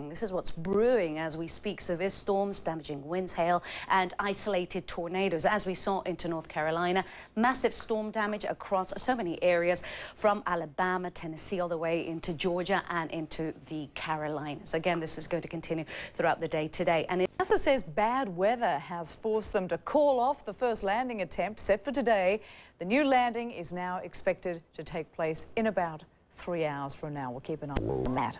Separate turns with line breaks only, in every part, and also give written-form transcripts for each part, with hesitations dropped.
This is what's brewing as we speak. Severe storms, damaging winds, hail and isolated tornadoes. As we saw into North Carolina, massive storm damage across so many areas from Alabama, Tennessee, all the way into Georgia and into the Carolinas. Again, this is going to continue throughout the day today. And
NASA says bad weather has forced them to call off the first landing attempt set for today. The new landing is now expected to take place in about 3 hours from now. We'll keep an eye on that.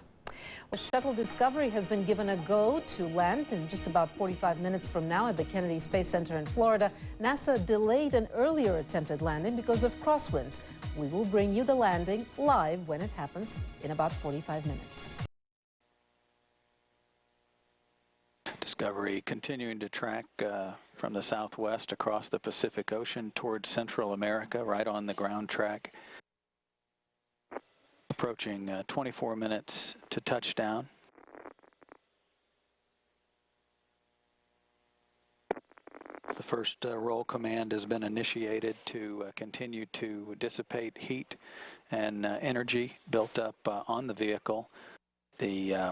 Well, Shuttle Discovery has been given a go to land in just about 45 minutes from now at the Kennedy Space Center in Florida. NASA delayed an earlier attempted landing because of crosswinds. We will bring you the landing live when it happens in about 45 minutes.
Discovery continuing to track from the southwest across the Pacific Ocean towards Central America, right on the ground track. Approaching 24 minutes to touchdown. The first roll command has been initiated to continue to dissipate heat and energy built up on the vehicle. The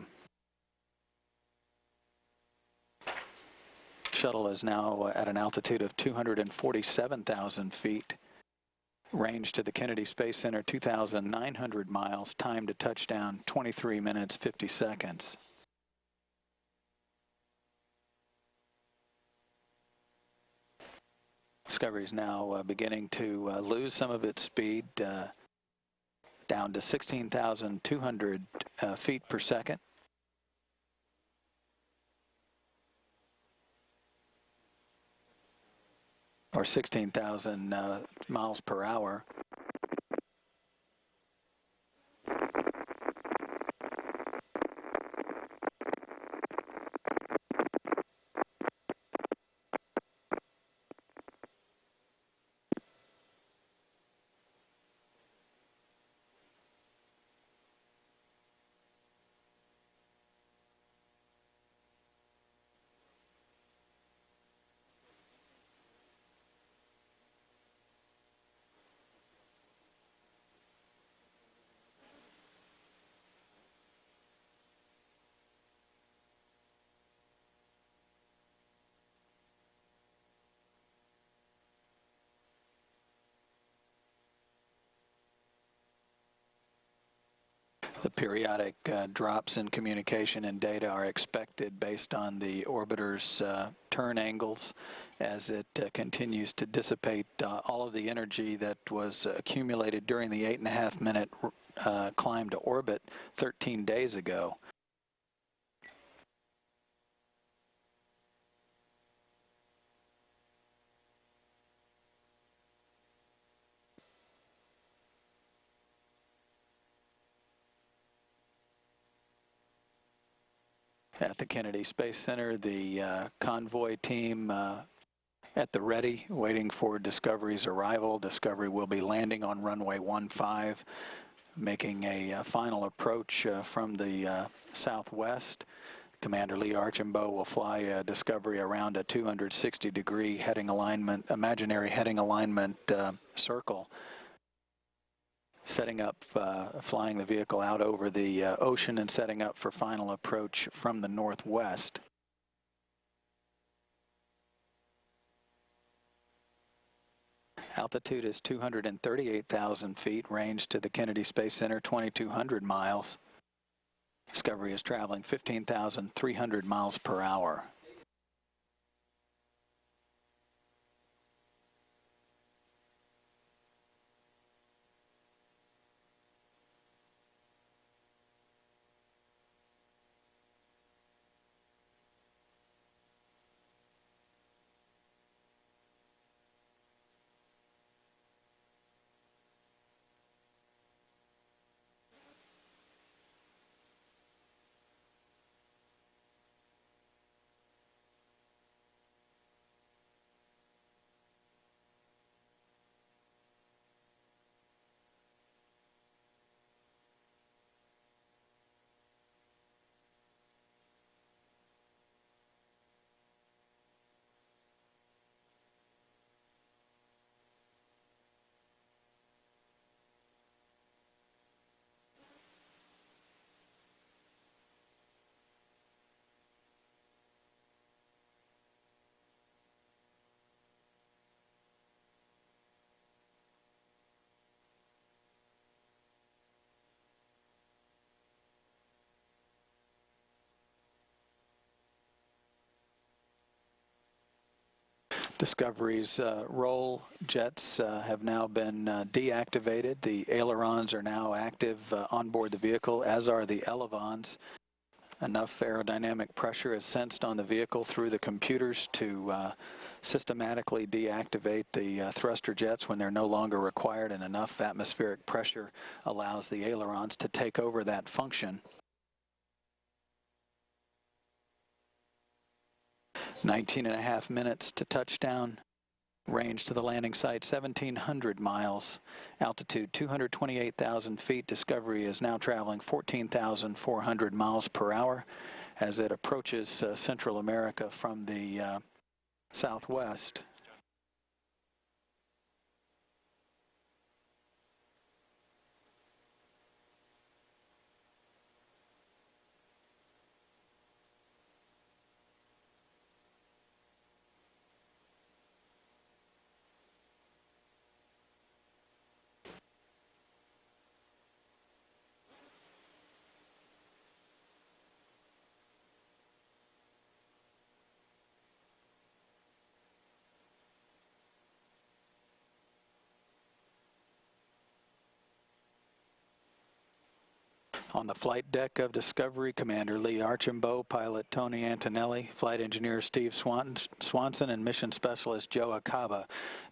shuttle is now at an altitude of 247,000 feet. Range to the Kennedy Space Center 2,900 miles. Time to touchdown 23 minutes 50 seconds. Discovery is now beginning to lose some of its speed, down to 16,200 feet per second. Or 16,000 miles per hour. The periodic drops in communication and data are expected based on the orbiter's turn angles as it continues to dissipate all of the energy that was accumulated during the 8.5-minute climb to orbit 13 days ago. At the Kennedy Space Center, the convoy team at the ready, waiting for Discovery's arrival. Discovery will be landing on runway 15, making a final approach from the southwest. Commander Lee Archambault will fly Discovery around a 260-degree heading alignment, imaginary heading alignment circle, setting up, flying the vehicle out over the ocean and setting up for final approach from the northwest. Altitude is 238,000 feet, range to the Kennedy Space Center 2,200 miles. Discovery is traveling 15,300 miles per hour. Discovery's roll jets have now been deactivated. The ailerons are now active on board the vehicle, as are the elevons. Enough aerodynamic pressure is sensed on the vehicle through the computers to systematically deactivate the thruster jets when they're no longer required, and enough atmospheric pressure allows the ailerons to take over that function. 19.5 minutes to touchdown. Range to the landing site 1,700 miles. Altitude 228,000 feet. Discovery is now traveling 14,400 miles per hour as it approaches Central America from the southwest. On the flight deck of Discovery, Commander Lee Archambault, pilot Tony Antonelli, flight engineer Steve Swanson, and mission specialist Joe Acaba.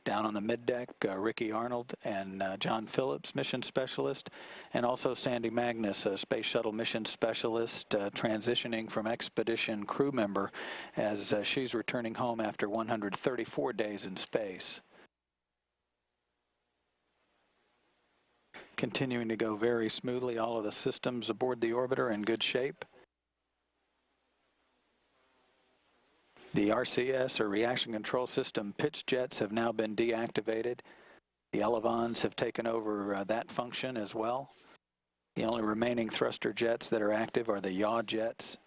Down on the middeck, Ricky Arnold and John Phillips, mission specialist, and also Sandy Magnus, a space shuttle mission specialist, transitioning from expedition crew member as she's returning home after 134 days in space. Continuing to go very smoothly. All of the systems aboard the orbiter are in good shape. The RCS, or Reaction Control System, pitch jets have now been deactivated. The elevons have taken over that function as well. The only remaining thruster jets that are active are the yaw jets.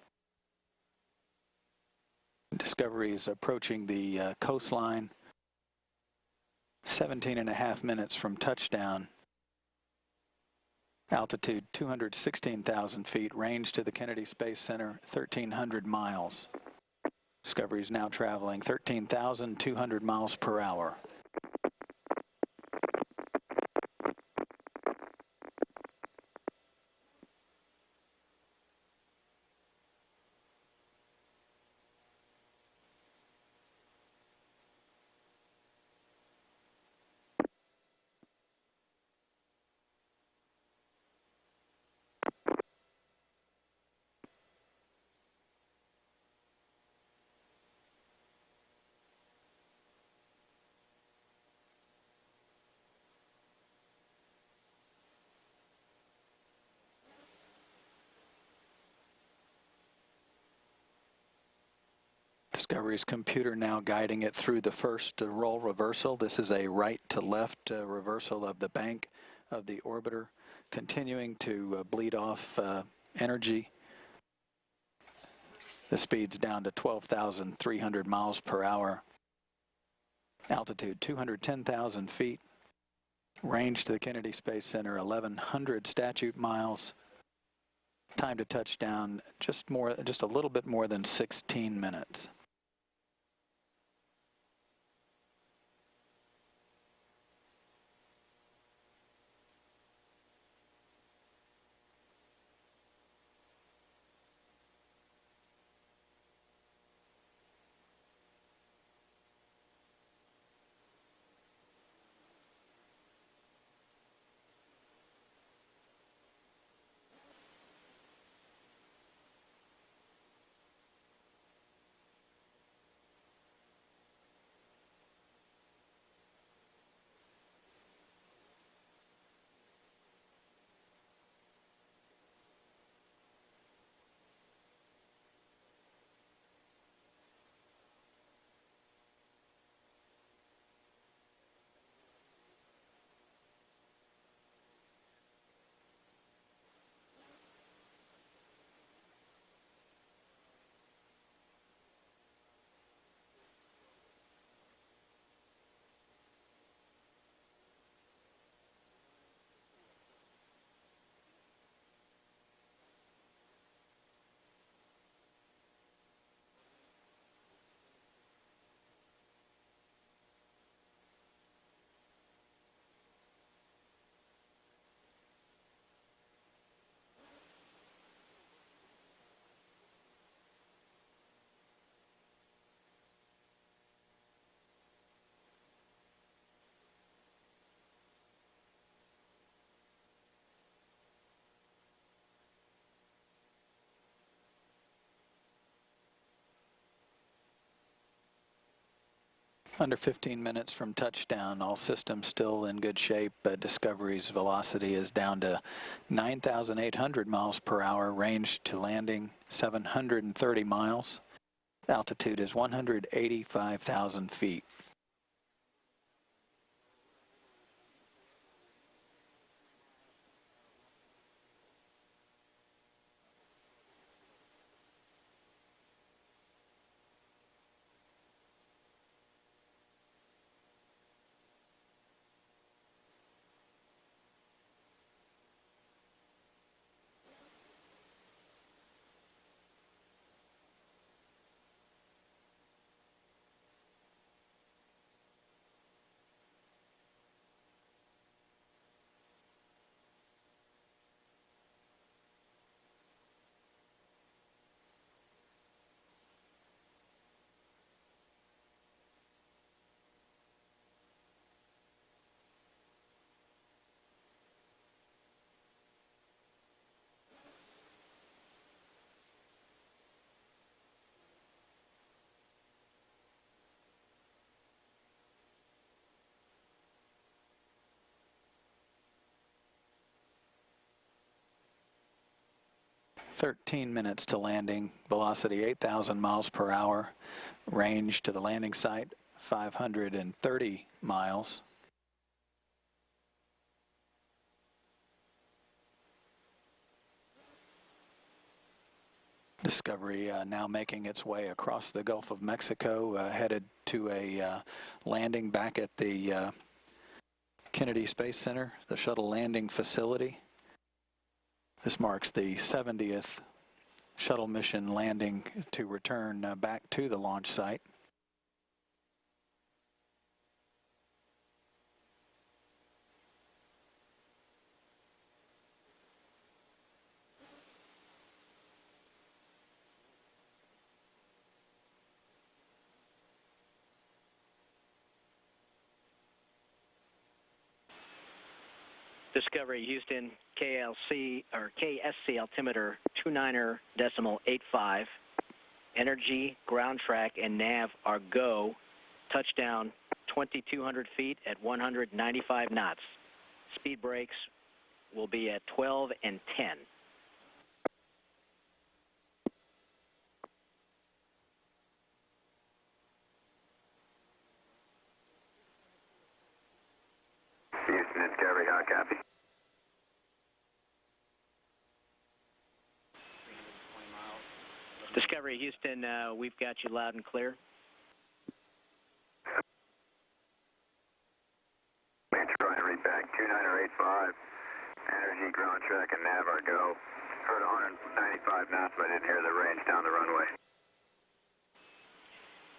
Discovery is approaching the coastline. 17.5 minutes from touchdown. Altitude 216,000 feet, range to the Kennedy Space Center 1,300 miles. Discovery is now traveling 13,200 miles per hour. Discovery's computer now guiding it through the first roll reversal. This is a right to left reversal of the bank of the orbiter, continuing to bleed off energy. The speed's down to 12,300 miles per hour. Altitude 210,000 feet. Range to the Kennedy Space Center 1,100 statute miles. Time to touchdown just a little bit more than 16 minutes. Under 15 minutes from touchdown, all systems still in good shape. Discovery's velocity is down to 9,800 miles per hour, range to landing 730 miles. Altitude is 185,000 feet. "13 minutes to landing, velocity 8,000 miles per hour, range to the landing site 530 miles. Discovery now making its way across the Gulf of Mexico, headed to a landing back at the Kennedy Space Center, the shuttle landing facility. This marks the 70th shuttle mission landing to return back to the launch site.
Discovery Houston, KSC altimeter 29.85. Energy, ground track, and nav are go. Touchdown 2,200 feet at 195 knots. Speed brakes will be at 12 and 10.
Houston, Discovery, hot copy.
Discovery Houston, we've got you loud and clear.
Trying to read back 29.85. Energy, ground track, and nav are go. Heard 195 knots, but I didn't hear the range down the runway.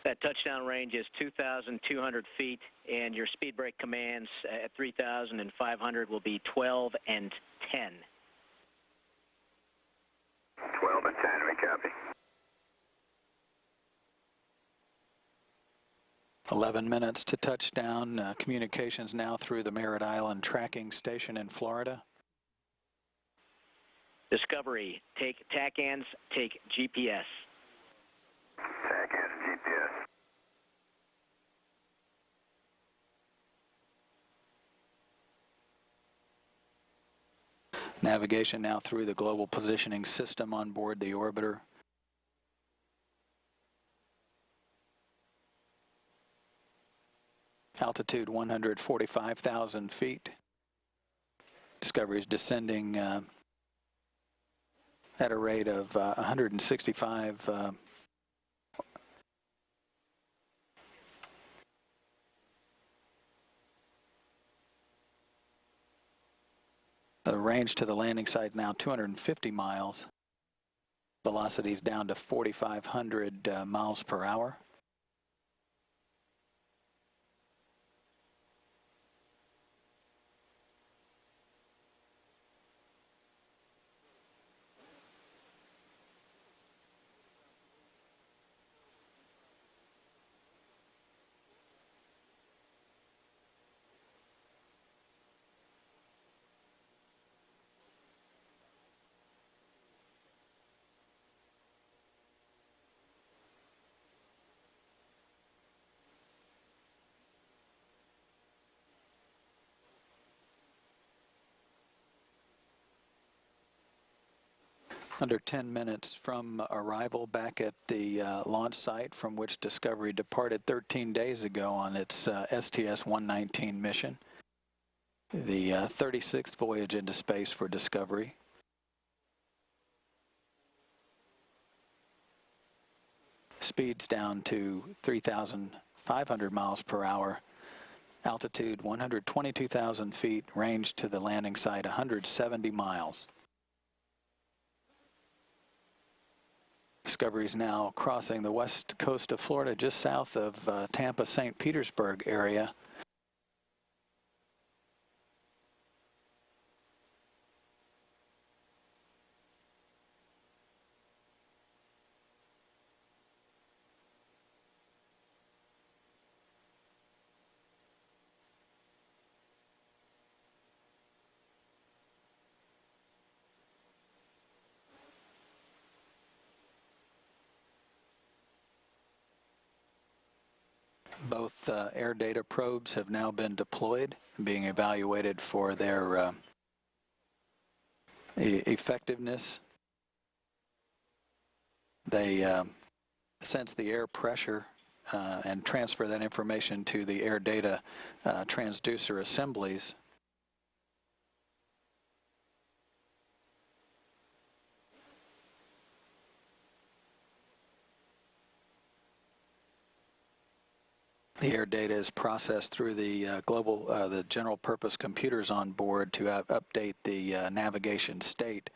That touchdown range is 2,200 feet, and your speed brake commands at 3,500 will be 12 and 10.
12 and 10, we copy.
11 minutes to touchdown. Communications now through the Merritt Island tracking station in Florida.
Discovery, take TACANS, take GPS.
TACANS and GPS.
Navigation now through the global positioning system on board the orbiter. Altitude 145,000 feet. Discovery is descending at a rate of 165 the range to the landing site now 250 miles. Velocity is down to 4,500 miles per hour. Under 10 minutes from arrival back at the launch site from which Discovery departed 13 days ago on its STS-119 mission. The 36th voyage into space for Discovery. Speeds down to 3,500 miles per hour. Altitude 122,000 feet. Range to the landing site 170 miles. Discovery is now crossing the west coast of Florida, just south of Tampa, St. Petersburg area. Both air data probes have now been deployed, being evaluated for their effectiveness. They sense the air pressure and transfer that information to the air data transducer assemblies. The air data is processed through the the general purpose computers on board to update the navigation state.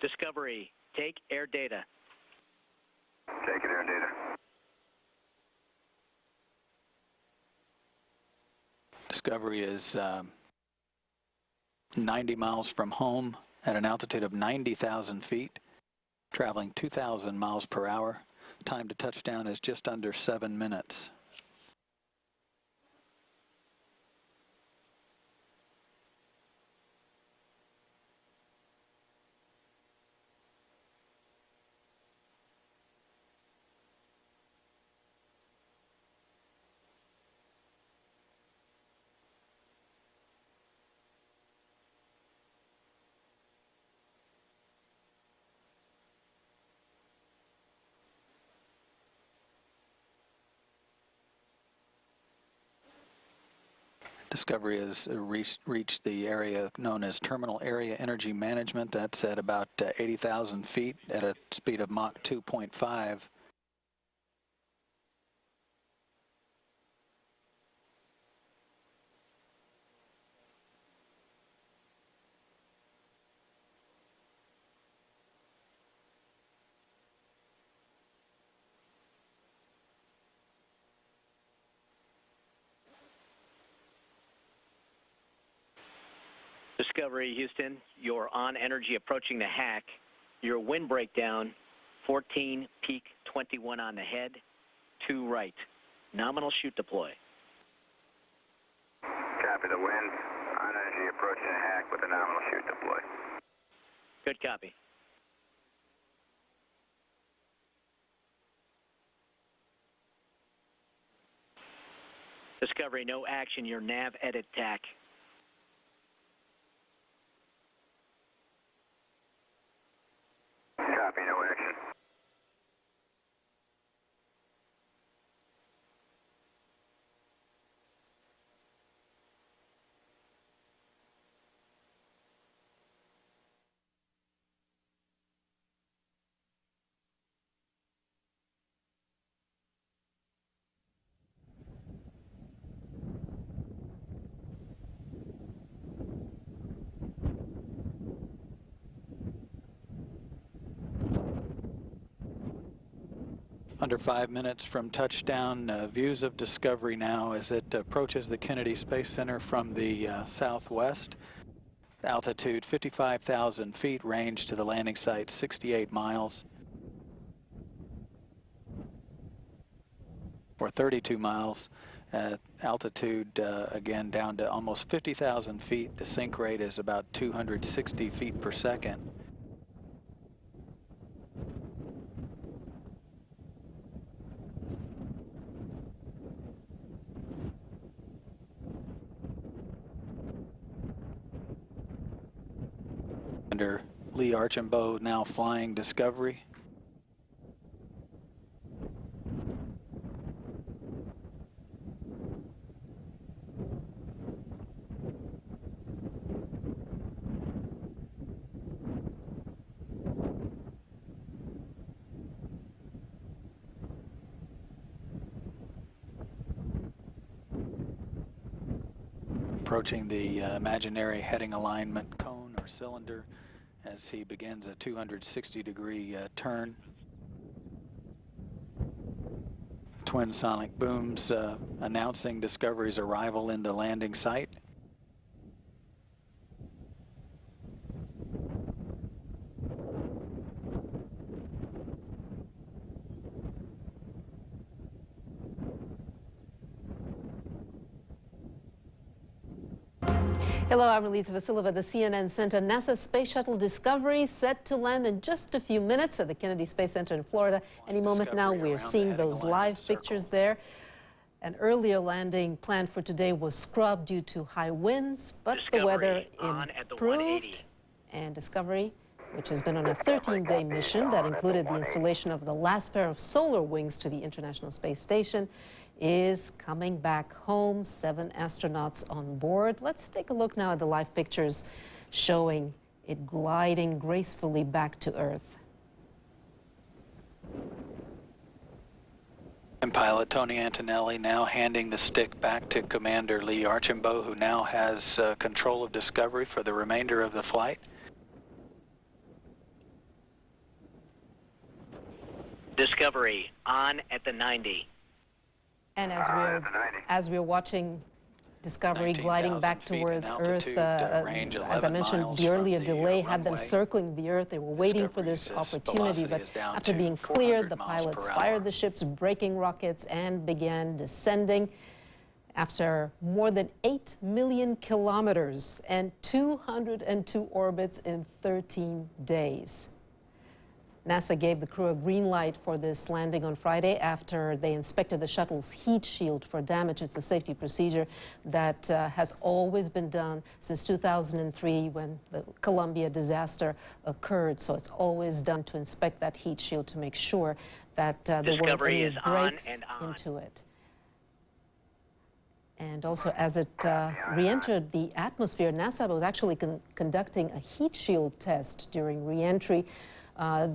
Discovery, take air data.
Taking air data.
Discovery is 90 miles from home at an altitude of 90,000 feet, traveling 2,000 miles per hour. Time to touchdown is just under 7 minutes. Discovery has reached the area known as Terminal Area Energy Management. That's at about 80,000 feet at a speed of Mach 2.5.
Discovery, Houston, you're on energy approaching the hack. Your wind breakdown, 14, peak 21 on the head, 2 right. Nominal shoot deploy.
Copy the wind. On energy approaching the hack with a nominal shoot deploy.
Good copy. Discovery, no action. Your nav edit TAC.
Copy, no action.
Under 5 minutes from touchdown, views of Discovery now as it approaches the Kennedy Space Center from the southwest. Altitude 55,000 feet, range to the landing site 68 miles. Or 32 miles. Altitude, again, down to almost 50,000 feet. The sink rate is about 260 feet per second. Under Lee Archambault now flying Discovery. Approaching the imaginary heading alignment cone or cylinder as he begins a 260-degree turn. Twin sonic booms announcing Discovery's arrival in the landing site.
Hello, I'm Elisa Vasileva at the CNN Center. NASA Space Shuttle Discovery set to land in just a few minutes at the Kennedy Space Center in Florida. Any moment now, we're seeing those live pictures there. An earlier landing planned for today was scrubbed due to high winds, but the weather improved, and Discovery, which has been on a 13-day mission that included the installation of the last pair of solar wings to the International Space Station, is coming back home. 7 astronauts on board. Let's take a look now at the live pictures showing it gliding gracefully back to Earth.
And pilot Tony Antonelli now handing the stick back to Commander Lee Archambault, who now has control of Discovery for the remainder of the flight.
Discovery on at the 90.
And as we're watching Discovery gliding back towards Earth, as I mentioned, the earlier delay had them circling the Earth. They were waiting for this opportunity, but after being cleared, the pilots fired the ship's braking rockets and began descending. After more than 8 million kilometers and 202 orbits in 13 days. NASA gave the crew a green light for this landing on Friday after they inspected the shuttle's heat shield for damage. It's a safety procedure that has always been done since 2003 when the Columbia disaster occurred. So it's always done to inspect that heat shield to make sure that there weren't any breaks into it. And also, as it re-entered the atmosphere, NASA was actually conducting a heat shield test during re-entry.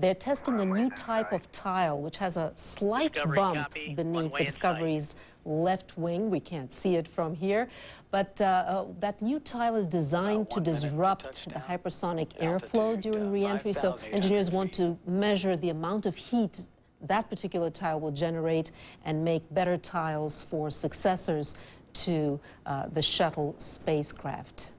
They're testing a new type of tile, which has a slight bump beneath the Discovery's left wing. We can't see it from here, but that new tile is designed to disrupt the hypersonic airflow during re-entry. So engineers want to measure the amount of heat that particular tile will generate and make better tiles for successors to the shuttle spacecraft.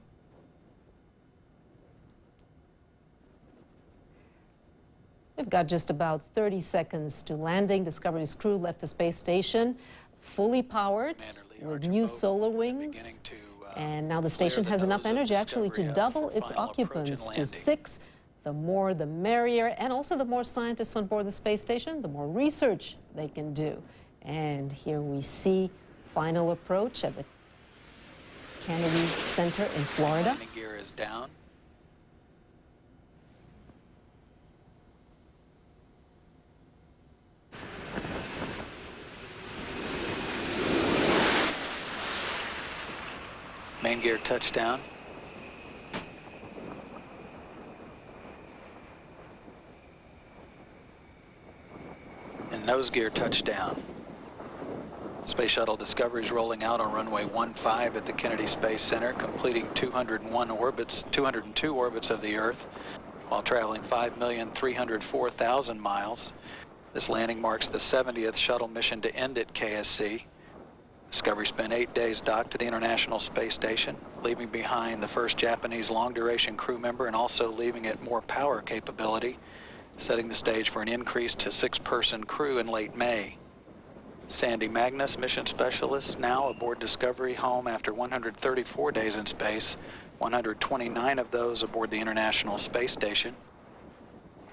We've got just about 30 seconds to landing. Discovery's crew left the space station fully powered with new solar wings. And now the station has enough energy actually to double its occupants to 6. The more the merrier, and also the more scientists on board the space station, the more research they can do. And here we see final approach at the Kennedy Center in Florida.
Landing gear is down. Main gear touchdown. And nose gear touchdown. Space Shuttle Discovery is rolling out on runway 15 at the Kennedy Space Center, completing 202 orbits of the Earth, while traveling 5,304,000 miles. This landing marks the 70th shuttle mission to end at KSC. Discovery spent 8 days docked to the International Space Station, leaving behind the first Japanese long-duration crew member and also leaving it more power capability, setting the stage for an increase to 6-person crew in late May. Sandy Magnus, mission specialist, now aboard Discovery, home after 134 days in space, 129 of those aboard the International Space Station.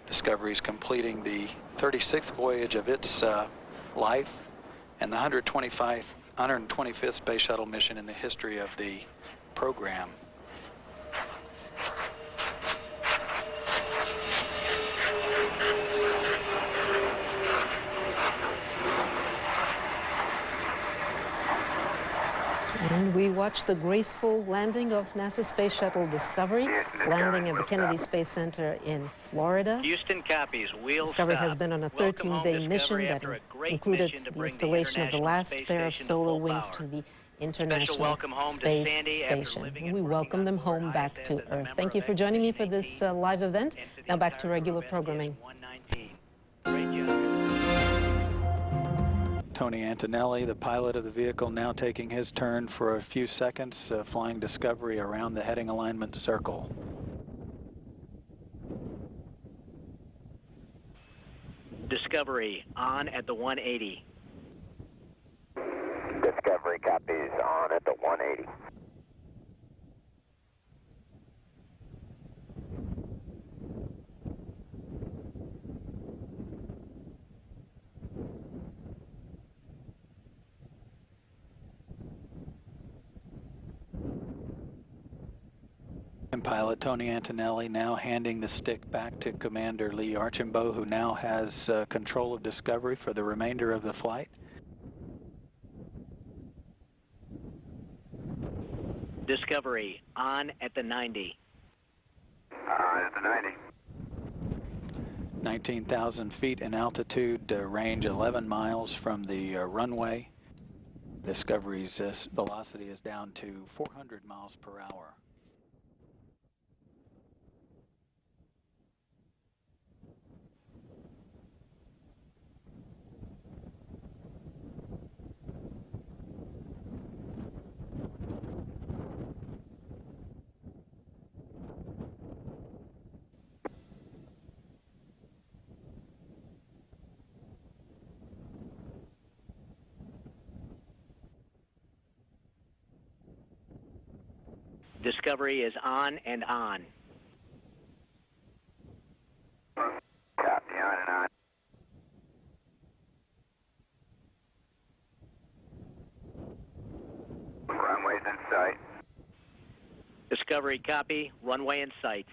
Discovery is completing the 36th voyage of its life and the 125th Space Shuttle mission in the history of the program.
And we watched the graceful landing of NASA Space Shuttle Discovery, landing at the Kennedy Space Center in Florida.
Houston copies. Wheels
Discovery
stop.
has been on a
Welcome home,
13-day mission
Discovery,
that
after a great
included
mission to
the
bring
installation of the
International
last
Space
pair of
Station to
solar
full
wings
power.
to the
Special
International
welcome home to
Space
Sandy after
Station.
living
And
and
we
working
welcome
on
them
board
home back
ISS
to
as a
Earth.
member
Thank you
of
for joining me for
Expedition
this
18
live event.
and to the
Now back to
entire
regular
crew of
programming.
STS-119. Great job.
Tony Antonelli, the pilot of the vehicle, now taking his turn for a few seconds, flying Discovery around the heading alignment circle.
Discovery on at the 180.
Discovery copies on at the 180.
And pilot Tony Antonelli now handing the stick back to Commander Lee Archambault, who now has control of Discovery for the remainder of the flight.
Discovery on at the 90.
At the 90.
19,000 feet in altitude, range 11 miles from the runway. Discovery's velocity is down to 400 miles per hour.
Discovery is on and on.
Copy, on and on. Runway's in sight.
Discovery copy. Runway in sight.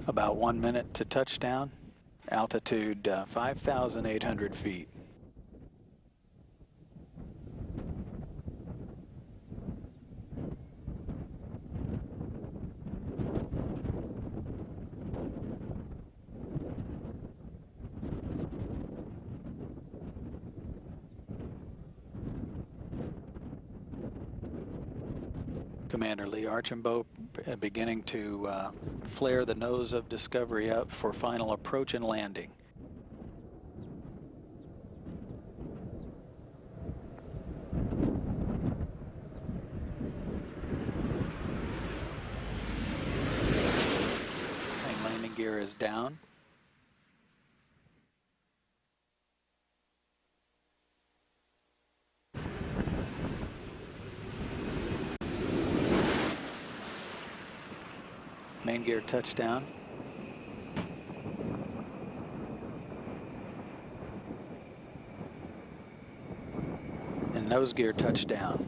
About 1 minute to touchdown. Altitude 5,800 feet. Commander Lee Archambault beginning to flare the nose of Discovery up for final approach and landing. Main landing gear is down. Main gear touchdown. And nose gear touchdown.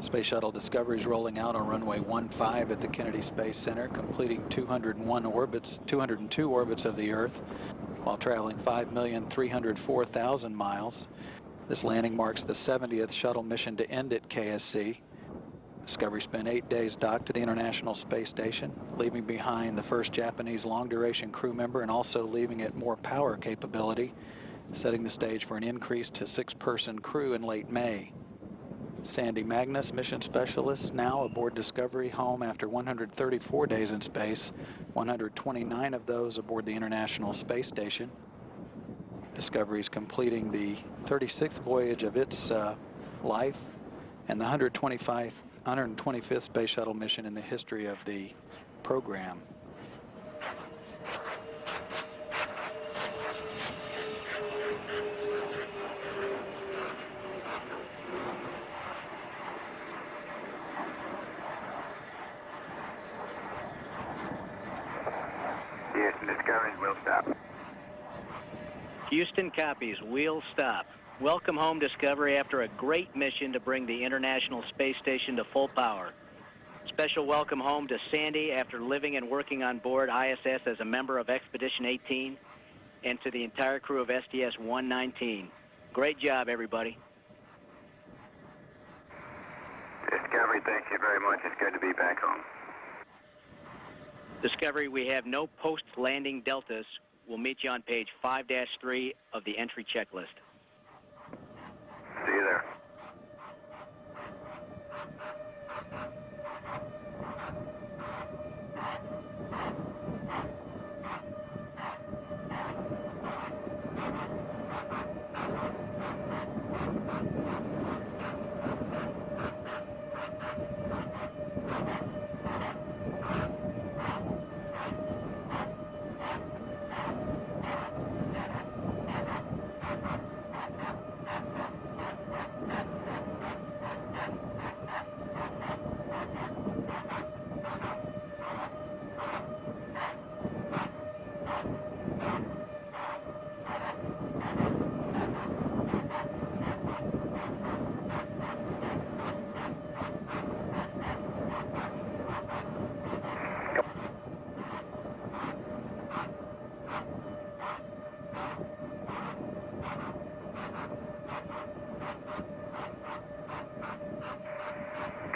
Space Shuttle Discovery is rolling out on runway 15 at the Kennedy Space Center, completing 202 orbits of the Earth while traveling 5,304,000 miles. This landing marks the 70th shuttle mission to end at KSC. Discovery spent 8 days docked to the International Space Station, leaving behind the first Japanese long-duration crew member and also leaving it more power capability, setting the stage for an increase to 6-person crew in late May. Sandy Magnus, mission specialist, now aboard Discovery, home after 134 days in space, 129 of those aboard the International Space Station. Discovery is completing the 36th voyage of its life and the 125th Space Shuttle mission in the history of the program.
Discovery's wheel stop.
Houston copies, wheel stop. Welcome home, Discovery, after a great mission to bring the International Space Station to full power. Special welcome home to Sandy after living and working on board ISS as a member of Expedition 18, and to the entire crew of STS-119. Great job, everybody.
Discovery, thank you very much. It's good to be back home.
Discovery, we have no post-landing deltas. We'll meet you on page 5-3 of the entry checklist.
See you there.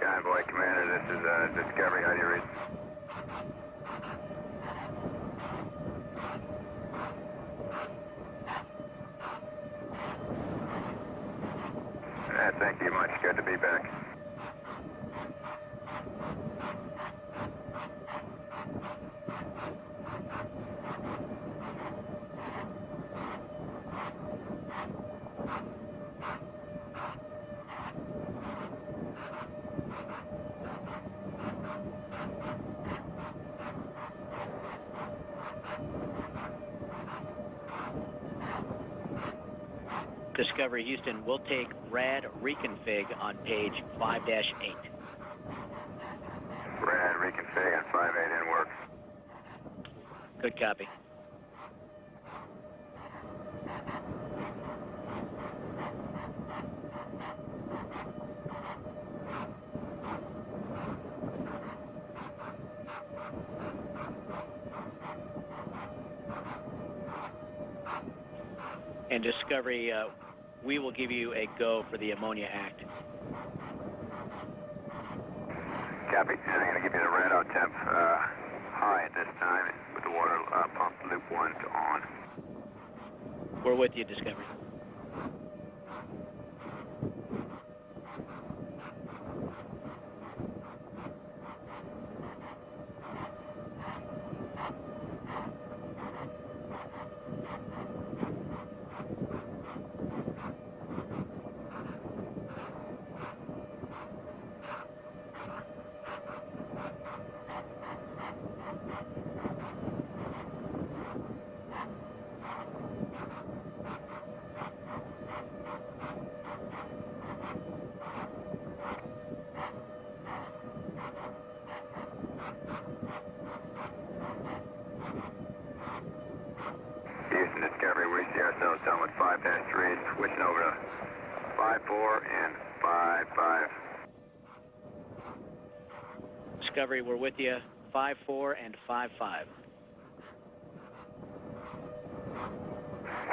Convoy Commander, this is Discovery. How do you read? Thank you much. Good to be back.
Discovery Houston, we'll take rad reconfig on page 5-8.
Rad reconfig on 5-8 in work.
Good copy. And Discovery, we will give you a go for the Ammonia Act.
Copy. I'm going to give you the red out temp high at this time with the water pump loop 1 to on.
We're with you, Discovery.
Houston Discovery, we see ourselves done with 5-3, switching over to 5-4 and 5-5.
Discovery, we're with you. 5-4 and 5-5.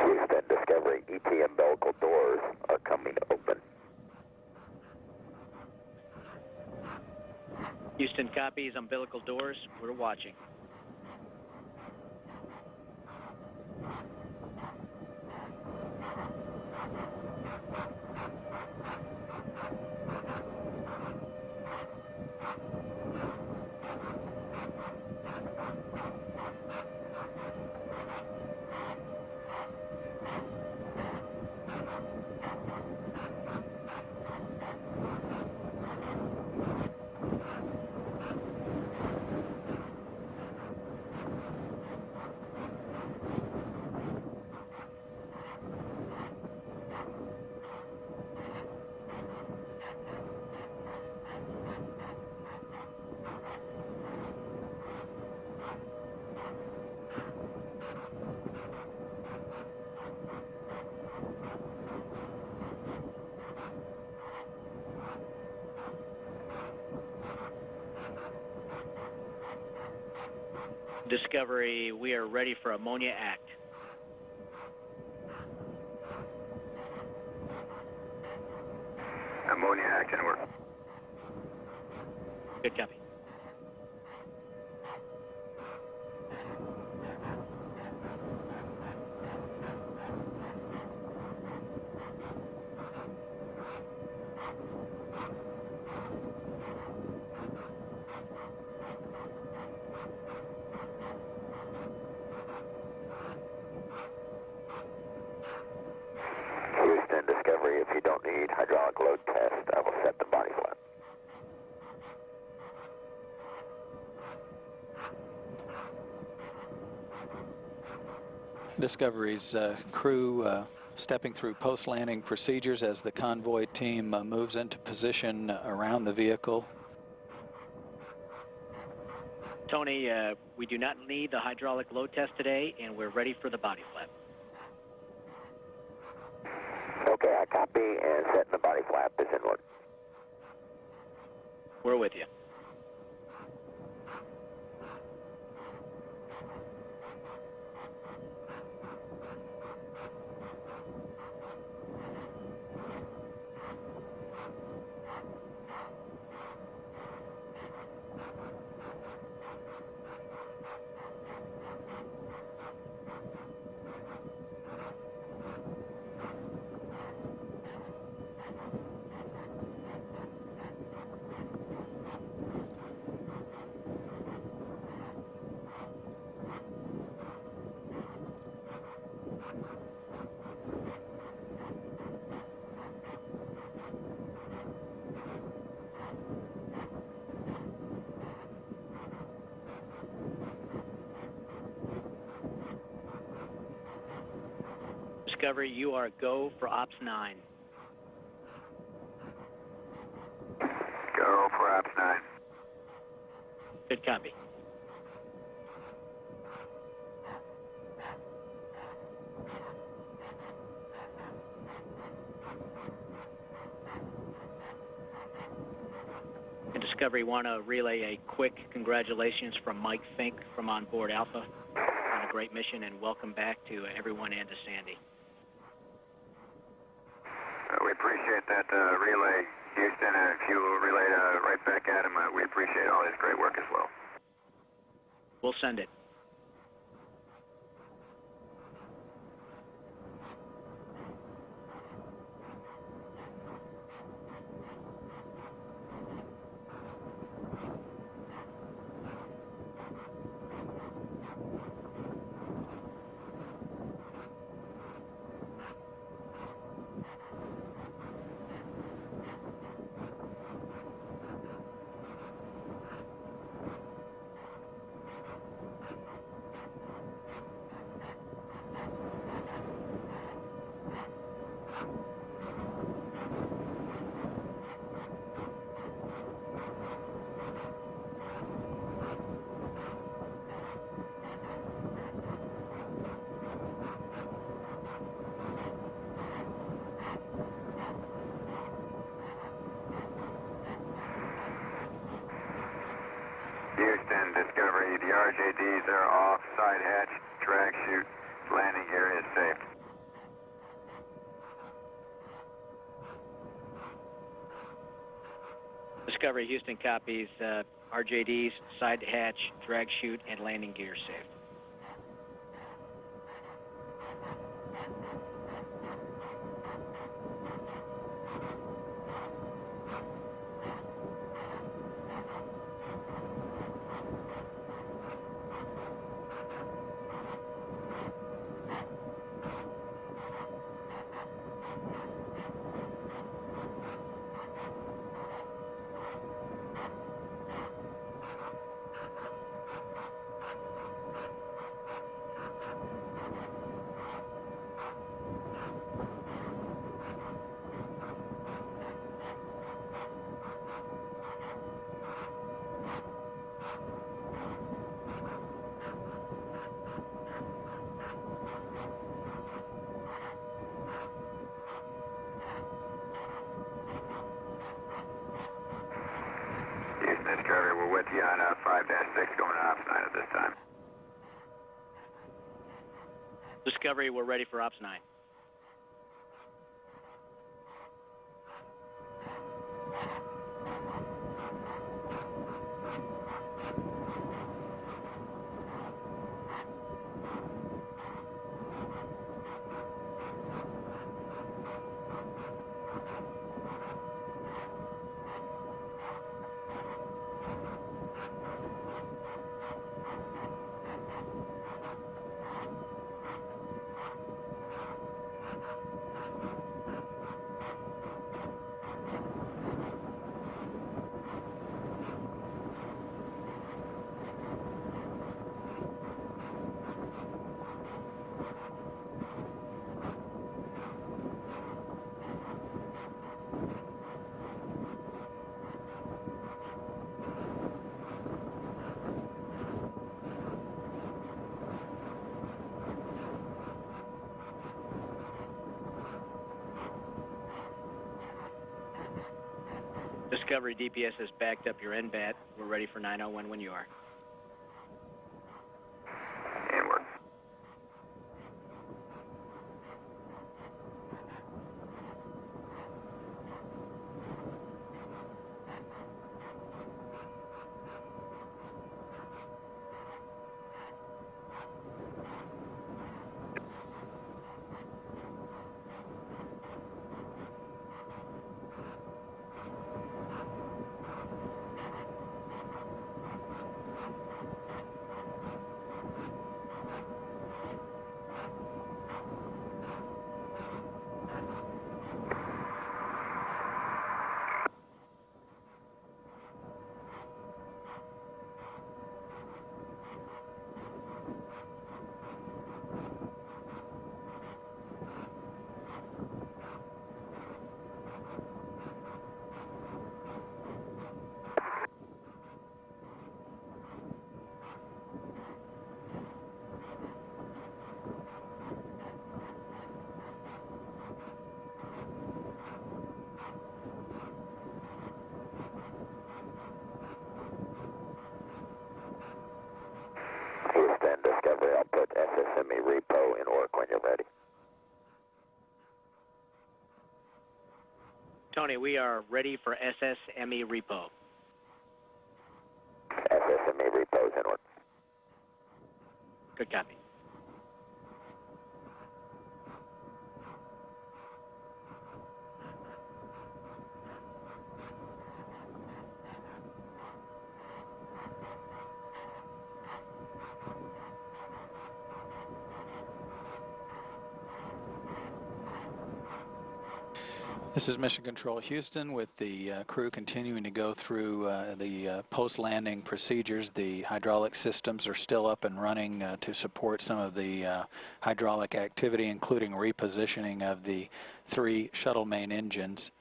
Houston Discovery, ET umbilical doors are coming open.
Houston copies, umbilical doors. We're watching. Discovery, we are ready for ammonia act.
Ammonia action work.
Good copy.
Houston, Discovery, if you don't need hydraulic load test, I will set the body flap.
Discovery's crew stepping through post-landing procedures as the convoy team moves into position around the vehicle.
Tony, we do not need the hydraulic load test today, and we're ready for the body flap.
Okay, I copy, and setting the body flap is inward.
We're with you. Discovery, you are go for Ops 9.
Go for Ops 9.
Good copy. And Discovery, want to relay a quick congratulations from Mike Fink from on board Alpha on a great mission, and welcome back to everyone and to Sandy.
We appreciate that relay, Houston, and if you will relay right back at him, we appreciate all his great work as well.
We'll send it.
Houston, Discovery, the RJDs are off, side hatch, drag chute, landing gear is safe.
Discovery, Houston copies. RJDs, side hatch, drag chute, and landing gear safe.
Houston, Discovery, we're with you on 5-6 going off 9 at this time.
Discovery, we're ready for Ops 9. Discovery, DPS has backed up your NBAT. We're ready for 901 when you are.
Inward. Houston, Discovery, I'll put SSME repo in work when you're ready.
Tony, we are ready for SSME repo.
SSME repo's in work.
Good copy.
This is Mission Control Houston with the crew continuing to go through the post-landing procedures. The hydraulic systems are still up and running to support some of the hydraulic activity, including repositioning of the 3 shuttle main engines.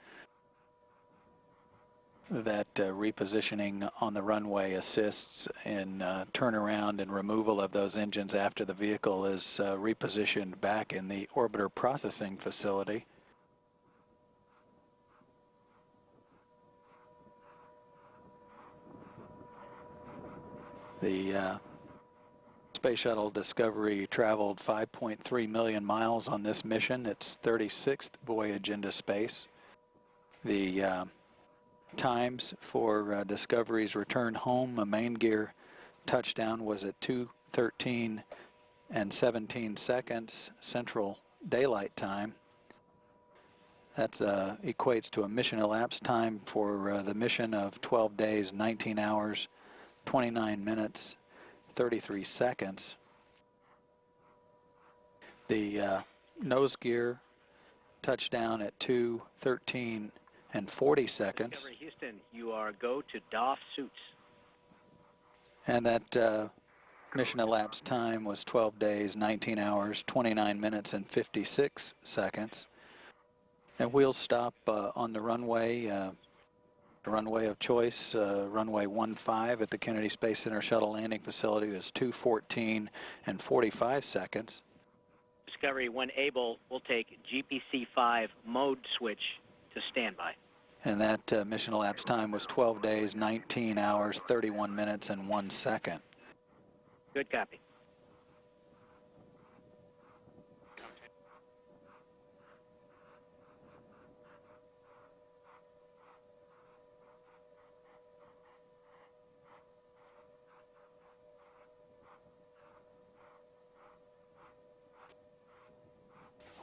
That repositioning on the runway assists in turnaround and removal of those engines after the vehicle is repositioned back in the orbiter processing facility. The Space Shuttle Discovery traveled 5.3 million miles on this mission. Its 36th voyage into space. The times for Discovery's return home, a main gear touchdown was at 2:13 and 17 seconds Central Daylight Time. That equates to a mission elapsed time for the mission of 12 days, 19 hours, 29 minutes, 33 seconds. The nose gear touchdown at 2:13 and 40 seconds.
Discovery Houston, you are go to DOF suits.
And that mission elapsed time was 12 days, 19 hours, 29 minutes, and 56 seconds. And we'll stop on the runway of choice, runway 15 at the Kennedy Space Center Shuttle Landing Facility is 2:14 and 45 seconds.
Discovery, when able, we'll take GPC-5 mode switch to standby.
And that mission elapsed time was 12 days, 19 hours, 31 minutes, and 1 second.
Good copy.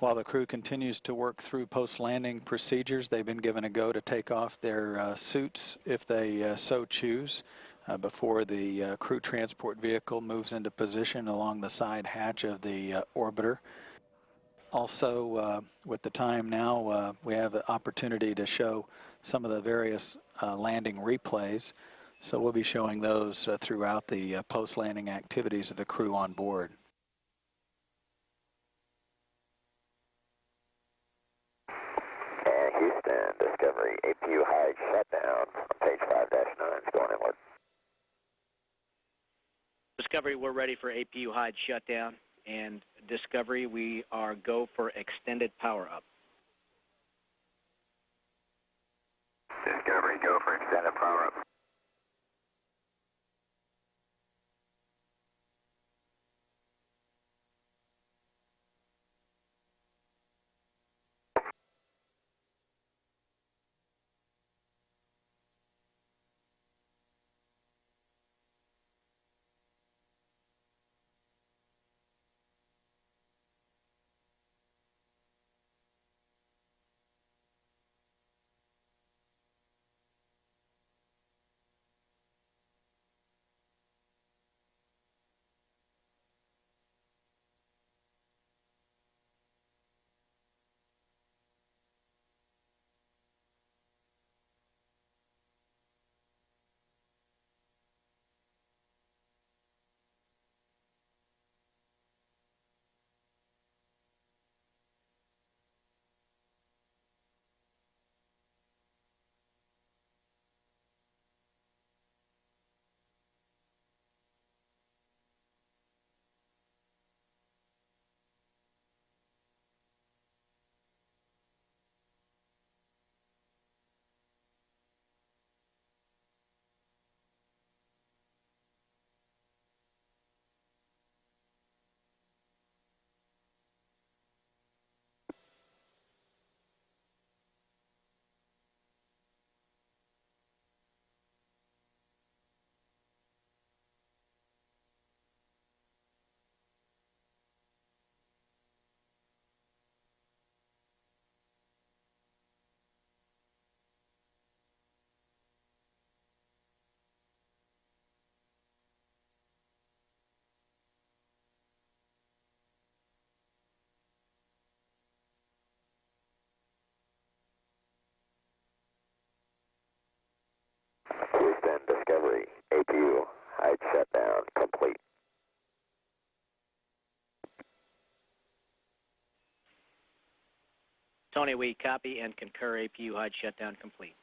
While the crew continues to work through post-landing procedures, they've been given a go to take off their suits if they so choose before the crew transport vehicle moves into position along the side hatch of the orbiter. Also, with the time now, we have an opportunity to show some of the various landing replays. So we'll be showing those throughout the post-landing activities of the crew on board.
Houston, Discovery, APU high shutdown on page 5-9 is going inward.
Discovery, we're ready for APU hide shutdown. And Discovery, we are go for extended power up.
Discovery, go for extended power up. Houston, Discovery, APU hide shutdown complete.
Tony, we copy and concur. APU hide shutdown complete.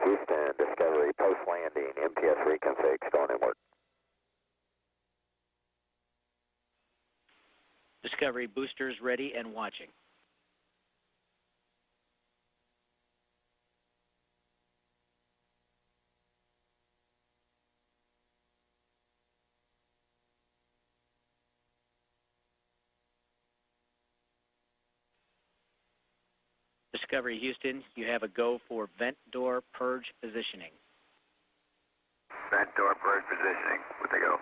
Houston, Discovery, post-landing, MPS reconfigs going inward.
Discovery, boosters ready and watching. Discovery, Houston, you have a go for vent door purge positioning.
Vent door purge positioning, with the go.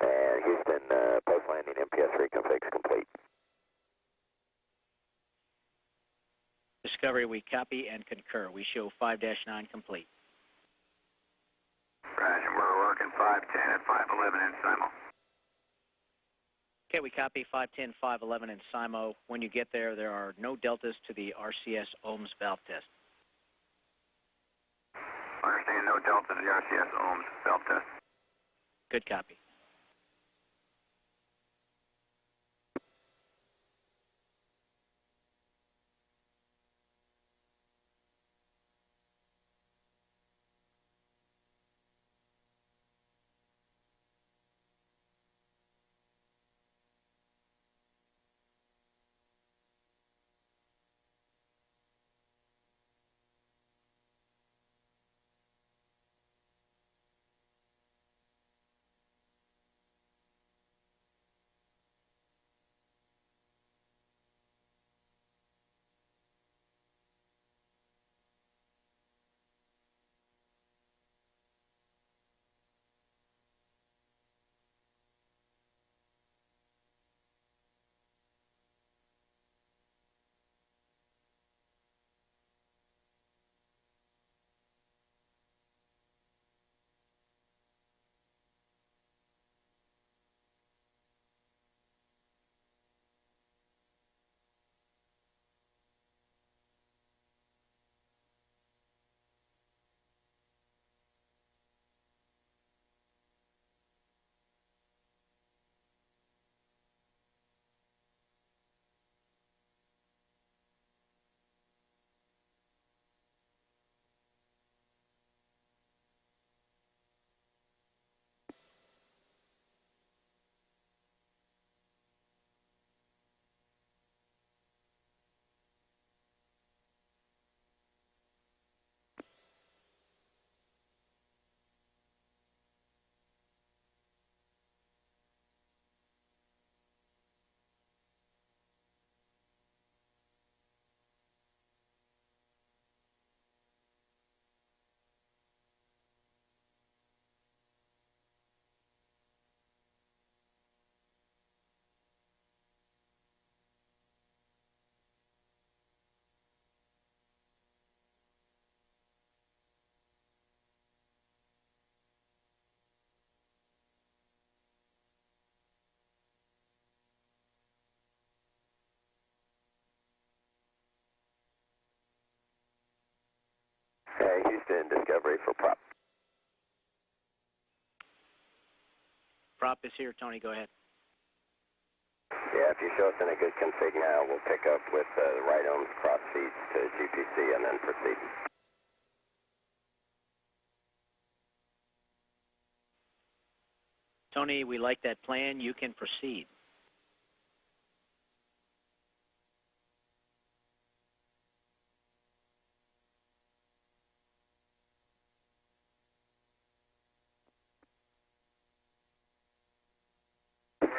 And Houston, post-landing MPS reconfigs complete.
Discovery, we copy and concur. We show 5-9 complete.
511 in Simo.
Okay, we copy 510, 511 in Simo. When you get there, there are no deltas to the RCS ohms valve test.
Understand, no delta to the RCS ohms valve test.
Good copy.
Okay, Houston, Discovery for prop.
Prop is here. Tony, go ahead.
Yeah, if you show us in a good config now, we'll pick up with the right ohms cross feeds to GPC and then proceed.
Tony, we like that plan. You can proceed.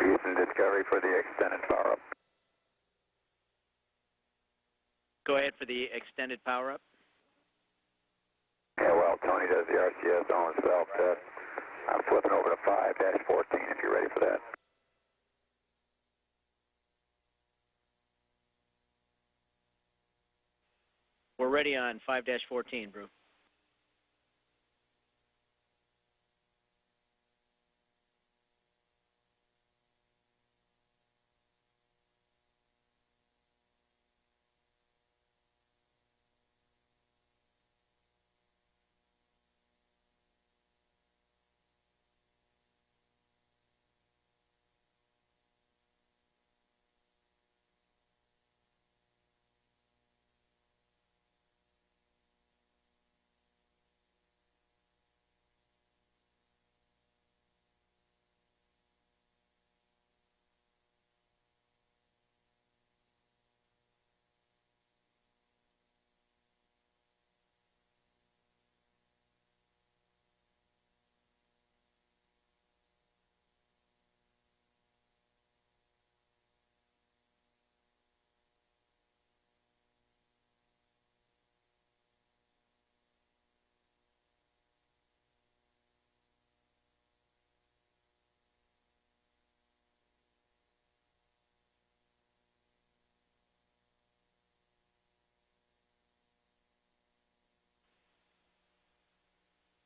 Houston, Discovery for the extended power up.
Go ahead for the extended power up.
Yeah, well, Tony does the RCS ohms valve test. I'm flipping over to 5-14 if you're ready for that.
We're ready on 5-14, Brew.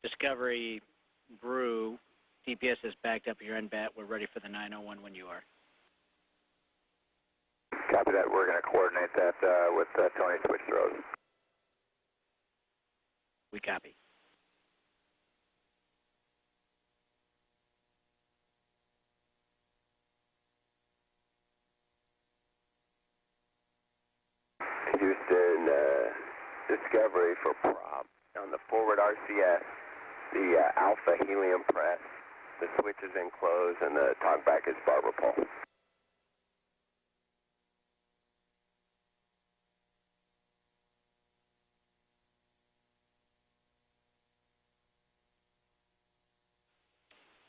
Discovery, Brew, DPS is backed up your NBAT. We're ready for the 901 when you are.
Copy that. We're going to coordinate that with Tony switch throws.
We copy.
Houston, Discovery for prop on the forward RCS, the Alpha helium press, the switch is enclosed, and the talkback is barber pole.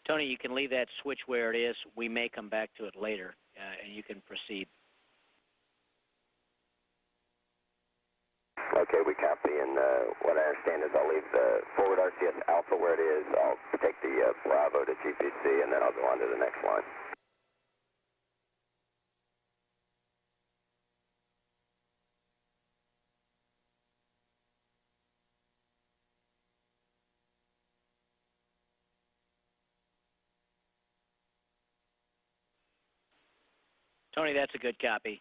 Tony, you can leave that switch where it is. We may come back to it later, and you can proceed.
Okay, we copy, and what I understand is I'll leave the forward RCS Alpha where it is. I'll take the Bravo to GPC, and then I'll go on to the next line.
Tony, that's a good copy.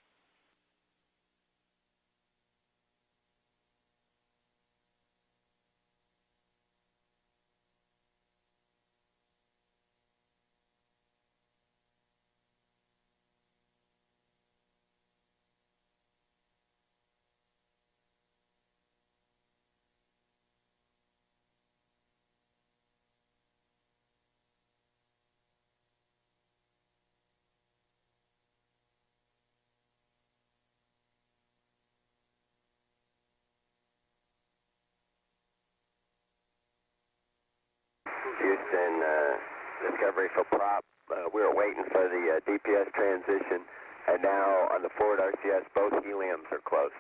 Houston, Discovery for prop. We were waiting for the DPS transition, and now on the forward RCS, both heliums are close.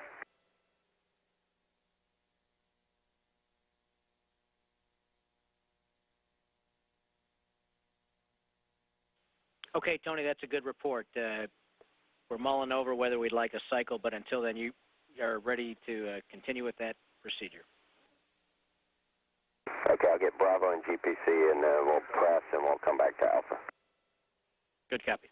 Okay, Tony, that's a good report. We're mulling over whether we'd like a cycle, but until then, you are ready to continue with that procedure.
Okay, I'll get Bravo and GPC, and we'll press, and we'll come back to Alpha.
Good copy.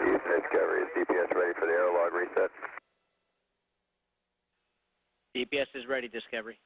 Houston, Discovery, is DPS ready for the aero log reset?
DPS is ready, Discovery.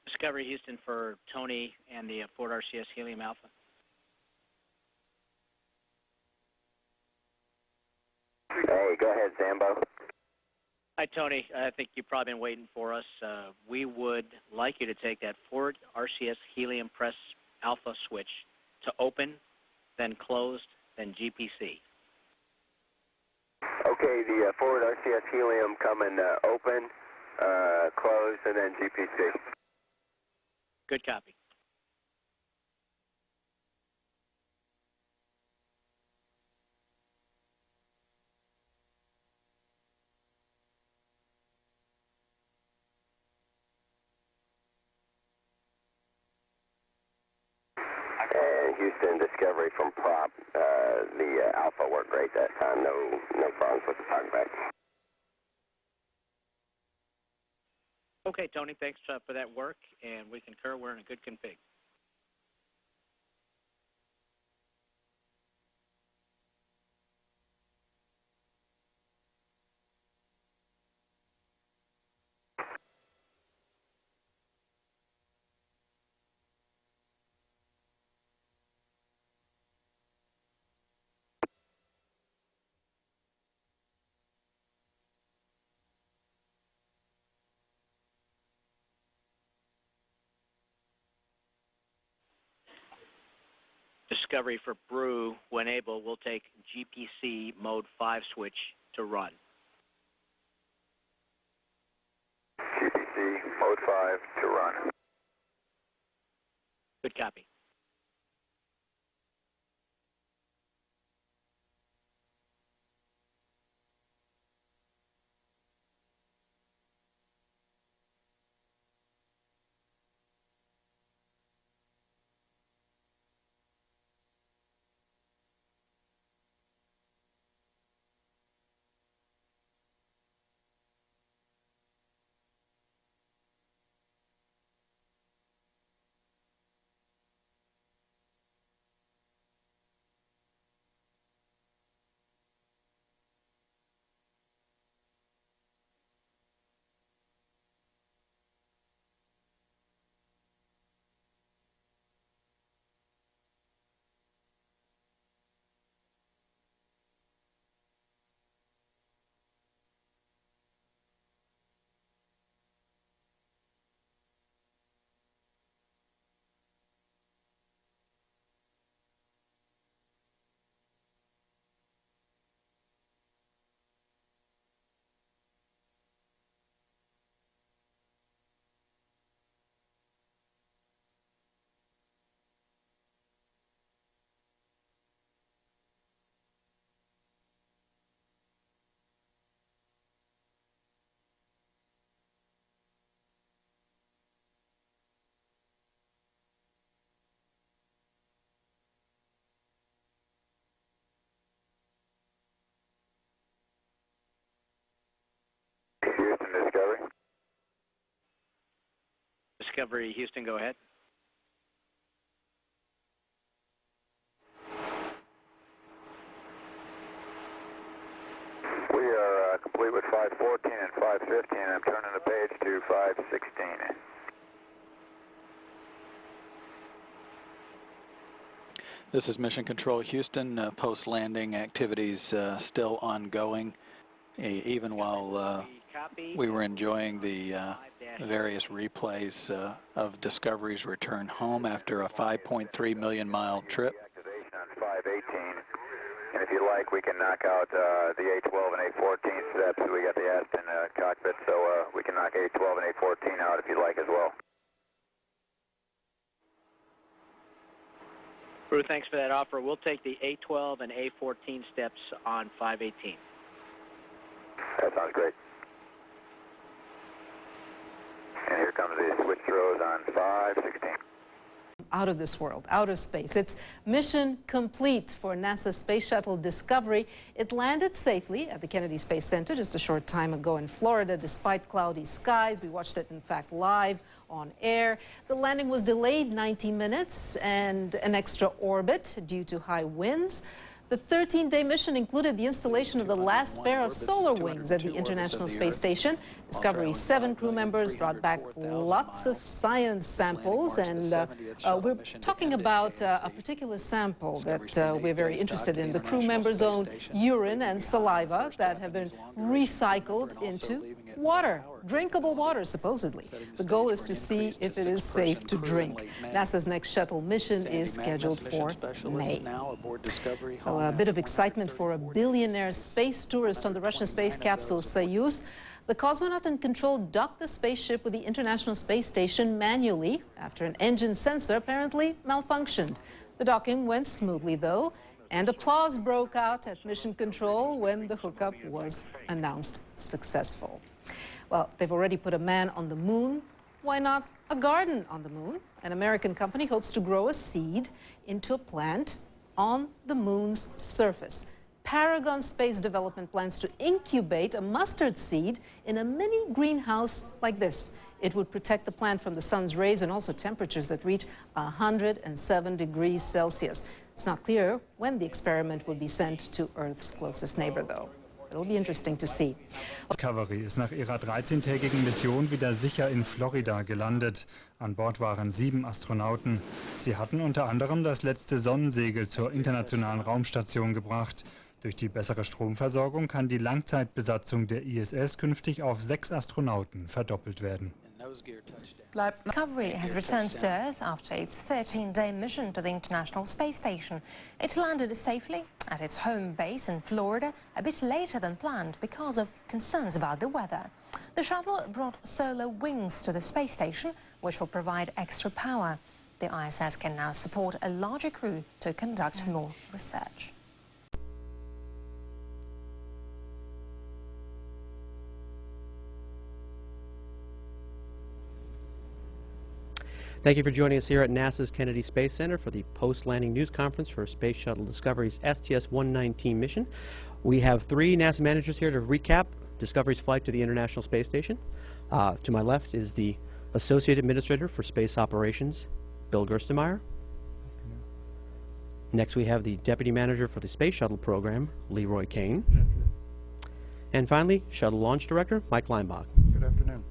Discovery Houston for Tony and the Ford RCS Helium Alpha.
Hey, go ahead, Zambo.
Hi, Tony. I think you've probably been waiting for us. We would like you to take that Ford RCS Helium Press Alpha switch to open, then closed, then GPC.
Okay, the Ford RCS Helium coming open, closed, and then GPC.
Good copy.
And Houston, Discovery from Prop. The Alpha worked great that time. No problems with the talkback.
Okay, Tony, thanks for that work, and we concur we're in a good config. Discovery for Brew, when able, we'll take GPC mode 5 switch to run.
GPC mode 5 to run.
Good copy.
Houston, Discovery.
Discovery Houston, go ahead.
We are complete with 514 and 515. I'm turning the page to 516.
This is Mission Control Houston. Post-landing activities still ongoing, even while we were enjoying the various replays of Discovery's return home after a 5.3 million mile trip.
Activation on 518. And if you like, we can knock out the A12 and A14 steps. We got the Aston cockpit, so we can knock A12 and A14 out if you like as well.
Brew, thanks for that offer. We'll take the A12 and A14 steps on 518.
That sounds great. And here comes the switch throws on 516.
Out of this world, outer space. It's mission complete for NASA's Space Shuttle Discovery. It landed safely at the Kennedy Space Center just a short time ago in Florida, despite cloudy skies. We watched it, in fact, live on air. The landing was delayed 90 minutes and an extra orbit due to high winds. The 13-day mission included the installation of the last pair of solar wings at the International Space Station. Discovery's 7 crew members brought back lots of science samples, and we're talking about a particular sample that we're very interested in, the crew members' own urine and saliva that have been recycled into water, drinkable water, supposedly. The goal is to see if it is safe to drink. NASA's next shuttle mission is scheduled for May. Well, a bit of excitement for a billionaire space tourist on the Russian space capsule Soyuz. The cosmonaut in control docked the spaceship with the International Space Station manually after an engine sensor apparently malfunctioned. The docking went smoothly, though, and applause broke out at mission control when the hookup was announced successful. Well, they've already put a man on the moon. Why not a garden on the moon? An American company hopes to grow a seed into a plant on the moon's surface. Paragon Space Development plans to incubate a mustard seed in a mini greenhouse like this. It would protect the plant from the sun's rays and also temperatures that reach 107 degrees Celsius. It's not clear when the experiment would be sent to Earth's closest neighbor, though. It'll be interesting to see.
Discovery ist nach ihrer 13-tägigen Mission wieder sicher in Florida gelandet. An Bord waren 7 Astronauten. Sie hatten unter anderem das letzte Sonnensegel zur Internationalen Raumstation gebracht. Durch die bessere Stromversorgung kann die Langzeitbesatzung der ISS künftig auf 6 Astronauten verdoppelt werden.
Discovery has returned to Earth after its 13-day mission to the International Space Station. It landed safely at its home base in Florida a bit later than planned because of concerns about the weather. The shuttle brought solar wings to the space station, which will provide extra power. The ISS can now support a larger crew to conduct more research.
Thank you for joining us here at NASA's Kennedy Space Center for the post-landing news conference for Space Shuttle Discovery's STS-119 mission. We have 3 NASA managers here to recap Discovery's flight to the International Space Station. To my left is the Associate Administrator for Space Operations, Bill Gerstenmaier. Next we have the Deputy Manager for the Space Shuttle Program, Leroy Kane. And finally, Shuttle Launch Director, Mike Leinbach.
Good afternoon.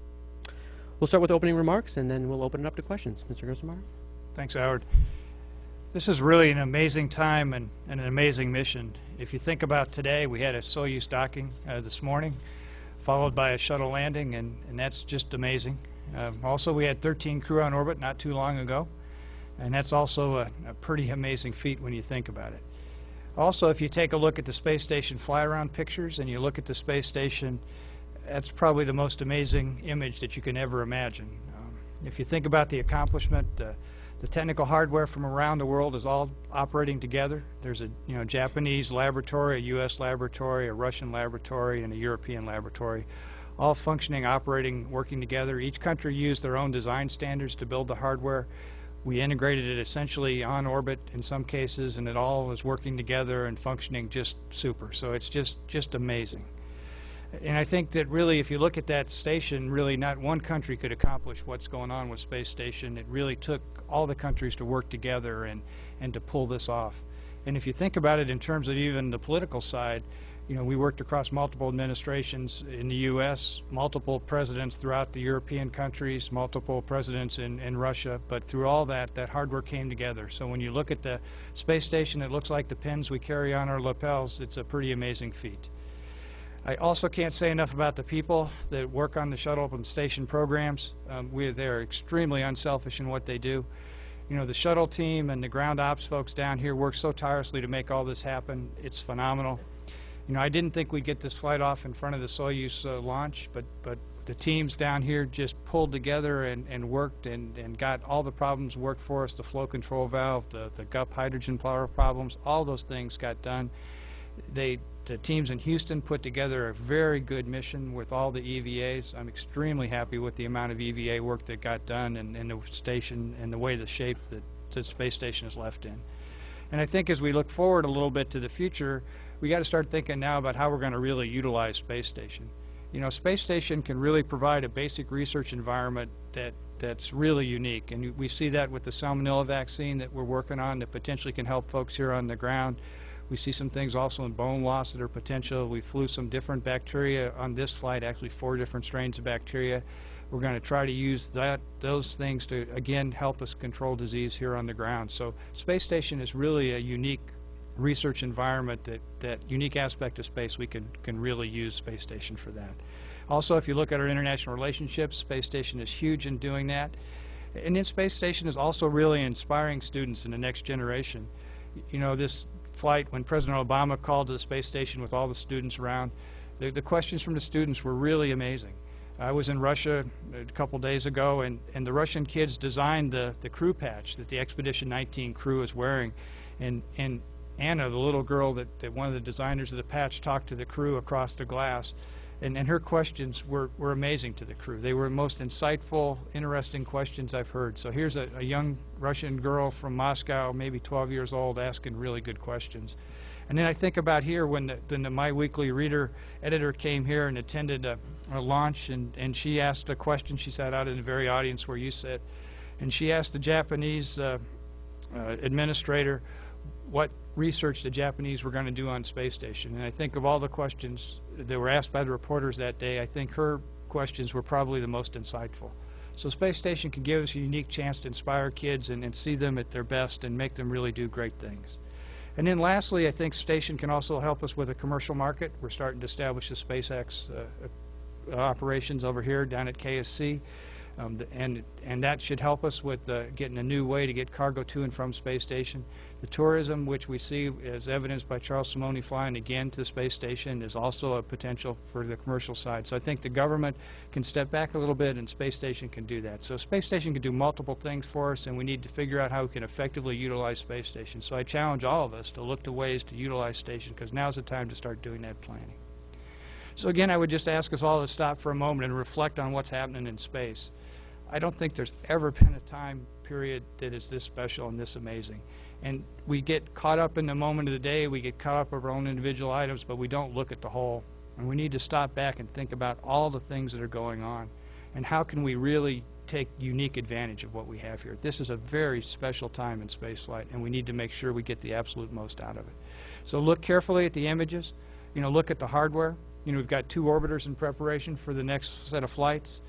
We'll start with opening remarks, and then we'll open it up to questions. Mr. Gerstenmaier?
Thanks, Howard. This is really an amazing time and an amazing mission. If you think about today, we had a Soyuz docking this morning, followed by a shuttle landing, and that's just amazing. Also, we had 13 crew on orbit not too long ago, and that's also a pretty amazing feat when you think about it. Also, if you take a look at the space station fly-around pictures and you look at the space station, that's probably the most amazing image that you can ever imagine. If you think about the accomplishment, the technical hardware from around the world is all operating together. There's a Japanese laboratory, a U.S. laboratory, a Russian laboratory, and a European laboratory, all functioning, operating, working together. Each country used their own design standards to build the hardware. We integrated it essentially on orbit in some cases, and it all is working together and functioning just super. So it's just amazing. And I think that really, if you look at that station, really not one country could accomplish what's going on with Space Station. It really took all the countries to work together and to pull this off. And if you think about it in terms of even the political side, we worked across multiple administrations in the U.S., multiple presidents throughout the European countries, multiple presidents in Russia, but through all that hard work came together. So when you look at the space station, it looks like the pins we carry on our lapels. It's a pretty amazing feat. I also can't say enough about the people that work on the shuttle and station programs. They're extremely unselfish in what they do. The shuttle team and the ground ops folks down here work so tirelessly to make all this happen. It's phenomenal. I didn't think we'd get this flight off in front of the Soyuz launch, but the teams down here just pulled together and worked and got all the problems worked for us, the flow control valve, the GUP hydrogen power problems, all those things got done. The teams in Houston put together a very good mission with all the EVAs. I'm extremely happy with the amount of EVA work that got done and the station and the way the shape that the space station is left in. And I think as we look forward a little bit to the future, we got to start thinking now about how we're going to really utilize Space Station. Space Station can really provide a basic research environment that's really unique, and we see that with the salmonella vaccine that we're working on that potentially can help folks here on the ground. We see some things also in bone loss that are potential. We flew some different bacteria on this flight, actually 4 different strains of bacteria. We're going to try to use those things to, again, help us control disease here on the ground. So space station is really a unique research environment, that unique aspect of space. We can really use space station for that. Also, if you look at our international relationships, space station is huge in doing that. And then space station is also really inspiring students in the next generation. You know, this flight, when President Obama called to the space station with all the students around, the questions from the students were really amazing. I was in Russia a couple days ago, and the Russian kids designed the crew patch that the Expedition-19 crew is wearing. And Anna, the little girl that one of the designers of the patch, talked to the crew across the glass, and her questions were amazing to the crew. They were the most insightful, interesting questions I've heard. So here's a young Russian girl from Moscow, maybe 12 years old, asking really good questions. And then I think about here when the My Weekly Reader editor came here and attended a launch, and she asked a question. She sat out in the very audience where you sit, and she asked the Japanese administrator what research the Japanese were going to do on space station. And I think of all the questions that were asked by the reporters that day, I think her questions were probably the most insightful. So space station can give us a unique chance to inspire kids and see them at their best and make them really do great things. And then lastly, I think station can also help us with a commercial market. We're starting to establish the SpaceX operations over here down at KSC. And that should help us with getting a new way to get cargo to and from space station. The tourism, which we see as evidenced by Charles Simonyi flying again to the space station, is also a potential for the commercial side. So I think the government can step back a little bit, and space station can do that. So space station can do multiple things for us, and we need to figure out how we can effectively utilize space station. So I challenge all of us to look to ways to utilize station, because now's the time to start doing that planning. So again, I would just ask us all to stop for a moment and reflect on what's happening in space. I don't think there's ever been a time period that is this special and this amazing. And we get caught up in the moment of the day, we get caught up in our own individual items, but we don't look at the whole. And we need to stop back and think about all the things that are going on, and how can we really take unique advantage of what we have here. This is a very special time in spaceflight, and we need to make sure we get the absolute most out of it. So look carefully at the images, look at the hardware. We've got 2 orbiters in preparation for the next set of flights.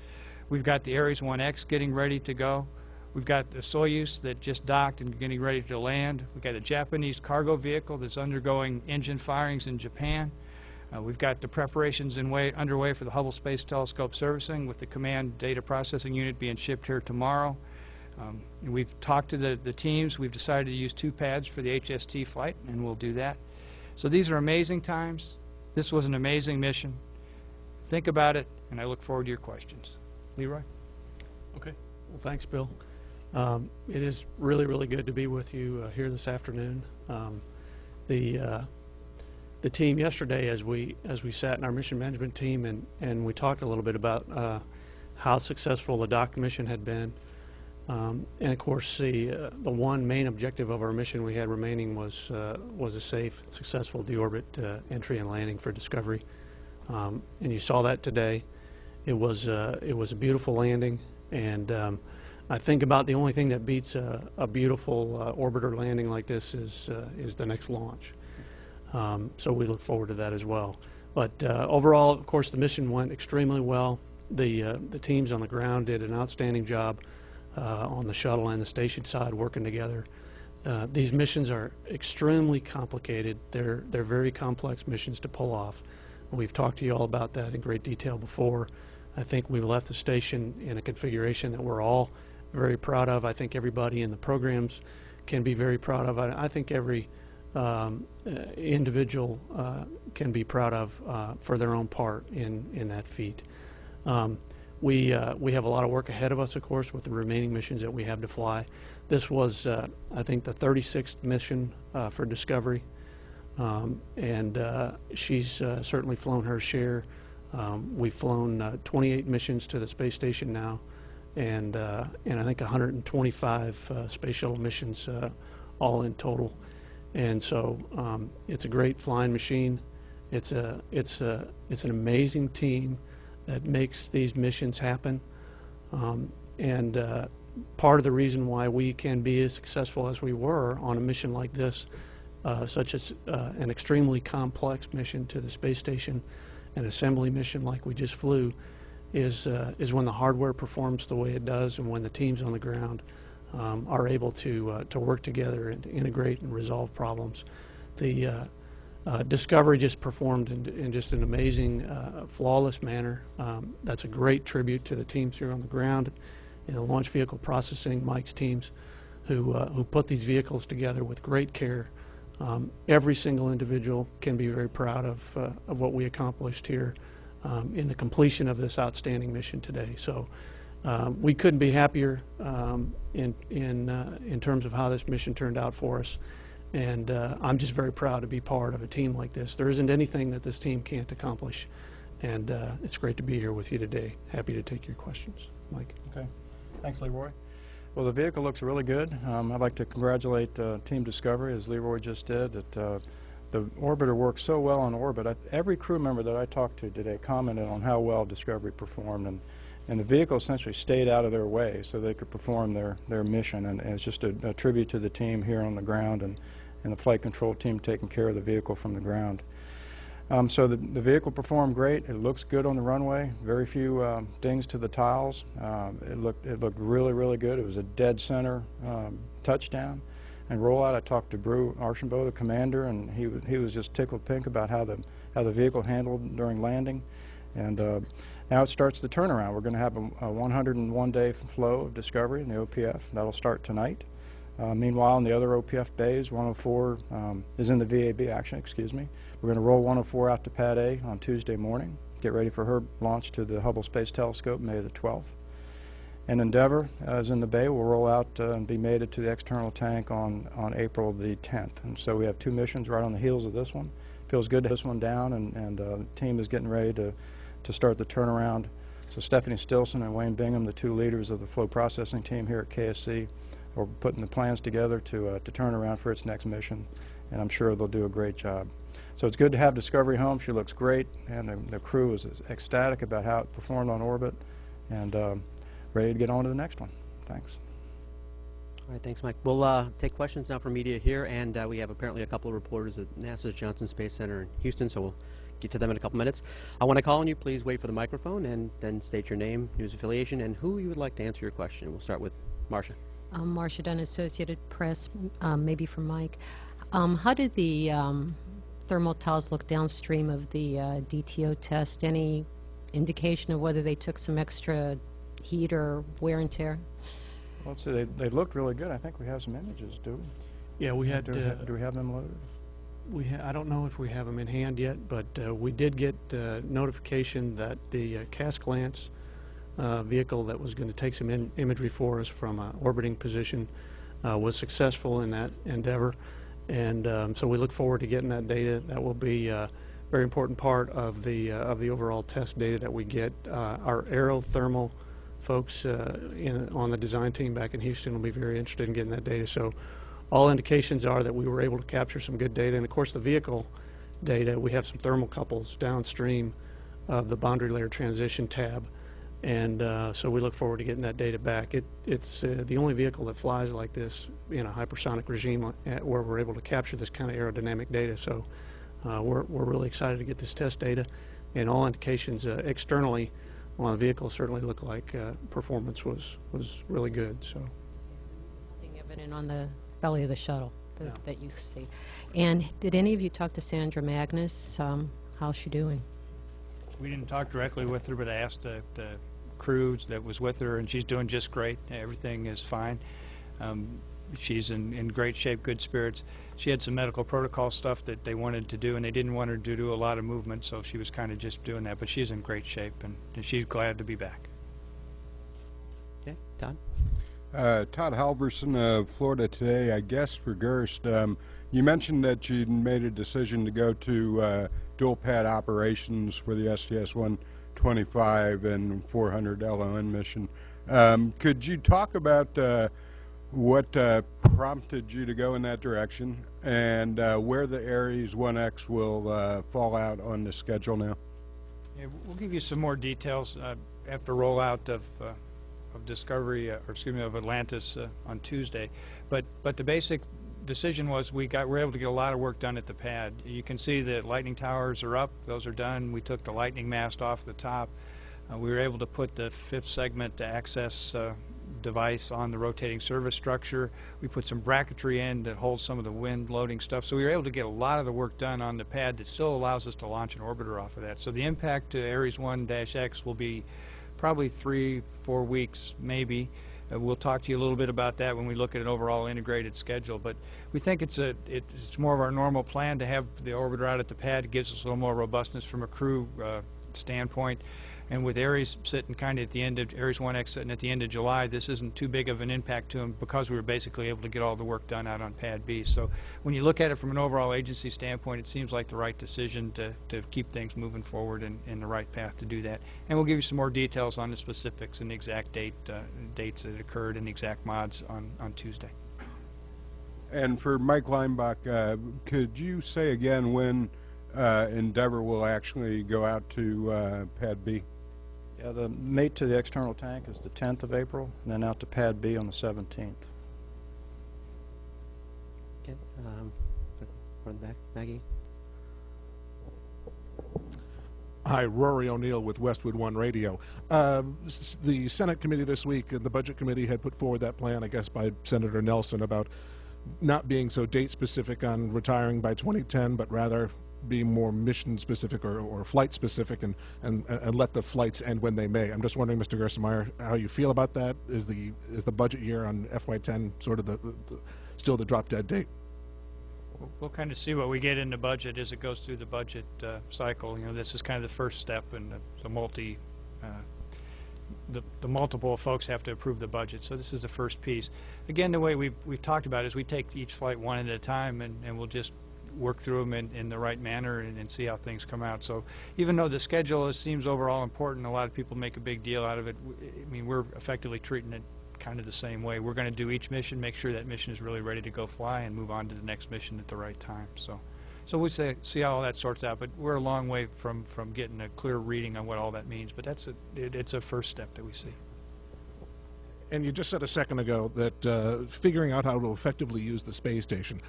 We've got the Ares 1X getting ready to go. We've got the Soyuz that just docked and getting ready to land. We've got a Japanese cargo vehicle that's undergoing engine firings in Japan. We've got the preparations underway for the Hubble Space Telescope servicing, with the Command Data Processing Unit being shipped here tomorrow. And we've talked to the teams. We've decided to use 2 pads for the HST flight, and we'll do that. So these are amazing times. This was an amazing mission. Think about it, and I look forward to your questions. Leroy?
Okay. Well, thanks, Bill. It is really, really good to be with you here this afternoon. The team yesterday, as we sat in our mission management team and we talked a little bit about how successful the dock mission had been, and of course the one main objective of our mission we had remaining was a safe, successful deorbit entry and landing for Discovery, and you saw that today. It was a beautiful landing, and I think about the only thing that beats a beautiful orbiter landing like this is the next launch. So we look forward to that as well. But overall, of course, the mission went extremely well. The teams on the ground did an outstanding job on the shuttle and the station side working together. These missions are extremely complicated. They're very complex missions to pull off. We've talked to you all about that in great detail before. I think we've left the station in a configuration that we're all very proud of. I think everybody in the programs can be very proud of. I think every individual can be proud of for their own part in that feat. We have a lot of work ahead of us, of course, with the remaining missions that we have to fly. This was, I think, the 36th mission for Discovery, and she's certainly flown her share. We've flown 28 missions to the space station now, and I think 125 space shuttle missions all in total. And so it's a great flying machine. It's an amazing team that makes these missions happen. And part of the reason why we can be as successful as we were on a mission like this
such as an extremely complex mission to the space station, an assembly mission like we just flew, is when the hardware performs the way it does and when the teams on the ground are able to work together and to integrate and resolve problems. The Discovery just performed in just an amazing, flawless manner. That's a great tribute to the teams here on the ground in the launch vehicle processing, Mike's teams, who put these vehicles together with great care. Every single individual can be very proud of what we accomplished here in the completion of this outstanding mission today. So we couldn't be happier in terms of how this mission turned out for us. And I'm just very proud to be part of a team like this. There isn't anything that this team can't accomplish. And it's great to be here with you today. Happy to take your questions. Mike.
Okay. Thanks, Leroy. Well, the vehicle looks really good. I'd like to congratulate Team Discovery, as Leroy just did, that the orbiter worked so well on orbit. Every crew member that I talked to today commented on how well Discovery performed, and the vehicle essentially stayed out of their way so they could perform their mission. And it's just a tribute to the team here on the ground and the flight control team taking care of the vehicle from the ground. So the vehicle performed great. It looks good on the runway. Very few dings to the tiles. It looked really, really good. It was a dead center touchdown and rollout. I talked to Brew Archambault, the commander, and he was just tickled pink about how the vehicle handled during landing. And now it starts the turnaround. We're going to have a 101-day flow of Discovery in the OPF. That'll start tonight. Meanwhile, in the other OPF bays, 104 is in the VAB action, excuse me. We're going to roll 104 out to Pad A on Tuesday morning, get ready for her launch to the Hubble Space Telescope May the 12th. And Endeavour is in the bay. We'll roll out and be mated to the external tank on April the 10th. And so we have two missions right on the heels of this one. Feels good to have this one down, and the team is getting ready to start the turnaround. So Stephanie Stilson and Wayne Bingham, the two leaders of the flow processing team here at KSC, are putting the plans together to turn around for its next mission, and I'm sure they'll do a great job. So it's good to have Discovery home. She looks great, and the crew is ecstatic about how it performed on orbit, and ready to get on to the next one. Thanks.
All right, thanks, Mike. We'll take questions now from media here, and we have apparently a couple of reporters at NASA's Johnson Space Center in Houston, so we'll get to them in a couple minutes. When I call on you, please wait for the microphone and then state your name, news affiliation, and who you would like to answer your question. We'll start with Marcia.
Marcia Dunn, Associated Press, maybe for Mike. How did the thermal tiles look downstream of the DTO test? Any indication of whether they took some extra heat or wear and tear?
Well, let's see, they looked really good. I think we have some images, do we?
Yeah, we had.
Do we have them loaded?
I don't know if we have them in hand yet, but we did get notification that the CAS Glance vehicle that was going to take some imagery for us from an orbiting position was successful in that endeavor, and so we look forward to getting that data. That will be a very important part of the overall test data that we get. Our aerothermal folks on the design team back in Houston will be very interested in getting that data. So all indications are that we were able to capture some good data, and of course the vehicle data, we have some thermocouples downstream of the boundary layer transition tab. And so we look forward to getting that data back. It's the only vehicle that flies like this in a hypersonic regime where we're able to capture this kind of aerodynamic data. So we're really excited to get this test data. And all indications externally on the vehicle certainly look like performance was really good. So
nothing evident on the belly of the shuttle that you see. And did any of you talk to Sandra Magnus? How's she doing?
We didn't talk directly with her, but I asked the crew that was with her, and she's doing just great. Everything is fine. She's in great shape, good spirits. She had some medical protocol stuff that they wanted to do, and they didn't want her to do a lot of movement, so she was kind of just doing that. But she's in great shape, and she's glad to be back.
Okay, Todd?
Todd Halverson of Florida Today. I guess for Gerst, you mentioned that you made a decision to go to dual pad operations for the STS-125 and 400 LON mission. Could you talk about what prompted you to go in that direction, and where the Ares 1X will fall out on the schedule now?
Yeah, we'll give you some more details after rollout of Discovery, or excuse me, of Atlantis on Tuesday. But the basic decision was we were able to get a lot of work done at the pad. You can see the lightning towers are up. Those are done. We took the lightning mast off the top. We were able to put the 5th segment access device on the rotating service structure. We put some bracketry in that holds some of the wind loading stuff. So we were able to get a lot of the work done on the pad that still allows us to launch an orbiter off of that. So the impact to Ares 1-X will be probably 3-4 weeks maybe. We'll talk to you a little bit about that when we look at an overall integrated schedule, but we think it's more of our normal plan to have the orbiter out at the pad. It gives us a little more robustness from a crew standpoint. And with Ares sitting kind of at the end of, Ares 1X sitting at the end of July, this isn't too big of an impact to them because we were basically able to get all the work done out on Pad B. So when you look at it from an overall agency standpoint, it seems like the right decision to keep things moving forward in the right path to do that. And we'll give you some more details on the specifics and the exact dates that occurred and the exact mods on Tuesday.
And for Mike Leimbach, could you say again when Endeavour will actually go out to Pad B?
Yeah, the mate to the external tank is the 10th of April, and then out to Pad B on the 17th.
Okay, run back, Maggie.
Hi, Rory O'Neill with Westwood One Radio. The Senate committee this week and the Budget Committee had put forward that plan, I guess, by Senator Nelson about not being so date specific on retiring by 2010, but rather be more mission specific or flight specific and let the flights end when they may. I'm just wondering, Mr. Gerstenmaier, how you feel about that. Is the budget year on FY10 sort of still the drop dead date?
We'll kind of see what we get in the budget as it goes through the budget cycle. You know, this is kind of the first step, and the multiple folks have to approve the budget. So this is the first piece. Again, the way we've talked about it is we take each flight one at a time, and we'll just work through them in the right manner and see how things come out. So even though the schedule seems overall important, a lot of people make a big deal out of it. I mean, we're effectively treating it kind of the same way. We're going to do each mission, make sure that mission is really ready to go fly, and move on to the next mission at the right time. So we'll see how all that sorts out, but we're a long way from getting a clear reading on what all that means, but it's a first step that we see.
And you just said a second ago that figuring out how to effectively use the space station,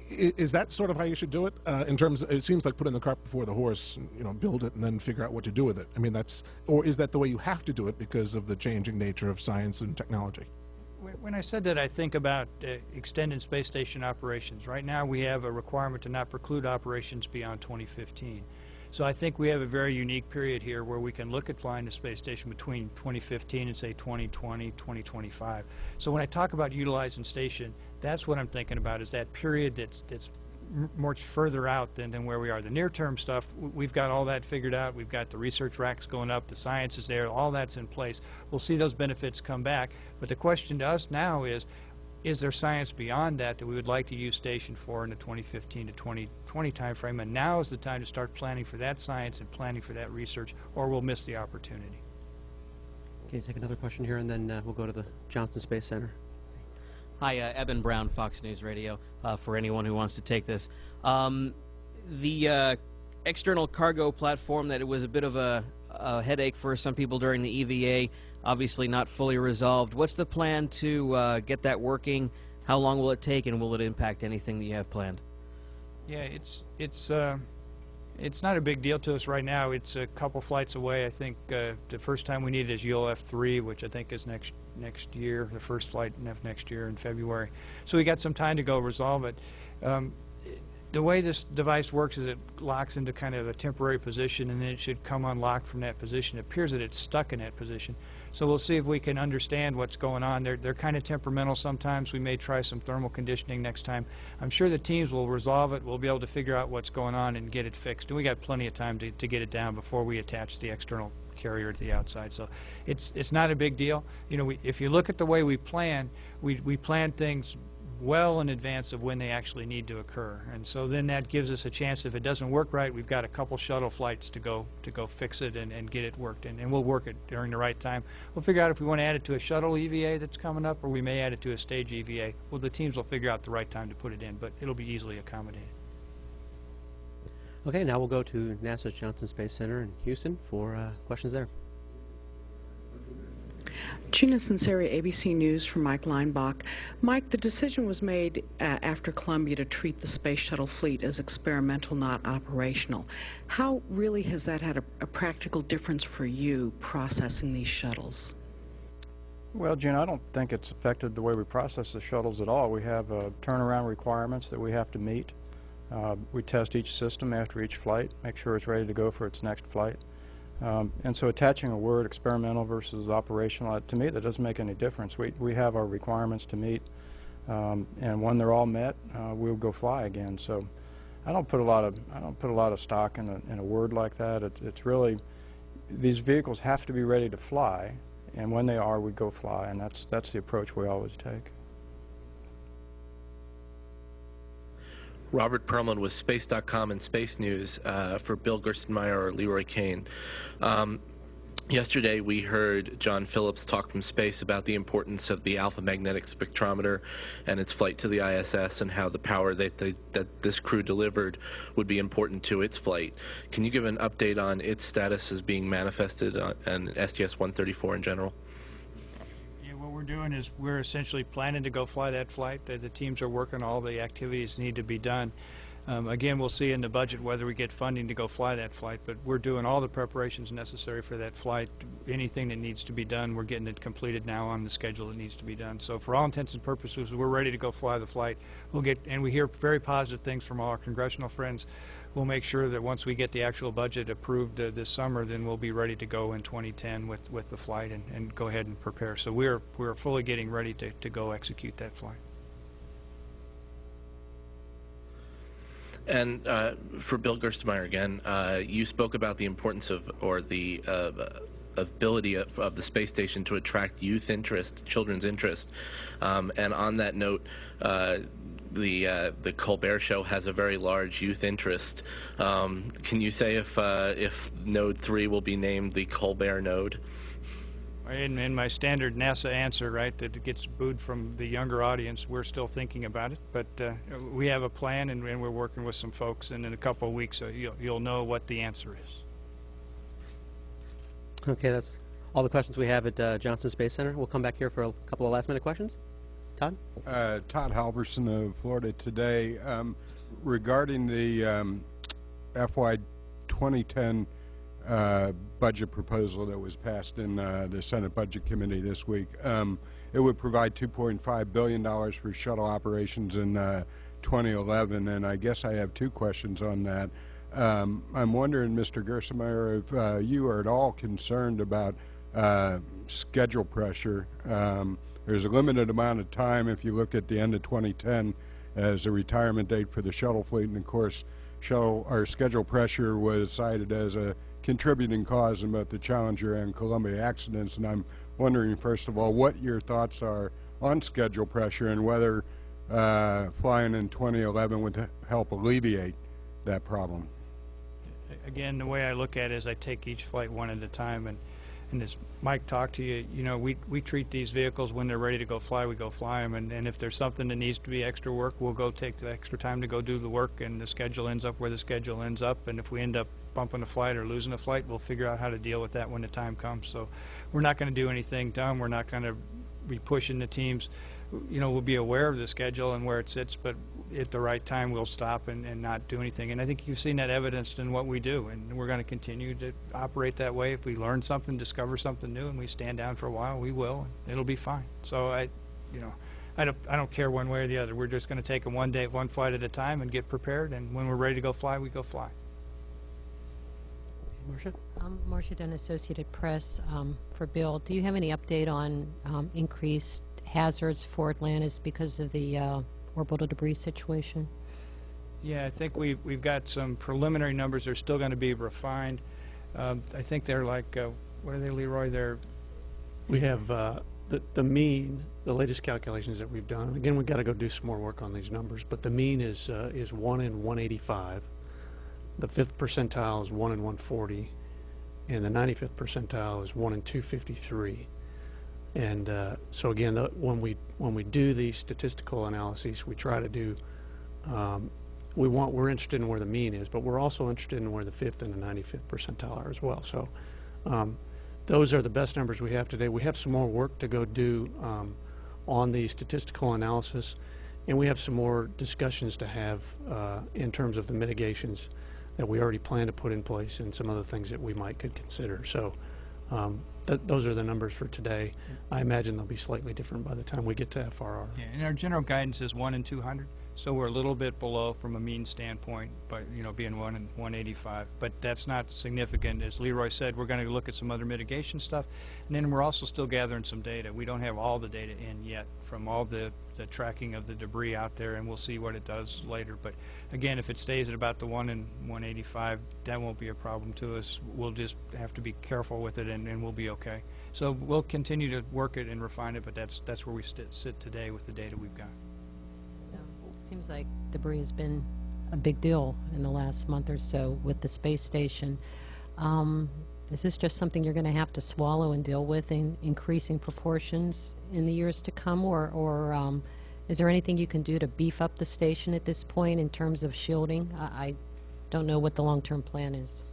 is that sort of how you should do it? In terms of, it seems like putting the cart before the horse, you know, build it and then figure out what to do with it. I mean, or is that the way you have to do it because of the changing nature of science and technology?
When I said that, I think about extended space station operations. Right now we have a requirement to not preclude operations beyond 2015. So I think we have a very unique period here where we can look at flying the space station between 2015 and say 2020, 2025. So when I talk about utilizing station, that's what I'm thinking about, is that period that's much further out than where we are. The near-term stuff, we've got all that figured out. We've got the research racks going up, the science is there, all that's in place. We'll see those benefits come back. But the question to us now is there science beyond that we would like to use station for in the 2015 to 2020 time frame? And now is the time to start planning for that science and planning for that research, or we'll miss the opportunity.
Okay, take another question here, and then we'll go to the Johnson Space Center.
Hi, Eben Brown, Fox News Radio, for anyone who wants to take this. The external cargo platform, that it was a bit of a headache for some people during the EVA, obviously not fully resolved. What's the plan to get that working? How long will it take, and will it impact anything that you have planned?
Yeah, it's not a big deal to us right now. It's a couple flights away. I think the first time we need it is ULF-3, which I think is next year, the first flight next year in February. So we got some time to go resolve it. The way this device works is it locks into kind of a temporary position, and then it should come unlocked from that position. It appears that it's stuck in that position. So we'll see if we can understand what's going on. They're kind of temperamental sometimes. We may try some thermal conditioning next time. I'm sure the teams will resolve it. We'll be able to figure out what's going on and get it fixed. And we got plenty of time to get it down before we attach the external carrier to the outside. So it's not a big deal. You know, if you look at the way we plan, we plan things well in advance of when they actually need to occur, and so then that gives us a chance. If it doesn't work right, we've got a couple shuttle flights to go fix it and get it worked, and we'll work it during the right time. We'll figure out if we want to add it to a shuttle EVA that's coming up, or we may add it to a stage EVA. Well, the teams will figure out the right time to put it in, but it'll be easily accommodated.
Okay, now we'll go to NASA's Johnson Space Center in Houston for questions there.
Gina Sinceri, ABC News, from Mike Leinbach. Mike, the decision was made after Columbia to treat the Space Shuttle fleet as experimental, not operational. How really has that had a practical difference for you processing these shuttles?
Well, Gina, I don't think it's affected the way we process the shuttles at all. We have turnaround requirements that we have to meet. We test each system after each flight, make sure it's ready to go for its next flight. And so attaching a word, experimental versus operational, to me that doesn't make any difference. We have our requirements to meet, and when they're all met, we'll go fly again. So I don't put a lot of stock in a word like that. It's really, these vehicles have to be ready to fly, and when they are, we go fly, and that's the approach we always take.
Robert Perlman with Space.com and Space News for Bill Gerstenmaier or Leroy Kane. Yesterday we heard John Phillips talk from space about the importance of the alpha magnetic spectrometer and its flight to the ISS and how the power that this crew delivered would be important to its flight. Can you give an update on its status as being manifested on STS-134 in general?
What we're doing is we're essentially planning to go fly that flight. The teams are working all the activities that need to be done. Again, we'll see in the budget whether we get funding to go fly that flight, but we're doing all the preparations necessary for that flight. Anything that needs to be done, we're getting it completed now on the schedule that needs to be done. So for all intents and purposes, we're ready to go fly the flight. And we hear very positive things from all our congressional friends. We'll make sure that once we get the actual budget approved this summer, then we'll be ready to go in 2010 with the flight and go ahead and prepare. So we're fully getting ready to go execute that flight.
And for Bill Gerstenmaier again, you spoke about the importance of, or the ability of the space station to attract youth interest, children's interest. And on that note, the Colbert Show has a very large youth interest. Can you say if Node 3 will be named the Colbert Node?
In my standard NASA answer, right, that it gets booed from the younger audience, we're still thinking about it, but we have a plan, and we're working with some folks, and in a couple of weeks you'll know what the answer is.
Okay, that's all the questions we have at Johnson Space Center. We'll come back here for a couple of last-minute questions. Todd?
Todd Halverson of Florida Today. Regarding the FY 2010 budget proposal that was passed in the Senate Budget Committee this week, it would provide $2.5 billion for shuttle operations in 2011, and I guess I have two questions on that. I'm wondering, Mr. Gerstenmaier, if you are at all concerned about schedule pressure. There's a limited amount of time if you look at the end of 2010 as a retirement date for the shuttle fleet, and of course schedule pressure was cited as a contributing cause in both the Challenger and Columbia accidents, and I'm wondering, first of all, what your thoughts are on schedule pressure and whether flying in 2011 would help alleviate that problem.
Again, the way I look at it is I take each flight one at a time, and as Mike talked to you, you know, we treat these vehicles when they're ready to go fly, we go fly them, and if there's something that needs to be extra work, we'll go take the extra time to go do the work, and the schedule ends up where the schedule ends up, and if we end up bumping a flight or losing a flight, we'll figure out how to deal with that when the time comes. So we're not going to do anything dumb. We're not going to be pushing the teams. You know, we'll be aware of the schedule and where it sits, but at the right time we'll stop and not do anything. And I think you've seen that evidenced in what we do, and we're going to continue to operate that way. If we learn something, discover something new, and we stand down for a while, we will. It'll be fine. So I don't care one way or the other. We're just going to take them one day, one flight at a time, and get prepared. And when we're ready to go fly, we go fly.
Marcia?
Marcia Dunn, Associated Press. For Bill, do you have any update on increased hazards for Atlantis because of the orbital debris situation?
Yeah, I think we've got some preliminary numbers. They're still going to be refined. I think they're like, what are they, Leroy?
We have the mean, the latest calculations that we've done. Again, we've got to go do some more work on these numbers, but the mean is 1 in 185. The 5th percentile is 1 in 140, and the 95th percentile is 1 in 253. And so again, when we do these statistical analyses, we try to do, we're interested in where the mean is, but we're also interested in where the 5th and the 95th percentile are as well. So those are the best numbers we have today. We have some more work to go do on the statistical analysis, and we have some more discussions to have in terms of the mitigations that we already plan to put in place and some other things that we might could consider. So those are the numbers for today. I imagine they'll be slightly different by the time we get to FRR.
Yeah, and our general guidance is 1 in 200, so we're a little bit below from a mean standpoint, but being 1 in 185. But that's not significant. As Leroy said, we're going to look at some other mitigation stuff, and then we're also still gathering some data. We don't have all the data in yet from all the tracking of the debris out there, and we'll see what it does later. But again, if it stays at about the 1 in 185, that won't be a problem to us. We'll just have to be careful with it, and we'll be okay. So we'll continue to work it and refine it, but that's where we sit today with the data we've got.
It seems like debris has been a big deal in the last month or so with the space station. Is this just something you're going to have to swallow and deal with in increasing proportions in the years to come, or is there anything you can do to beef up the station at this point in terms of shielding? I don't know what the long-term plan is.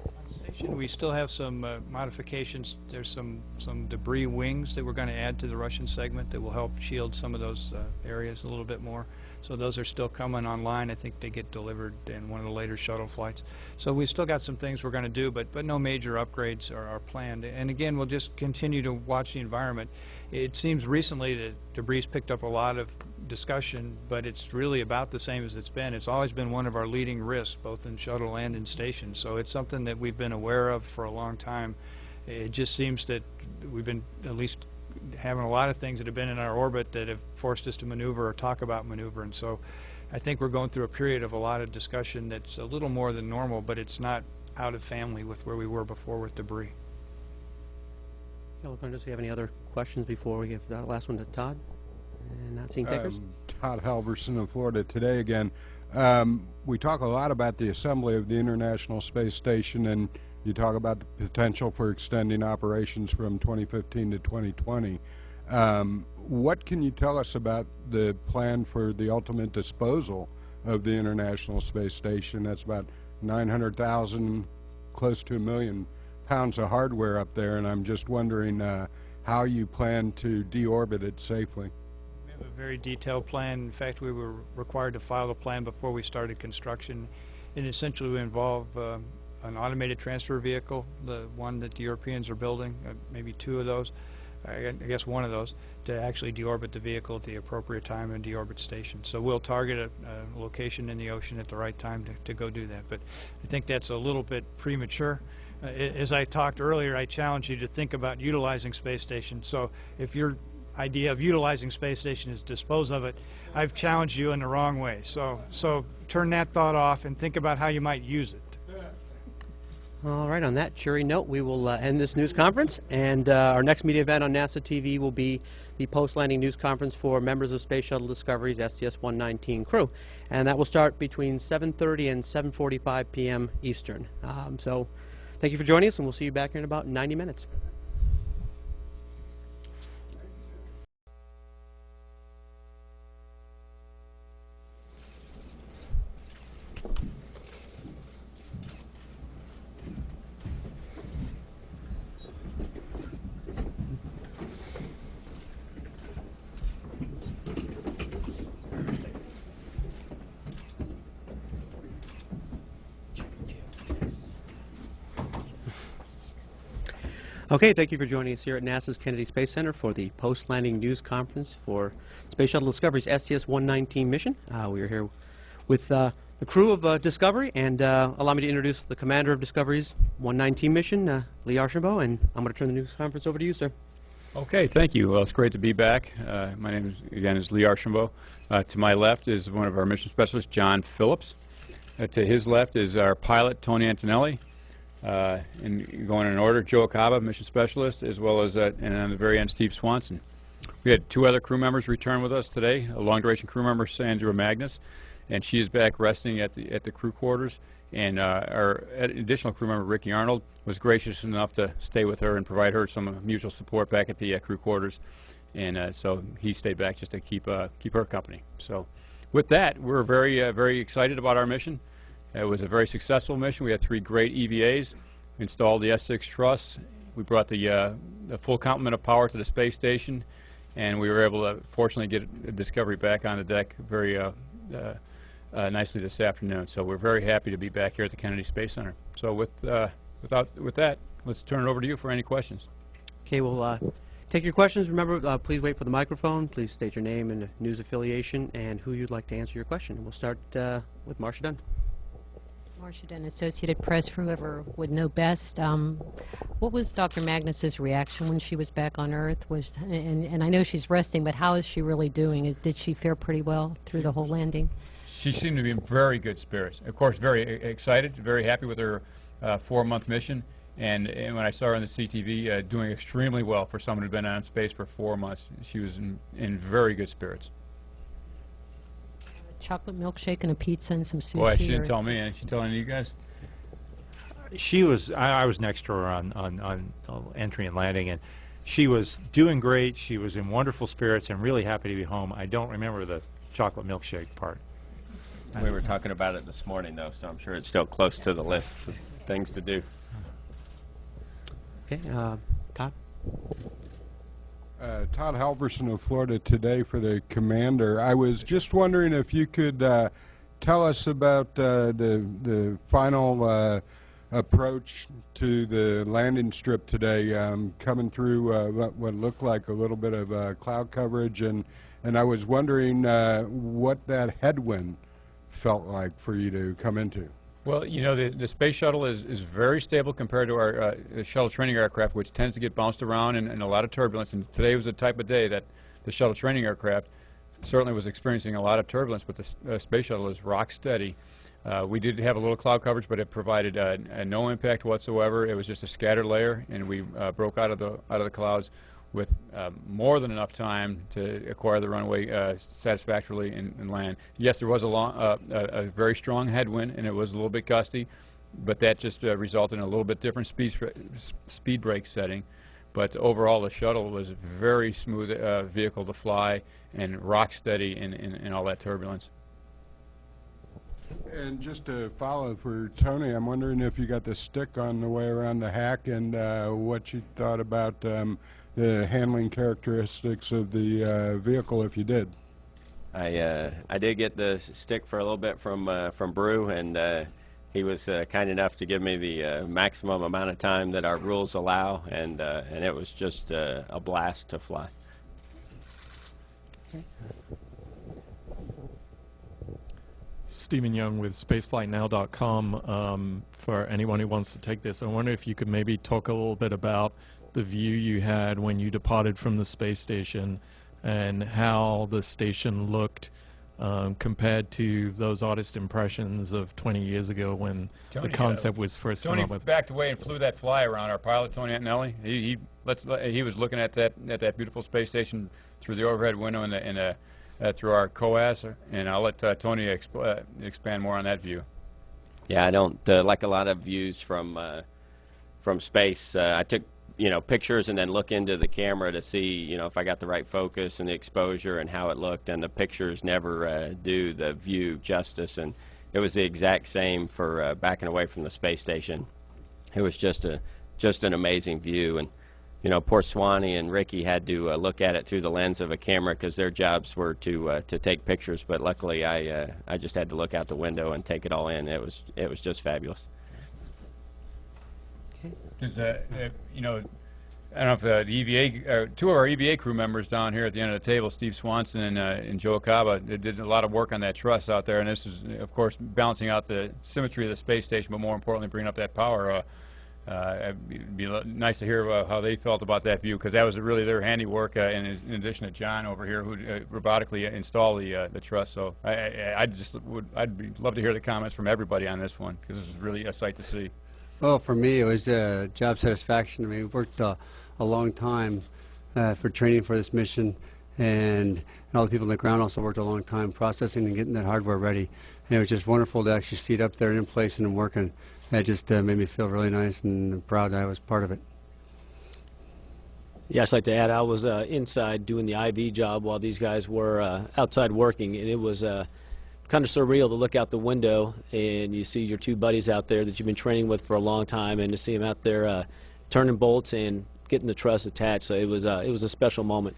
On the station, we still have some modifications. There's some debris wings that we're going to add to the Russian segment that will help shield some of those areas a little bit more. So those are still coming online. I think they get delivered in one of the later shuttle flights. So we've still got some things we're going to do, but no major upgrades are planned. And again, we'll just continue to watch the environment. It seems recently that debris picked up a lot of discussion, but it's really about the same as it's been. It's always been one of our leading risks, both in shuttle and in station. So it's something that we've been aware of for a long time. It just seems that we've been at least having a lot of things that have been in our orbit that have forced us to maneuver or talk about maneuver. And so I think we're going through a period of a lot of discussion that's a little more than normal, but it's not out of family with where we were before with debris.
Does you have any other questions before we give that last one to Todd? And not seeing takers?
Todd Halverson in Florida today again. We talk a lot about the assembly of the International Space Station, and you talk about the potential for extending operations from 2015 to 2020. What can you tell us about the plan for the ultimate disposal of the International Space Station? That's about 900,000, close to 1 million pounds of hardware up there, and I'm just wondering how you plan to deorbit it safely.
We have a very detailed plan. In fact, we were required to file the plan before we started construction. It essentially would involve an automated transfer vehicle, the one that the Europeans are building, maybe 2 of those, I guess 1 of those, to actually deorbit the vehicle at the appropriate time and deorbit station. So we'll target a location in the ocean at the right time to go do that. But I think that's a little bit premature. As I talked earlier, I challenge you to think about utilizing space station. So if your idea of utilizing space station is dispose of it, I've challenged you in the wrong way. So turn that thought off and think about how you might use it.
All right, on that cheery note, we will end this news conference, and our next media event on NASA TV will be the post-landing news conference for members of Space Shuttle Discovery's STS-119 crew, and that will start between 7:30 and 7:45 p.m. Eastern. So thank you for joining us, and we'll see you back here in about 90 minutes. Okay, thank you for joining us here at NASA's Kennedy Space Center for the post-landing news conference for Space Shuttle Discovery's STS-119 mission. We are here with the crew of Discovery, and allow me to introduce the commander of Discovery's 119 mission, Lee Archambault, and I'm going to turn the news conference over to you, sir.
Okay, thank you. Well, it's great to be back. My name is Lee Archambault. To my left is one of our mission specialists, John Phillips. To his left is our pilot, Tony Antonelli. And going in order, Joe Acaba, mission specialist, as well as, and on the very end, Steve Swanson. We had 2 other crew members return with us today, a long-duration crew member, Sandra Magnus, and she is back resting at the crew quarters. And our additional crew member, Ricky Arnold, was gracious enough to stay with her and provide her some mutual support back at the crew quarters. And so he stayed back just to keep her company. So with that, we're very excited about our mission. It was a very successful mission. We had 3 great EVAs. We installed the S6 truss. we brought the full complement of power to the space station, and we were able to fortunately get Discovery back on the deck very nicely this afternoon. So we're very happy to be back here at the Kennedy Space Center. So with that, let's turn it over to you for any questions.
Okay, we'll take your questions. Remember, please wait for the microphone. Please state your name and news affiliation and who you'd like to answer your question. We'll start with Marcia Dunn.
Marcia Dunn, Associated Press, for whoever would know best. What was Dr. Magnus's reaction when she was back on Earth? And I know she's resting, but how is she really doing? Did she fare pretty well through the whole landing?
She seemed to be in very good spirits. Of course, very excited, very happy with her 4-month mission. And when I saw her on the CTV, doing extremely well for someone who'd been on space for 4 months. She was in very good spirits.
Chocolate milkshake and a pizza and some sushi.
Boy, she didn't tell me. Did she tell any of you guys?
She was. I was next to her on entry and landing, and she was doing great. She was in wonderful spirits and really happy to be home. I don't remember the chocolate milkshake part.
We were talking about it this morning, though, so I'm sure it's still close to the list of things to do.
Okay, Todd?
Todd Halverson of Florida Today for the Commander. I was just wondering if you could tell us about the final approach to the landing strip today, coming through what looked like a little bit of cloud coverage, and I was wondering what that headwind felt like for you to come into.
Well, you know, the space shuttle is very stable compared to our shuttle training aircraft, which tends to get bounced around in a lot of turbulence. And today was the type of day that the shuttle training aircraft certainly was experiencing a lot of turbulence, but the space shuttle is rock steady. We did have a little cloud coverage, but it provided no impact whatsoever. It was just a scattered layer, and we broke out of the clouds with more than enough time to acquire the runway satisfactorily and land. Yes, there was a very strong headwind, and it was a little bit gusty, but that just resulted in a little bit different speed brake setting. But overall, the shuttle was a very smooth vehicle to fly and rock steady in all that turbulence.
And just to follow for Tony, I'm wondering if you got the stick on the way around the hack and what you thought about the handling characteristics of the vehicle, if you did.
I did get the stick for a little bit from Brew, and he was kind enough to give me the maximum amount of time that our rules allow, and it was just a blast to fly.
Okay.
Stephen Young with spaceflightnow.com. For anyone who wants to take this, I wonder if you could maybe talk a little bit about the view you had when you departed from the space station and how the station looked compared to those artist impressions of 20 years ago when the concept was first come up with.
Tony backed away and flew that fly around. Our pilot, Tony Antonelli, he was looking at that beautiful space station through the overhead window and through our COAS, and I'll let Tony expand more on that view.
Yeah, I don't like a lot of views from space. I took pictures and then look into the camera to see if I got the right focus and the exposure and how it looked, and the pictures never do the view justice. And it was the exact same for backing away from the space station. It was just an amazing view. And poor Swanee and Ricky had to look at it through the lens of a camera because their jobs were to take pictures. But luckily, I just had to look out the window and take it all in. It was just fabulous.
Because I don't know if the EVA, two of our EVA crew members down here at the end of the table, Steve Swanson and Joe Acaba, they did a lot of work on that truss out there, and this is, of course, balancing out the symmetry of the space station, but more importantly, bringing up that power. It'd be nice to hear how they felt about that view, because that was really their handiwork, in addition to John over here, who robotically installed the truss. So I'd love to hear the comments from everybody on this one, because this is really a sight to see.
Well, for me, it was job satisfaction. I mean, we worked a long time for training for this mission, and all the people on the ground also worked a long time processing and getting that hardware ready. And it was just wonderful to actually see it up there in place and working. That just made me feel really nice and proud that I was part of it.
Yes, I'd like to add, I was inside doing the IV job while these guys were outside working, and it was kind of surreal to look out the window and you see your two buddies out there that you've been training with for a long time, and to see them out there turning bolts and getting the truss attached. So it was a special moment.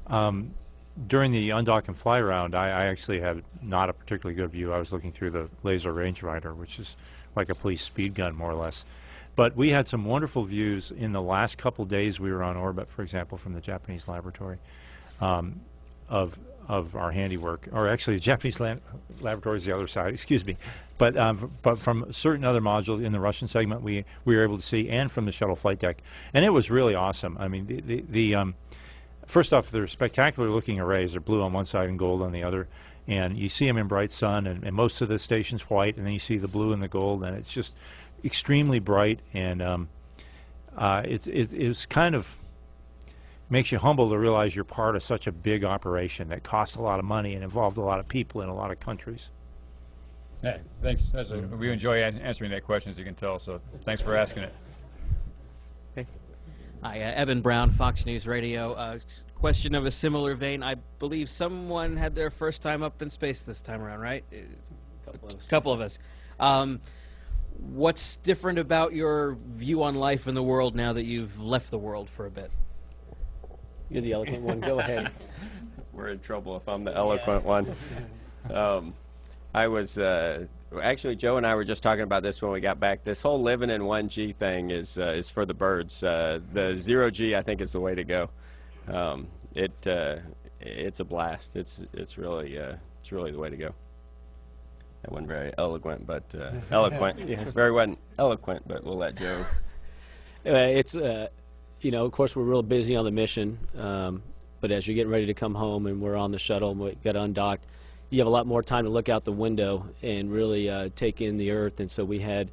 During the undock and fly around, I actually had not a particularly good view. I was looking through the laser rangefinder, which is like a police speed gun, more or less. But we had some wonderful views in the last couple days we were on orbit, for example, from the Japanese laboratory, of our handiwork. Or actually, the Japanese laboratory is the other side, excuse me. But from certain other modules in the Russian segment, we were able to see, and from the shuttle flight deck. And it was really awesome. I mean, first off, they're spectacular looking arrays. They're blue on one side and gold on the other. And you see them in bright sun, and most of the station's white, and then you see the blue and the gold, and it's just extremely bright. And it's kind of makes you humble to realize you're part of such a big operation that cost a lot of money and involved a lot of people in a lot of countries.
Yeah, thanks. We enjoy answering that question, as you can tell, so thanks for asking it.
Okay. Hi, Evan Brown, Fox News Radio. Question of a similar vein. I believe someone had their first time up in space this time around, right? A couple of us. What's different about your view on life in the world now that you've left the world for a bit?
You're the eloquent one. Go ahead.
We're in trouble if I'm the eloquent one. I was actually, Joe and I were just talking about this when we got back. This whole living in 1G thing is for the birds. The 0G, I think, is the way to go. It's a blast. It's really the way to go. That wasn't very eloquent, but eloquent.
Yes.
Very wasn't eloquent, but we'll let Joe.
It's you know, of course, we're real busy on the mission, but as you're getting ready to come home and we're on the shuttle and we got undocked, you have a lot more time to look out the window and really take in the Earth. And so we had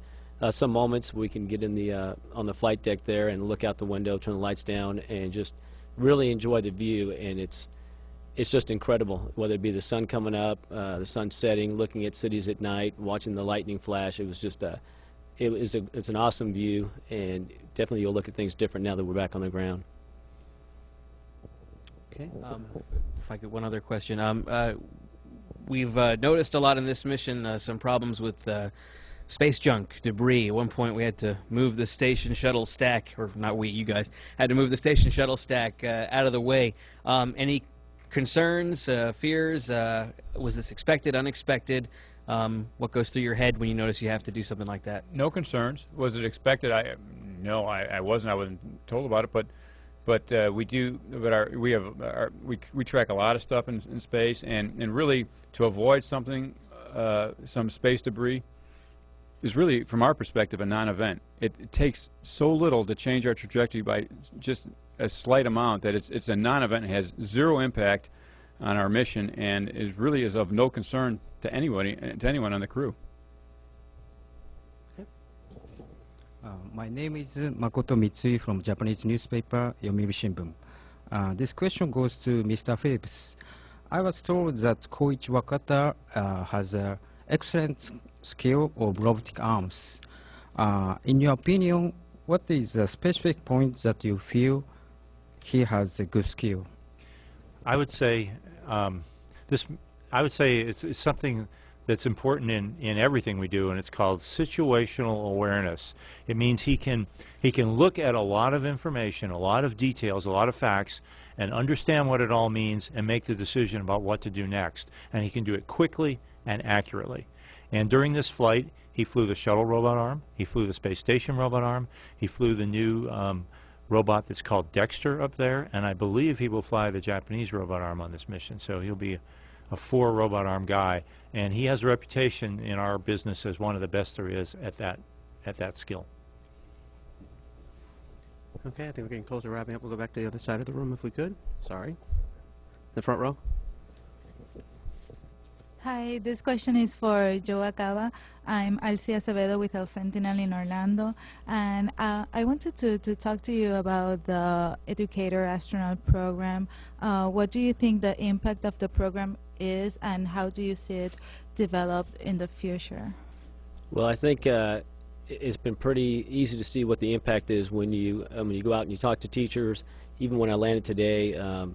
some moments we can get in the on the flight deck there and look out the window, turn the lights down, and just really enjoy the view. And it's just incredible, whether it be the sun coming up, the sun setting, looking at cities at night, watching the lightning flash. It was just it's an awesome view, and definitely you'll look at things different now that we're back on the ground.
Okay. If I could, one other question. We've noticed a lot in this mission some problems with space junk, debris. At one point we had to move the station shuttle stack, or not we, you guys, had to move the station shuttle stack out of the way. Any concerns, fears? Was this expected, unexpected? What goes through your head when you notice you have to do something like that?
No concerns. Was it expected? No, I wasn't. I wasn't told about it, but we do. But we track a lot of stuff in space, and really to avoid something, some space debris, is really, from our perspective, a non-event. It takes so little to change our trajectory by just a slight amount that it's a non-event. It has zero impact on our mission, and really is of no concern to anyone on the crew.
My name is Makoto Mitsui from Japanese newspaper Yomiuri Shimbun. This question goes to Mr. Phillips. I was told that Koichi Wakata has an excellent skill of robotic arms. In your opinion, what is the specific point that you feel he has a good skill?
I would say it's something that's important in everything we do, and it's called situational awareness. It means he can look at a lot of information, a lot of details, a lot of facts, and understand what it all means and make the decision about what to do next. And he can do it quickly and accurately. And during this flight, he flew the shuttle robot arm, he flew the space station robot arm, he flew the new robot that's called Dexter up there, and I believe he will fly the Japanese robot arm on this mission. So he'll be a 4 robot arm guy, and he has a reputation in our business as one of the best there is at that skill.
Okay, I think we're getting close to wrapping up. We'll go back to the other side of the room if we could. Sorry. The front row.
Hi, this question is for Joe Acaba. I'm Alcia Acevedo with El Sentinel in Orlando, and I wanted to talk to you about the Educator Astronaut Program. What do you think the impact of the program is, and how do you see it developed in the future?
Well, I think it's been pretty easy to see what the impact is when you go out and you talk to teachers. Even when I landed today,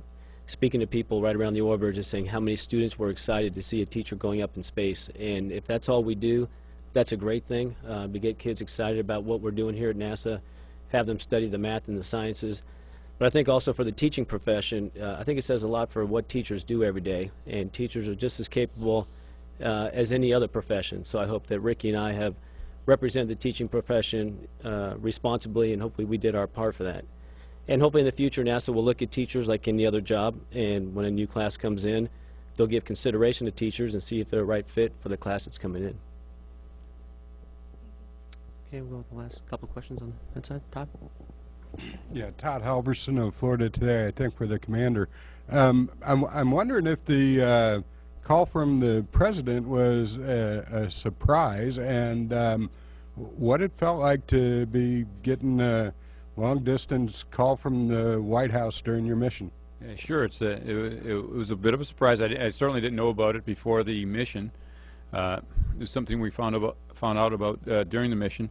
speaking to people right around the orbiter, just saying how many students were excited to see a teacher going up in space. And if that's all we do, that's a great thing to get kids excited about what we're doing here at NASA, have them study the math and the sciences. But I think also for the teaching profession, I think it says a lot for what teachers do every day, and teachers are just as capable as any other profession. So I hope that Ricky and I have represented the teaching profession responsibly, and hopefully we did our part for that. And hopefully in the future NASA will look at teachers like any other job, and when a new class comes in, they'll give consideration to teachers and see if they're a right fit for the class that's coming in.
Okay, we'll go with the last couple of questions on that side. Todd?
Yeah, Todd Halverson of Florida Today, I think, for the commander. I'm wondering if the call from the president was a surprise, and what it felt like to be getting a long-distance call from the White House during your mission.
Yeah, sure, it was a bit of a surprise. I certainly didn't know about it before the mission. It was something we found out about during the mission,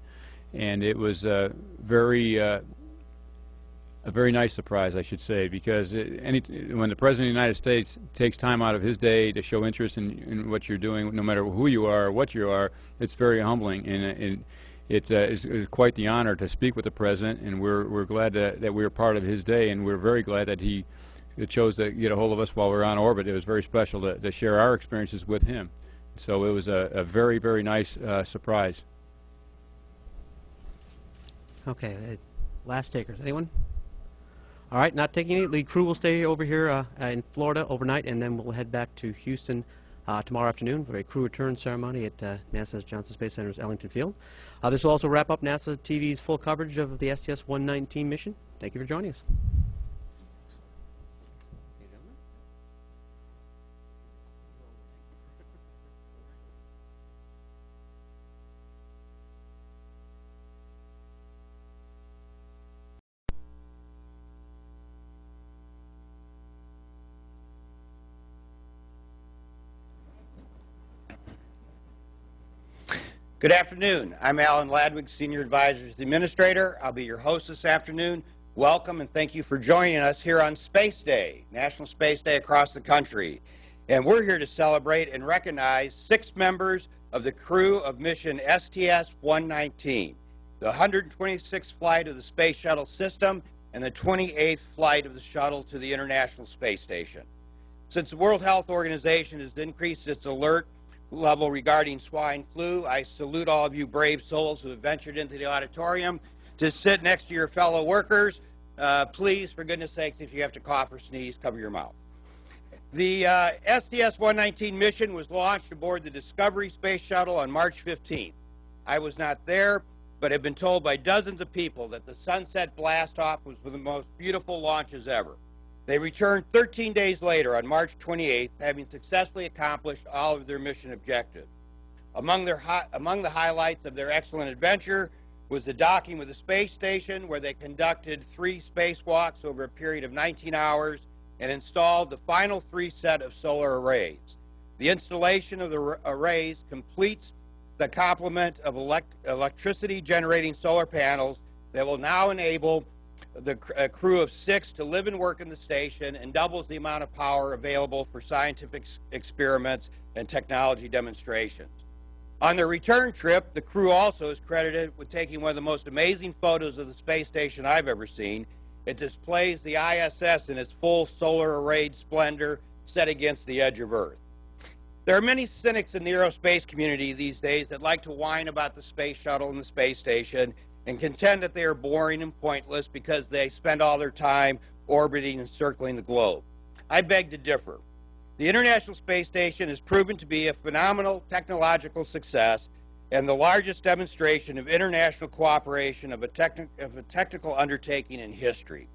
and it was a very nice surprise, I should say, because when the President of the United States takes time out of his day to show interest in what you're doing, no matter who you are or what you are, it's very humbling, and it's quite the honor to speak with the President, and we're glad that we're part of his day, and we're very glad that he chose to get a hold of us while we were on orbit. It was very special to share our experiences with him. So it was a very, very nice surprise.
Okay, last takers. Anyone? All right, not taking any. The crew will stay over here in Florida overnight, and then we'll head back to Houston tomorrow afternoon for a crew return ceremony at NASA's Johnson Space Center's Ellington Field. This will also wrap up NASA TV's full coverage of the STS-119 mission. Thank you for joining us.
Good afternoon. I'm Alan Ladwig, Senior Advisor to the Administrator. I'll be your host this afternoon. Welcome and thank you for joining us here on Space Day, National Space Day across the country. And we're here to celebrate and recognize 6 members of the crew of mission STS-119, the 126th flight of the Space Shuttle system and the 28th flight of the shuttle to the International Space Station. Since the World Health Organization has increased its alert level regarding swine flu, I salute all of you brave souls who have ventured into the auditorium to sit next to your fellow workers. Please, for goodness sakes, if you have to cough or sneeze, cover your mouth. The STS-119 mission was launched aboard the Discovery Space Shuttle on March 15th. I was not there, but have been told by dozens of people that the sunset blast-off was one of the most beautiful launches ever. They returned 13 days later on March 28th, having successfully accomplished all of their mission objectives. Among the highlights of their excellent adventure was the docking with the space station, where they conducted 3 spacewalks over a period of 19 hours and installed the final 3 set of solar arrays. The installation of the arrays completes the complement of electricity generating solar panels that will now enable the crew of 6 to live and work in the station, and doubles the amount of power available for scientific experiments and technology demonstrations. On their return trip, the crew also is credited with taking one of the most amazing photos of the space station I've ever seen. It displays the ISS in its full solar arrayed splendor set against the edge of Earth. There are many cynics in the aerospace community these days that like to whine about the space shuttle and the space station and contend that they are boring and pointless because they spend all their time orbiting and circling the globe. I beg to differ. The International Space Station has proven to be a phenomenal technological success and the largest demonstration of international cooperation of a technical undertaking in history.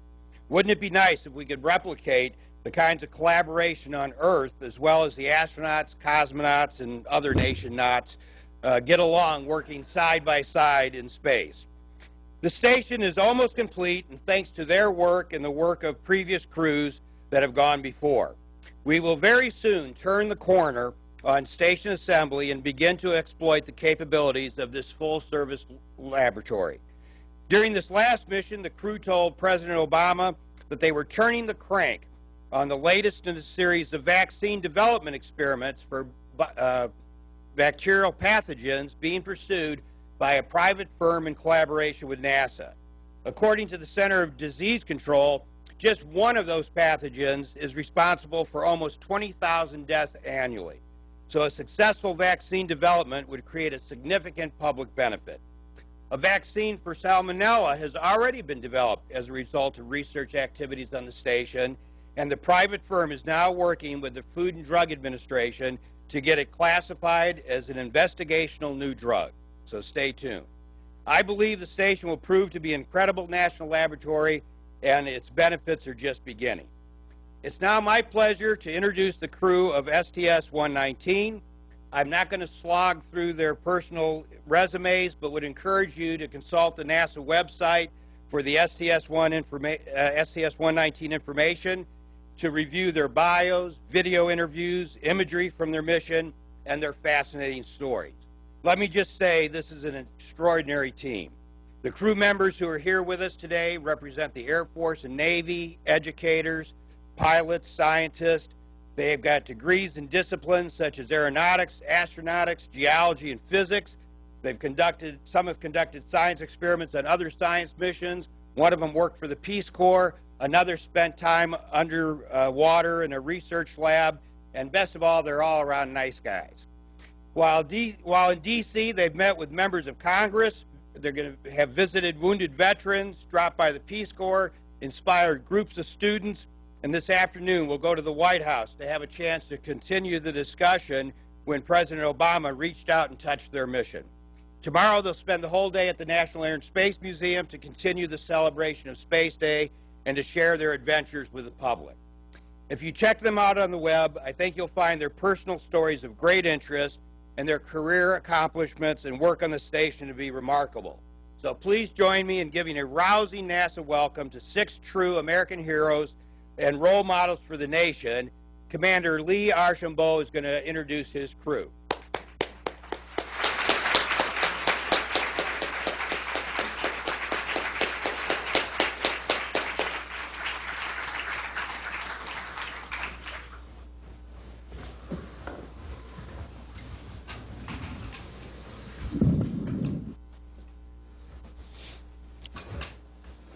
Wouldn't it be nice if we could replicate the kinds of collaboration on Earth, as well as the astronauts, cosmonauts, and other nation knots get along working side by side in space? The station is almost complete, and thanks to their work and the work of previous crews that have gone before. We will very soon turn the corner on station assembly and begin to exploit the capabilities of this full-service laboratory. During this last mission, the crew told President Obama that they were turning the crank on the latest in a series of vaccine development experiments for bacterial pathogens being pursued by a private firm in collaboration with NASA. According to the Center of Disease Control, just one of those pathogens is responsible for almost 20,000 deaths annually. So a successful vaccine development would create a significant public benefit. A vaccine for salmonella has already been developed as a result of research activities on the station, and the private firm is now working with the Food and Drug Administration to get it classified as an investigational new drug. So stay tuned. I believe the station will prove to be an incredible national laboratory, and its benefits are just beginning. It's now my pleasure to introduce the crew of STS-119. I'm not going to slog through their personal resumes, but would encourage you to consult the NASA website for the STS-119 information, to review their bios, video interviews, imagery from their mission, and their fascinating stories. Let me just say, this is an extraordinary team. The crew members who are here with us today represent the Air Force and Navy, educators, pilots, scientists. They've got degrees in disciplines such as aeronautics, astronautics, geology, and physics. Some have conducted science experiments on other science missions. One of them worked for the Peace Corps. Another spent time underwater in a research lab. And best of all, they're all around nice guys. While in D.C., they've met with members of Congress. They're going to have visited wounded veterans, dropped by the Peace Corps, inspired groups of students, and this afternoon we'll go to the White House to have a chance to continue the discussion when President Obama reached out and touched their mission. Tomorrow they'll spend the whole day at the National Air and Space Museum to continue the celebration of Space Day and to share their adventures with the public. If you check them out on the web, I think you'll find their personal stories of great interest and their career accomplishments and work on the station to be remarkable. So please join me in giving a rousing NASA welcome to 6 true American heroes and role models for the nation. Commander Lee Archambault is going to introduce his crew.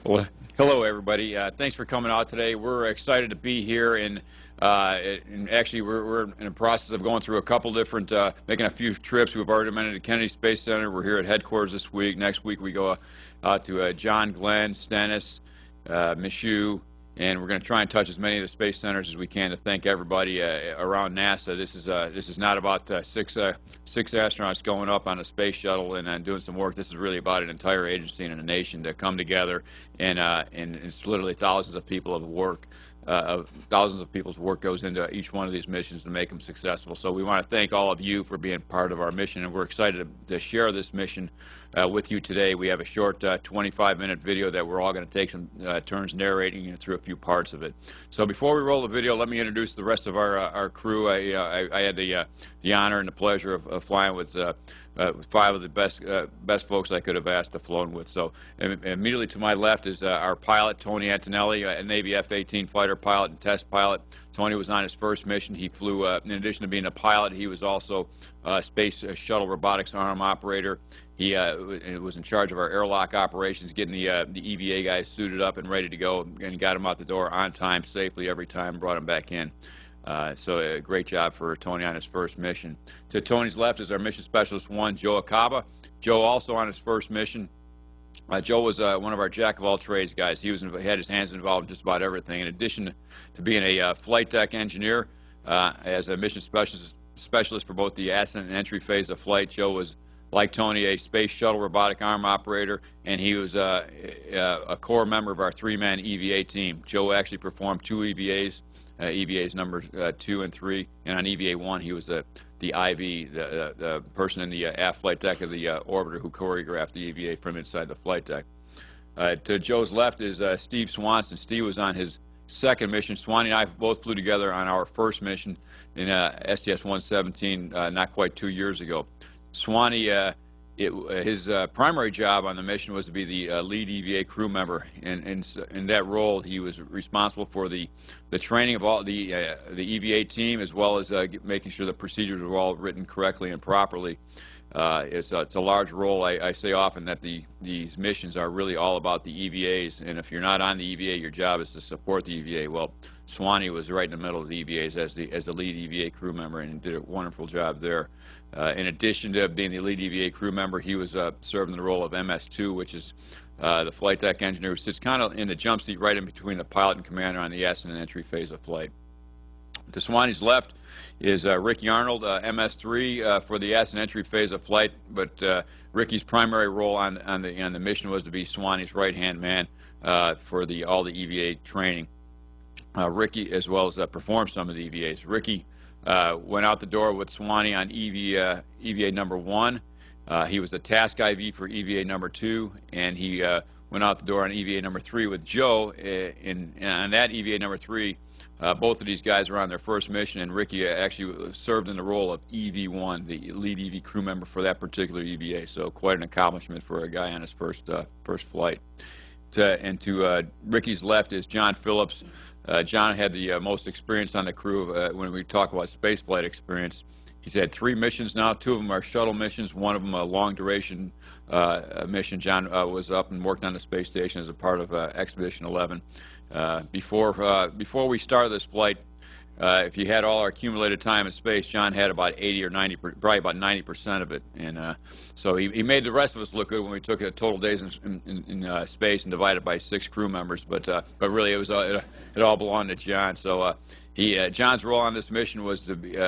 Well, hello, everybody. Thanks for coming out today. We're excited to be here, and actually we're in the process of going through a couple different, making a few trips. We've already been to the Kennedy Space Center. We're here at headquarters this week. Next week we go out to John Glenn, Stennis, Michoud, and we're going to try and touch as many of the space centers as we can to thank everybody around NASA. This is not about six astronauts going up on a space shuttle and doing some work. This is really about an entire agency and a nation to come together, and it's literally thousands of people of work. Thousands of people's work goes into each one of these missions to make them successful. So we want to thank all of you for being part of our mission, and we're excited to share this mission with you today. We have a short 25-minute video that we're all going to take some turns narrating through a few parts of it. So before we roll the video, let me introduce the rest of our crew. I had the honor and the pleasure of flying with 5 of the best folks I could have asked to flown with. So immediately to my left is our pilot, Tony Antonelli, a Navy F-18 fighter pilot and test pilot. Tony was on his first mission. He flew, in addition to being a pilot, he was also a space shuttle robotics arm operator. He was in charge of our airlock operations, getting the EVA guys suited up and ready to go, and got them out the door on time, safely every time, brought them back in. So a great job for Tony on his first mission. To Tony's left is our Mission Specialist 1, Joe Acaba. Joe also on his first mission. Joe was one of our jack-of-all-trades guys. He had his hands involved in just about everything. In addition to being a flight deck engineer, as a mission specialist for both the ascent and entry phase of flight, Joe was, like Tony, a space shuttle robotic arm operator, and he was a core member of our 3-man EVA team. Joe actually performed 2 EVAs. EVAs numbers 2 and 3, and on EVA 1 he was the IV, the person in the aft flight deck of the orbiter who choreographed the EVA from inside the flight deck. To Joe's left is Steve Swanson. Steve was on his second mission. Swanee and I both flew together on our first mission in STS-117 not quite 2 years ago. Swanee his primary job on the mission was to be the lead EVA crew member. In that role, he was responsible for the training of all the EVA team, as well as making sure the procedures were all written correctly and properly. It's a large role. I say often that these missions are really all about the EVAs, and if you're not on the EVA, your job is to support the EVA. Well, Swanee was right in the middle of the EVAs as the lead EVA crew member, and did a wonderful job there. In addition to being the lead EVA crew member, he was serving the role of MS2, which is the flight deck engineer who sits kind of in the jump seat right in between the pilot and commander on the ascent and entry phase of flight. To Swanee's left is Ricky Arnold, MS3, for the ascent entry phase of flight. But Ricky's primary role on the mission was to be Swanee's right-hand man for all the EVA training. Ricky, as well as performed some of the EVAs. Ricky went out the door with Swanee on EVA number 1. He was the task IV for EVA number 2, and he went out the door on EVA number 3 with Joe. On that EVA number 3, both of these guys were on their first mission, and Ricky actually served in the role of EV1, the lead EV crew member for that particular EVA. So quite an accomplishment for a guy on his first flight. To Ricky's left is John Phillips. John had the most experience on the crew when we talk about spaceflight experience. He's had 3 missions now. 2 of them are shuttle missions, one of them a long-duration mission. John was up and worked on the space station as a part of Expedition 11. Before we started this flight, if you had all our accumulated time in space, John had about 80 or 90, probably about 90% of it, and so he made the rest of us look good when we took total days in space and divided by 6 crew members. But really, it all belonged to John. So John's role on this mission was to be.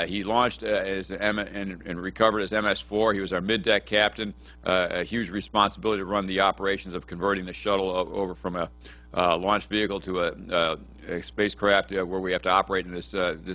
He launched and recovered as MS4. He was our mid-deck captain. A huge responsibility to run the operations of converting the shuttle over from a launch vehicle to a spacecraft where we have to operate in this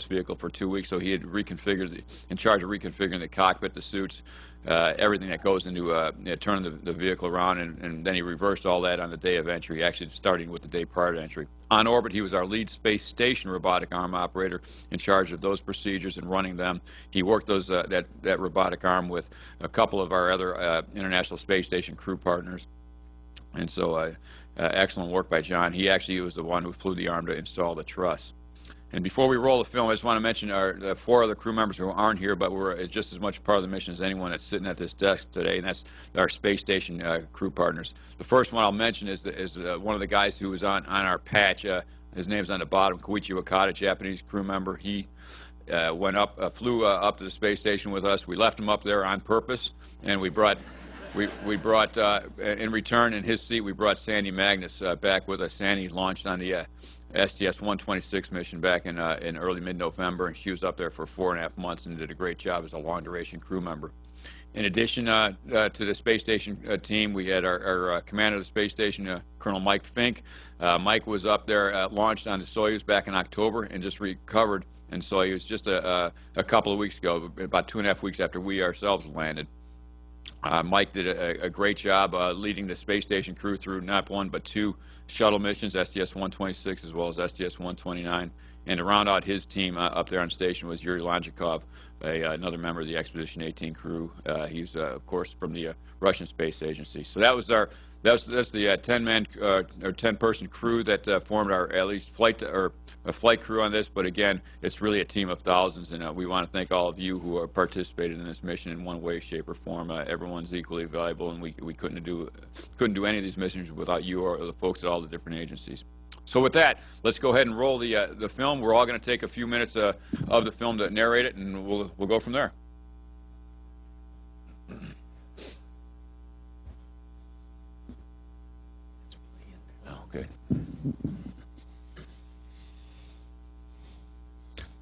vehicle for 2 weeks. So he had in charge of reconfiguring the cockpit, the suits, everything that goes into turning the vehicle around, and then he reversed all that on the day of entry, actually starting with the day prior to entry. On orbit, he was our lead space station robotic arm operator, in charge of those procedures and running them. He worked that robotic arm with a couple of our other International Space Station crew partners. And so excellent work by John. He actually was the one who flew the arm to install the truss. And before we roll the film, I just want to mention our 4 other crew members who aren't here, but were just as much part of the mission as anyone that's sitting at this desk today, and that's our space station crew partners. The first one I'll mention is one of the guys who was on our patch. His name's on the bottom, Koichi Wakata, Japanese crew member. He flew up to the space station with us. We left him up there on purpose, and we brought in return, in his seat, we brought Sandy Magnus back with us. Sandy launched on the STS-126 mission back in early mid-November, and she was up there for 4.5 months and did a great job as a long-duration crew member. In addition to the space station team, we had our commander of the space station, Colonel Mike Fink. Mike was up there, launched on the Soyuz back in October, and just recovered in Soyuz just a couple of weeks ago, about 2.5 weeks after we ourselves landed. Mike did a great job leading the space station crew through not 1 but 2 shuttle missions, STS-126 as well as STS-129. And to round out his team up there on station was Yuri Lonchikov, another member of the Expedition 18 crew. He's, of course, from the Russian Space Agency. So that's the 10-man or 10-person crew that formed our at least flight crew on this. But again, it's really a team of thousands, and we want to thank all of you who participated in this mission in one way, shape, or form. Everyone's equally valuable, and we couldn't do any of these missions without you or the folks at all the different agencies. So with that, let's go ahead and roll the film. We're all going to take a few minutes of the film to narrate it, and we'll go from there. Okay.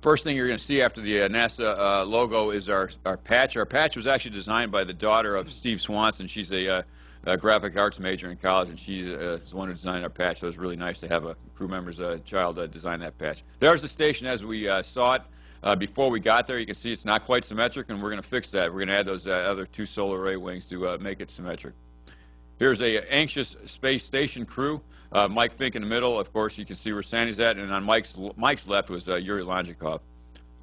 First thing you're going to see after the NASA logo is our patch. Our patch was actually designed by the daughter of Steve Swanson. She's a graphic arts major in college, and she is the one who designed our patch, so it was really nice to have a crew member's child design that patch. There's the station as we saw it before we got there. You can see it's not quite symmetric, and we're going to fix that. We're going to add those other 2 solar array wings to make it symmetric. Here's a anxious space station crew. Mike Fink in the middle, of course, you can see where Sandy's at, and on Mike's left was Yuri Lonchikov.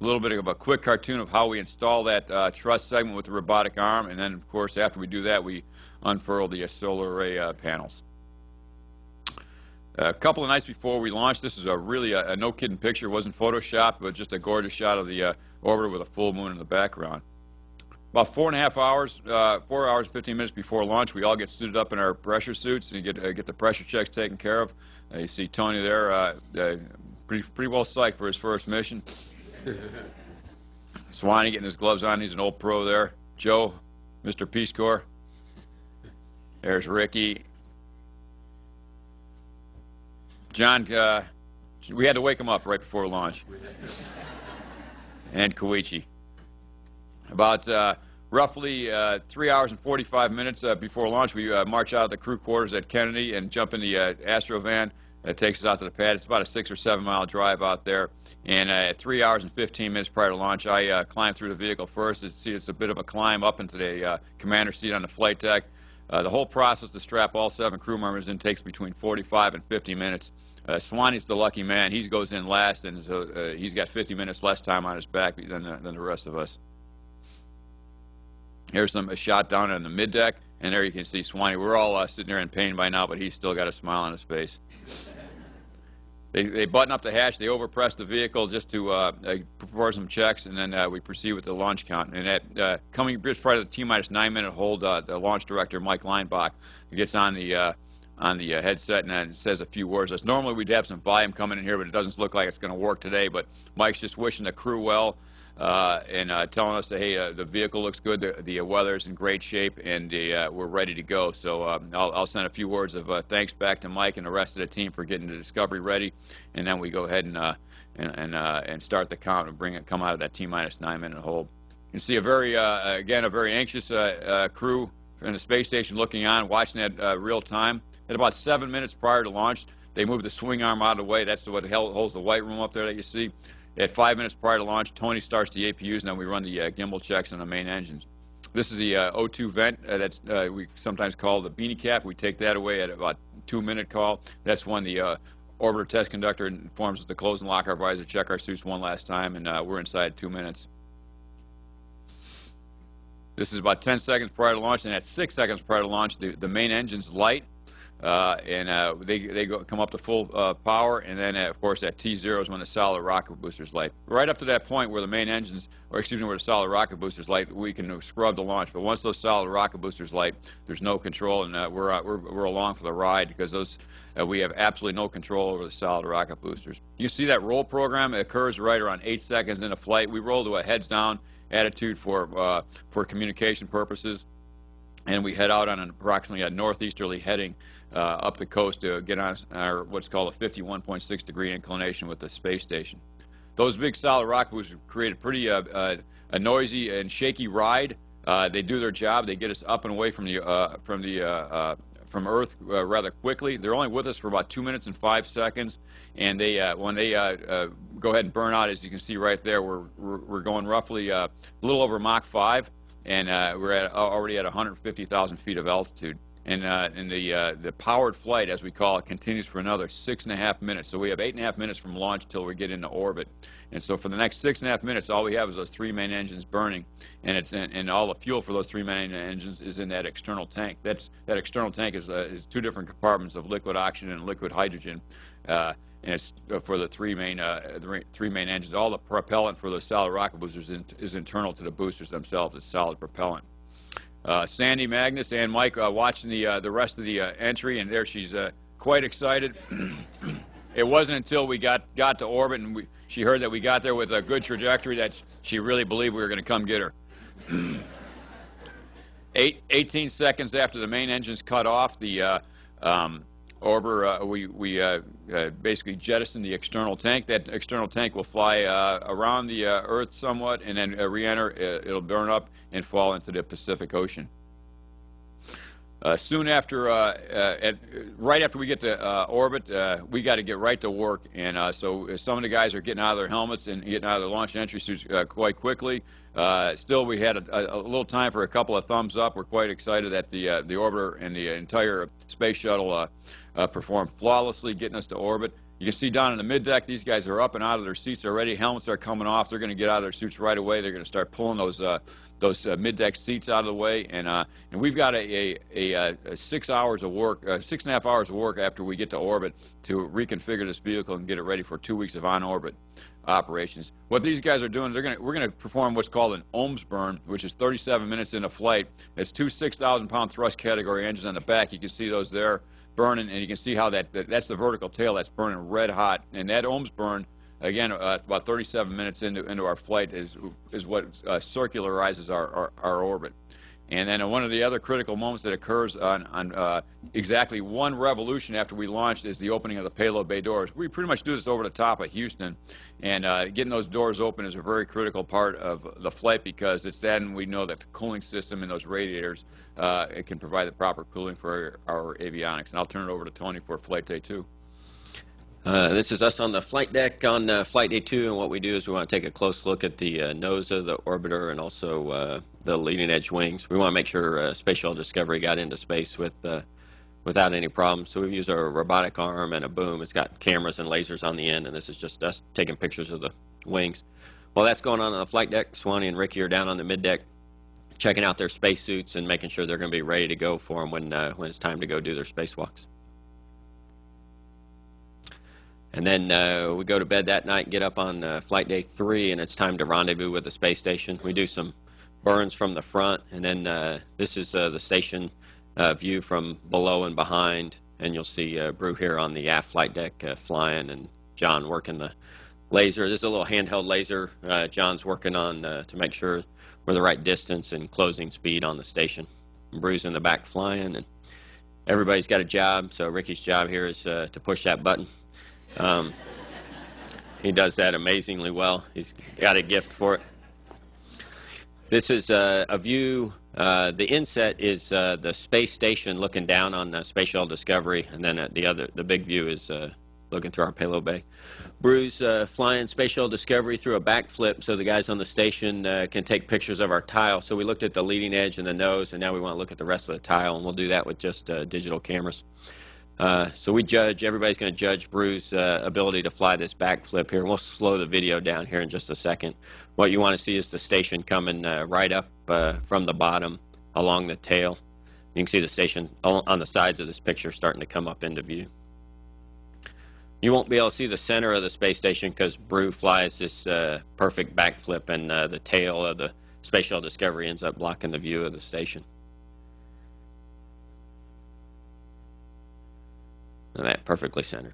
a little bit of a quick cartoon of how we install that truss segment with the robotic arm, and then, of course, after we do that, we unfurl the solar array panels. A couple of nights before we launched, this is a really a no-kidding picture. It wasn't photoshopped, but just a gorgeous shot of the orbiter with a full moon in the background. About 4.5 hours, 4 hours and 15 minutes before launch, we all get suited up in our pressure suits and get the pressure checks taken care of. You see Tony there, pretty well psyched for his first mission. Swanee getting his gloves on. He's an old pro there. Joe, Mr. Peace Corps. There's Ricky. John, we had to wake him up right before launch. And Koichi. About roughly 3 hours and 45 minutes before launch, we march out of the crew quarters at Kennedy and jump in the Astro van. It takes us out to the pad. It's about a 6 or 7 mile drive out there. And at 3 hours and 15 minutes prior to launch, I climbed through the vehicle first. It's a bit of a climb up into the commander's seat on the flight deck. The whole process to strap all 7 crew members in takes between 45 and 50 minutes. Swanee's the lucky man. He goes in last, and so he's got 50 minutes less time on his back than the rest of us. Here's a shot down on the middeck, and there you can see Swanee. We're all sitting there in pain by now, but he's still got a smile on his face. They button up the hatch, they overpress the vehicle just to perform some checks, and then we proceed with the launch count. And at coming just prior to the T-minus 9-minute hold, the launch director, Mike Leinbach, gets on the headset and then says a few words. Normally we'd have some volume coming in here, but it doesn't look like it's going to work today. But Mike's just wishing the crew well and telling us that, hey, the vehicle looks good, the weather's in great shape, and we're ready to go. So I'll send a few words of thanks back to Mike and the rest of the team for getting the Discovery ready, and then we go ahead and start the count and come out of that T-minus 9-minute hold. You can see a very anxious crew in the space station looking on, watching that real time. At about 7 minutes prior to launch, they move the swing arm out of the way. That's what holds the white room up there that you see. At 5 minutes prior to launch, Tony starts the APUs, and then we run the gimbal checks on the main engines. This is the O2 vent that's we sometimes call the beanie cap. We take that away at about 2-minute call. That's when the orbiter test conductor informs us to close and lock our visor, check our suits one last time, and we're inside 2 minutes. This is about 10 seconds prior to launch, and at 6 seconds prior to launch, the main engine's light. They come up to full power, and then of course at T0 is when the solid rocket boosters light. Right up to that point where the main engines, or excuse me, where the solid rocket boosters light, we can scrub the launch. But once those solid rocket boosters light, there's no control, and we're along for the ride because those we have absolutely no control over the solid rocket boosters. You see that roll program, it occurs right around 8 seconds into flight. We roll to a heads down attitude for communication purposes. And we head out on approximately a northeasterly heading up the coast to get on our what's called a 51.6 degree inclination with the space station. Those big solid rocket boosters create a pretty a noisy and shaky ride. They do their job. They get us up and away from Earth rather quickly. They're only with us for about 2 minutes and 5 seconds, and they when they go ahead and burn out, as you can see right there, we're going roughly a little over Mach 5. And we're already at 150,000 feet of altitude. And the powered flight, as we call it, continues for another 6.5 minutes. So we have 8.5 minutes from launch until we get into orbit. And so for the next 6.5 minutes, all we have is those 3 main engines burning, and all the fuel for those 3 main engines is in that external tank. That external tank is 2 different compartments of liquid oxygen and liquid hydrogen. And it's for the three main engines. All the propellant for those solid rocket boosters is internal to the boosters themselves. It's solid propellant. Sandy, Magnus, and Mike watching the rest of the entry, and there she's quite excited. It wasn't until we got to orbit and she heard that we got there with a good trajectory that she really believed we were going to come get her. 18 seconds after the main engines cut off, the orbiter, we basically jettison the external tank. That external tank will fly around the Earth somewhat and then re-enter. It'll burn up and fall into the Pacific Ocean. Soon after, right after we get to orbit, we got to get right to work. And so some of the guys are getting out of their helmets and getting out of their launch and entry suits quite quickly. Still, we had a little time for a couple of thumbs up. We're quite excited that the orbiter and the entire space shuttle performed flawlessly, getting us to orbit. You can see down in the mid-deck, these guys are up and out of their seats already. Helmets are coming off. They're going to get out of their suits right away. They're going to start pulling those mid-deck seats out of the way. And we've got a 6 hours of work, 6.5 hours of work after we get to orbit to reconfigure this vehicle and get it ready for 2 weeks of on-orbit operations. What these guys are doing, we're going to perform what's called an ohms burn, which is 37 minutes into flight. It's two 6,000-pound thrust category engines on the back. You can see those there burning, and you can see how that's the vertical tail that's burning red hot. And that ohms burn, again, about 37 minutes into our flight is what circularizes our orbit. And then one of the other critical moments that occurs on exactly 1 revolution after we launched is the opening of the payload bay doors. We pretty much do this over the top of Houston, and getting those doors open is a very critical part of the flight, because it's then we know that the cooling system in those radiators it can provide the proper cooling for our avionics. And I'll turn it over to Tony for Flight Day 2.
This is us on the flight deck on Flight Day 2, and what we do is we want to take a close look at the nose of the orbiter and also the leading edge wings. We want to make sure Space Shuttle Discovery got into space without any problems. So we've used a robotic arm and a boom. It's got cameras and lasers on the end, and this is just us taking pictures of the wings. While that's going on the flight deck, Swanee and Ricky are down on the mid-deck checking out their spacesuits and making sure they're going to be ready to go for them when it's time to go do their spacewalks. And then we go to bed that night and get up on Flight Day 3, and it's time to rendezvous with the space station. We do some burns from the front, and then this is the station view from below and behind, and you'll see Brew here on the aft flight deck flying, and John working the laser. This is a little handheld laser John's working on to make sure we're the right distance and closing speed on the station. And Brew's in the back flying, and everybody's got a job, so Ricky's job here is to push that button. He does that amazingly well. He's got a gift for it. This is a view. The inset is the space station looking down on Space Shuttle Discovery, and then the big view is looking through our payload bay. Brew's flying Space Shuttle Discovery through a backflip so the guys on the station can take pictures of our tile. So we looked at the leading edge and the nose, and now we want to look at the rest of the tile, and we'll do that with just digital cameras. So we judge, everybody's going to judge Brew's ability to fly this backflip here. We'll slow the video down here in just a second. What you want to see is the station coming right up from the bottom along the tail. You can see the station on the sides of this picture starting to come up into view. You won't be able to see the center of the space station because Brew flies this perfect backflip, and the tail of the Space Shuttle Discovery ends up blocking the view of the station. And that perfectly centered.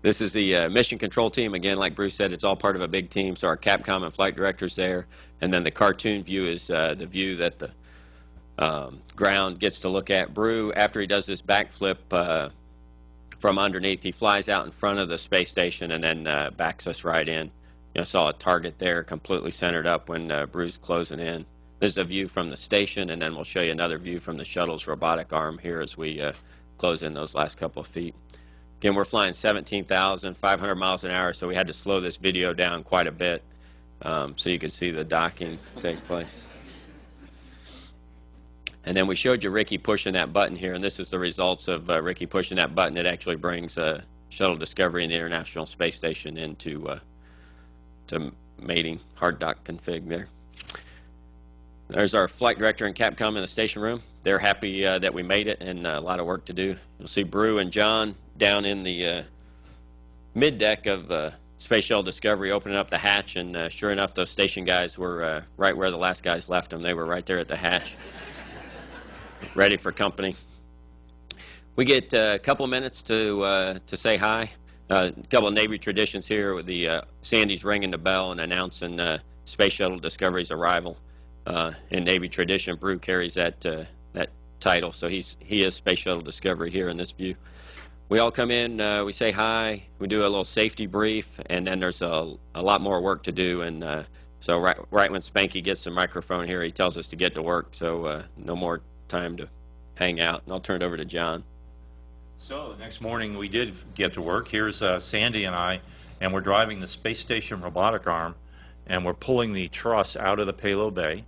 This is the mission control team. Again, like Bruce said, it's all part of a big team. So our Capcom and flight director's there. And then the cartoon view is the view that the ground gets to look at. Brew, after he does this backflip from underneath, he flies out in front of the space station and then backs us right in. You saw a target there completely centered up when Brew's closing in. This is a view from the station, and then we'll show you another view from the shuttle's robotic arm here as we close in those last couple of feet. Again, we're flying 17,500 miles an hour, so we had to slow this video down quite a bit so you could see the docking take place. And then we showed you Ricky pushing that button here, and this is the results of Ricky pushing that button. It actually brings Shuttle Discovery and the International Space Station into to mating hard dock config there. There's our flight director and Capcom in the station room. They're happy that we made it, and a lot of work to do. You'll see Brew and John down in the mid-deck of Space Shuttle Discovery opening up the hatch, and sure enough, those station guys were right where the last guys left them. They were right there at the hatch, ready for company. We get a couple minutes to say hi. A couple of Navy traditions here with the Sandy's ringing the bell and announcing Space Shuttle Discovery's arrival. In Navy tradition, Brew carries that title, so he is Space Shuttle Discovery here in this view. We all come in, we say hi, we do a little safety brief, and then there's a lot more work to do. And so right when Spanky gets the microphone here, he tells us to get to work. So no more time to hang out. And I'll turn it over to John.
So the next morning we did get to work. Here's Sandy and I, and we're driving the space station robotic arm, and we're pulling the truss out of the payload bay.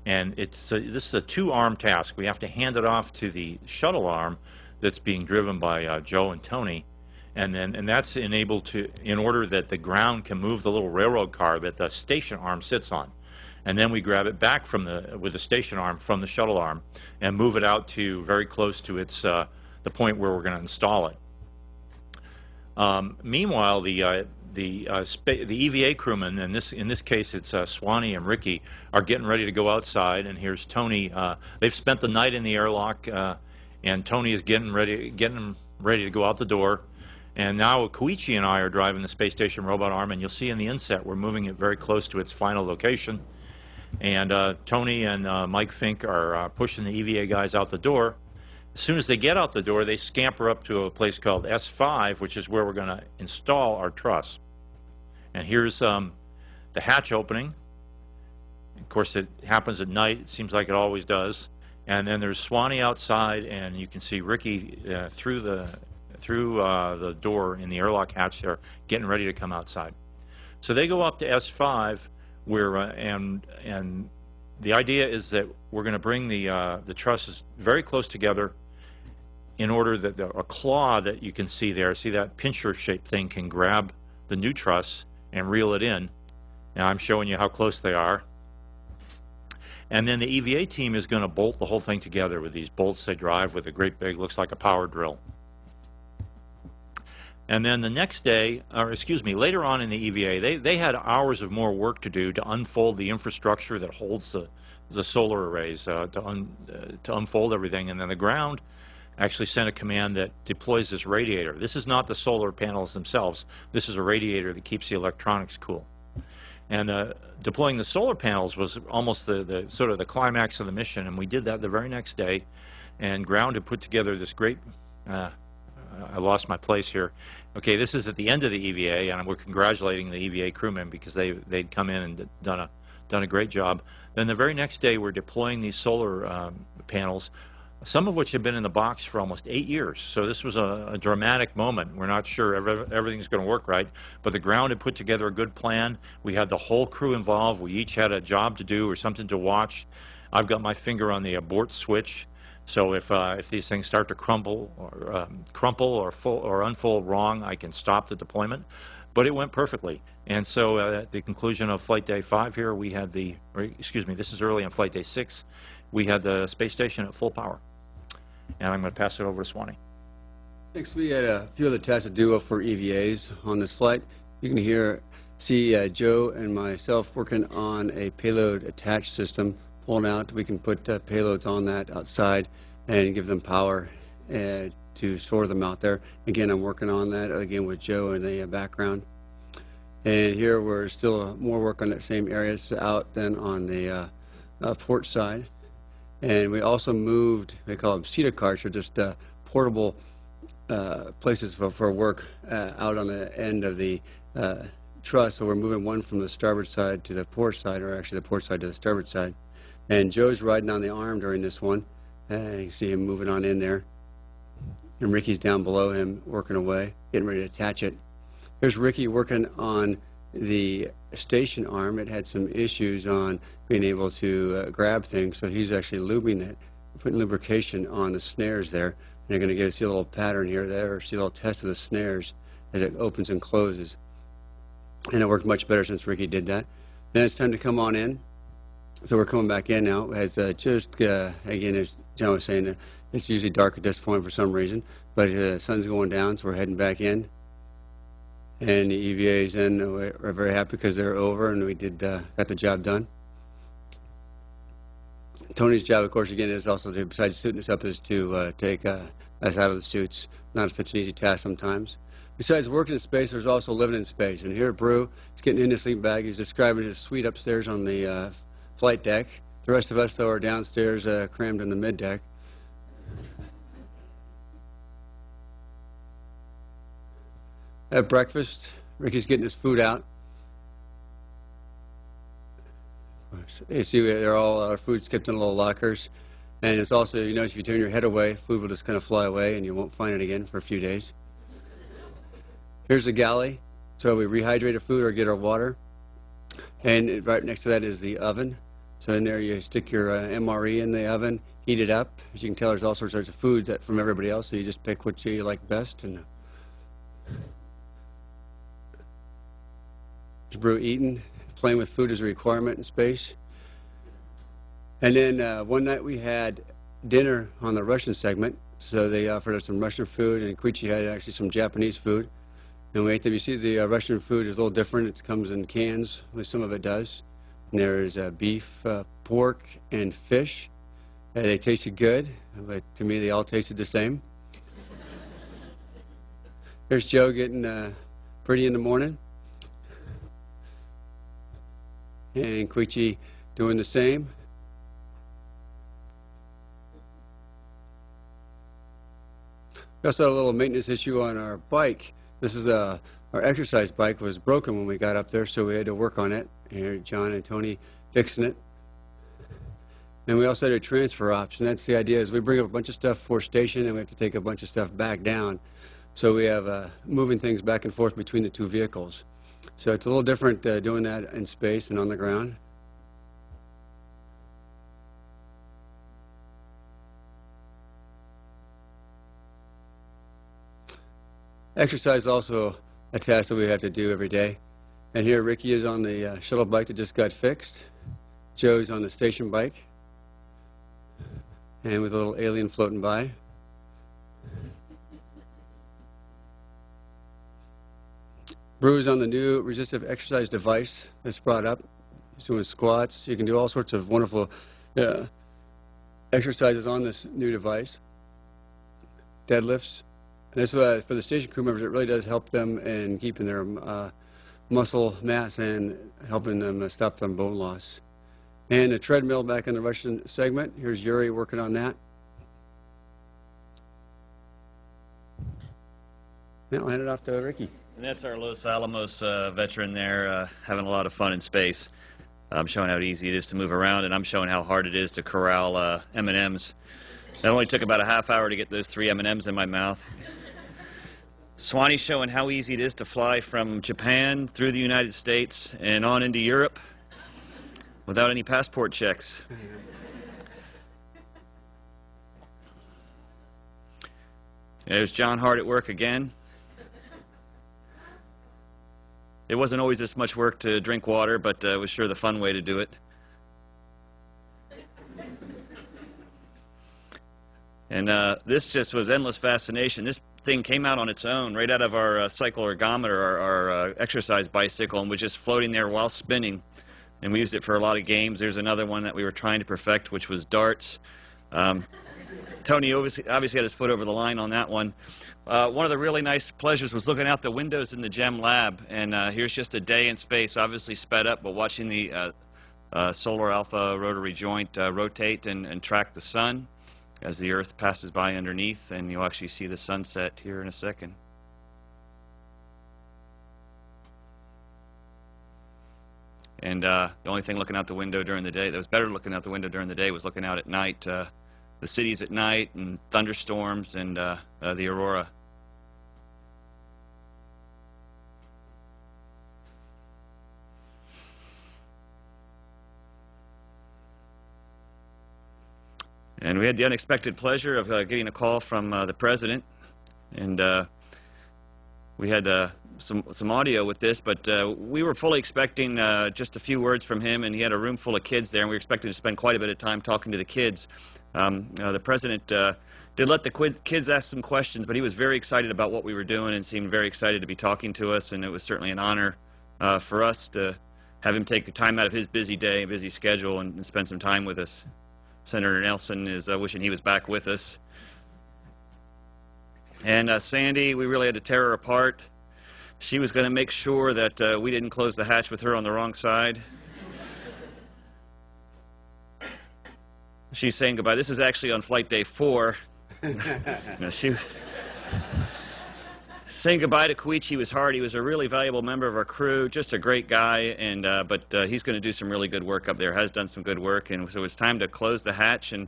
And this is a two-arm task. We have to hand it off to the shuttle arm that's being driven by Joe and Tony, and that's enabled to, in order that the ground can move the little railroad car that the station arm sits on. And then we grab it back from with the station arm from the shuttle arm and move it out to very close to its the point where we're going to install it. Meanwhile, the EVA crewmen, and in this case it's Swanee and Ricky, are getting ready to go outside. And here's Tony. They've spent the night in the airlock, and Tony is getting ready to go out the door. And now Koichi and I are driving the space station robot arm, and you'll see in the inset we're moving it very close to its final location. And Tony and Mike Fink are pushing the EVA guys out the door. As soon as they get out the door, they scamper up to a place called S5, which is where we're going to install our truss. And here's the hatch opening. Of course, it happens at night. It seems like it always does. And then there's Swanee outside, and you can see Ricky through the door in the airlock hatch there, getting ready to come outside. So they go up to S5, where and the idea is that we're going to bring the trusses very close together, in order that a claw that you can see there, see that pincher-shaped thing, can grab the new truss and reel it in. Now I'm showing you how close they are. And then the EVA team is going to bolt the whole thing together with these bolts they drive with a great big, looks like a power drill. And then the next day, or excuse me, later on in the EVA, they had hours of more work to do to unfold the infrastructure that holds the solar arrays, to unfold everything. And then the ground actually sent a command that deploys this radiator. This is not the solar panels themselves. This is a radiator that keeps the electronics cool. And deploying the solar panels was almost the sort of the climax of the mission, and we did that the very next day. And ground had put together this great, I lost my place here. Okay, this is at the end of the EVA, and we're congratulating the EVA crewmen because they'd come in and done a great job. Then the very next day, we're deploying these solar panels, some of which have been in the box for almost 8 years. So this was a dramatic moment. We're not sure everything's going to work right, but the ground had put together a good plan. We had the whole crew involved. We each had a job to do or something to watch. I've got my finger on the abort switch. So if these things start to crumple or unfold wrong, I can stop the deployment. But it went perfectly. And so at the conclusion of Flight Day 5 here, we had this is early on Flight Day 6, we had the space station at full power. And I'm going to pass it over to Swanee.
Thanks. We had a few other tests to do for EVAs on this flight. You can see Joe and myself working on a payload attach system. Pulling out, we can put payloads on that outside and give them power to store them out there. Again, I'm working on that again with Joe in the background. And here we're still more work on that same areas out than on the port side. And we also moved, they call them CETA carts, or just portable places for work out on the end of the truss. So we're moving one from the starboard side to the port side, or actually the port side to the starboard side. And Joe's riding on the arm during this one. You can see him moving on in there. And Ricky's down below him working away, getting ready to attach it. Here's Ricky working on the station arm. It had some issues on being able to grab things, so he's actually lubing it, putting lubrication on the snares there. And you're going to see a little pattern here, there, see a little test of the snares as it opens and closes. And it worked much better since Ricky did that. Then it's time to come on in. So we're coming back in now. As again, as John was saying, it's usually dark at this point for some reason, but the sun's going down, so we're heading back in. And the EVAs in, we're very happy because they're over, and we got the job done. Tony's job, of course, again, is also to, besides suiting us up, is to take us out of the suits. Not such an easy task sometimes. Besides working in space, there's also living in space. And here, Brew is getting in his sleeping bag. He's describing his suite upstairs on the flight deck. The rest of us, though, are downstairs crammed in the mid-deck. At breakfast, Ricky's getting his food out. You see, they're all our food's kept in little lockers. And it's also, you notice if you turn your head away, food will just kind of fly away and you won't find it again for a few days. Here's the galley. So we rehydrate our food or get our water. And right next to that is the oven. So in there you stick your MRE in the oven, heat it up. As you can tell, there's all sorts of foods from everybody else, so you just pick what you like best and brew eating. Playing with food is a requirement in space. And then one night we had dinner on the Russian segment, so they offered us some Russian food, and Koichi had actually some Japanese food. And we ate them. You see the Russian food is a little different. It comes in cans, at least some of it does. And there is beef, pork, and fish. They tasted good, but to me they all tasted the same. There's Joe getting pretty in the morning. And Koichi doing the same. We also had a little maintenance issue on our bike. This is our exercise bike was broken when we got up there, so we had to work on it. Here, John and Tony fixing it. And we also had a transfer option. That's the idea, is we bring up a bunch of stuff for station, and we have to take a bunch of stuff back down. So we have moving things back and forth between the two vehicles. So it's a little different doing that in space and on the ground. Exercise is also a task that we have to do every day. And here Ricky is on the shuttle bike that just got fixed. Joe's on the station bike. And with a little alien floating by. Bruce on the new resistive exercise device that's brought up. He's doing squats. You can do all sorts of wonderful exercises on this new device. Deadlifts. And this for the station crew members, it really does help them in keeping their muscle mass and helping them stop them bone loss. And a treadmill back in the Russian segment. Here's Yuri working on that. Now I'll hand it off to Ricky.
And that's our Los Alamos veteran there, having a lot of fun in space. I'm showing how easy it is to move around, and I'm showing how hard it is to corral M&Ms. That only took about a half hour to get those 3 M&Ms in my mouth. Swanee's showing how easy it is to fly from Japan through the United States and on into Europe without any passport checks. There's John hard at work again. It wasn't always this much work to drink water, but it was sure the fun way to do it. And this just was endless fascination. This thing came out on its own, right out of our cycle ergometer, our exercise bicycle, and was just floating there while spinning. And we used it for a lot of games. There's another one that we were trying to perfect, which was darts. Tony obviously had his foot over the line on that one. One of the really nice pleasures was looking out the windows in the GEM lab, and here's just a day in space, obviously sped up, but watching the solar alpha rotary joint rotate and track the sun as the Earth passes by underneath, and you'll actually see the sunset here in a second. And the only thing looking out the window during the day that was better looking out the window during the day was looking out at night. The cities at night and thunderstorms and the aurora. And we had the unexpected pleasure of getting a call from the president, and we had some audio with this, but we were fully expecting just a few words from him, and he had a room full of kids there, and we were expecting to spend quite a bit of time talking to the kids. The president did let the kids ask some questions, but he was very excited about what we were doing and seemed very excited to be talking to us, and it was certainly an honor for us to have him take the time out of his busy day, busy schedule, and spend some time with us. Senator Nelson is wishing he was back with us. And Sandy, we really had to tear her apart. She was going to make sure that we didn't close the hatch with her on the wrong side. She's saying goodbye. This is actually on flight day 4. She was saying goodbye to Koichi was hard. He was a really valuable member of our crew, just a great guy, and but he's going to do some really good work up there, has done some good work, and so it's time to close the hatch and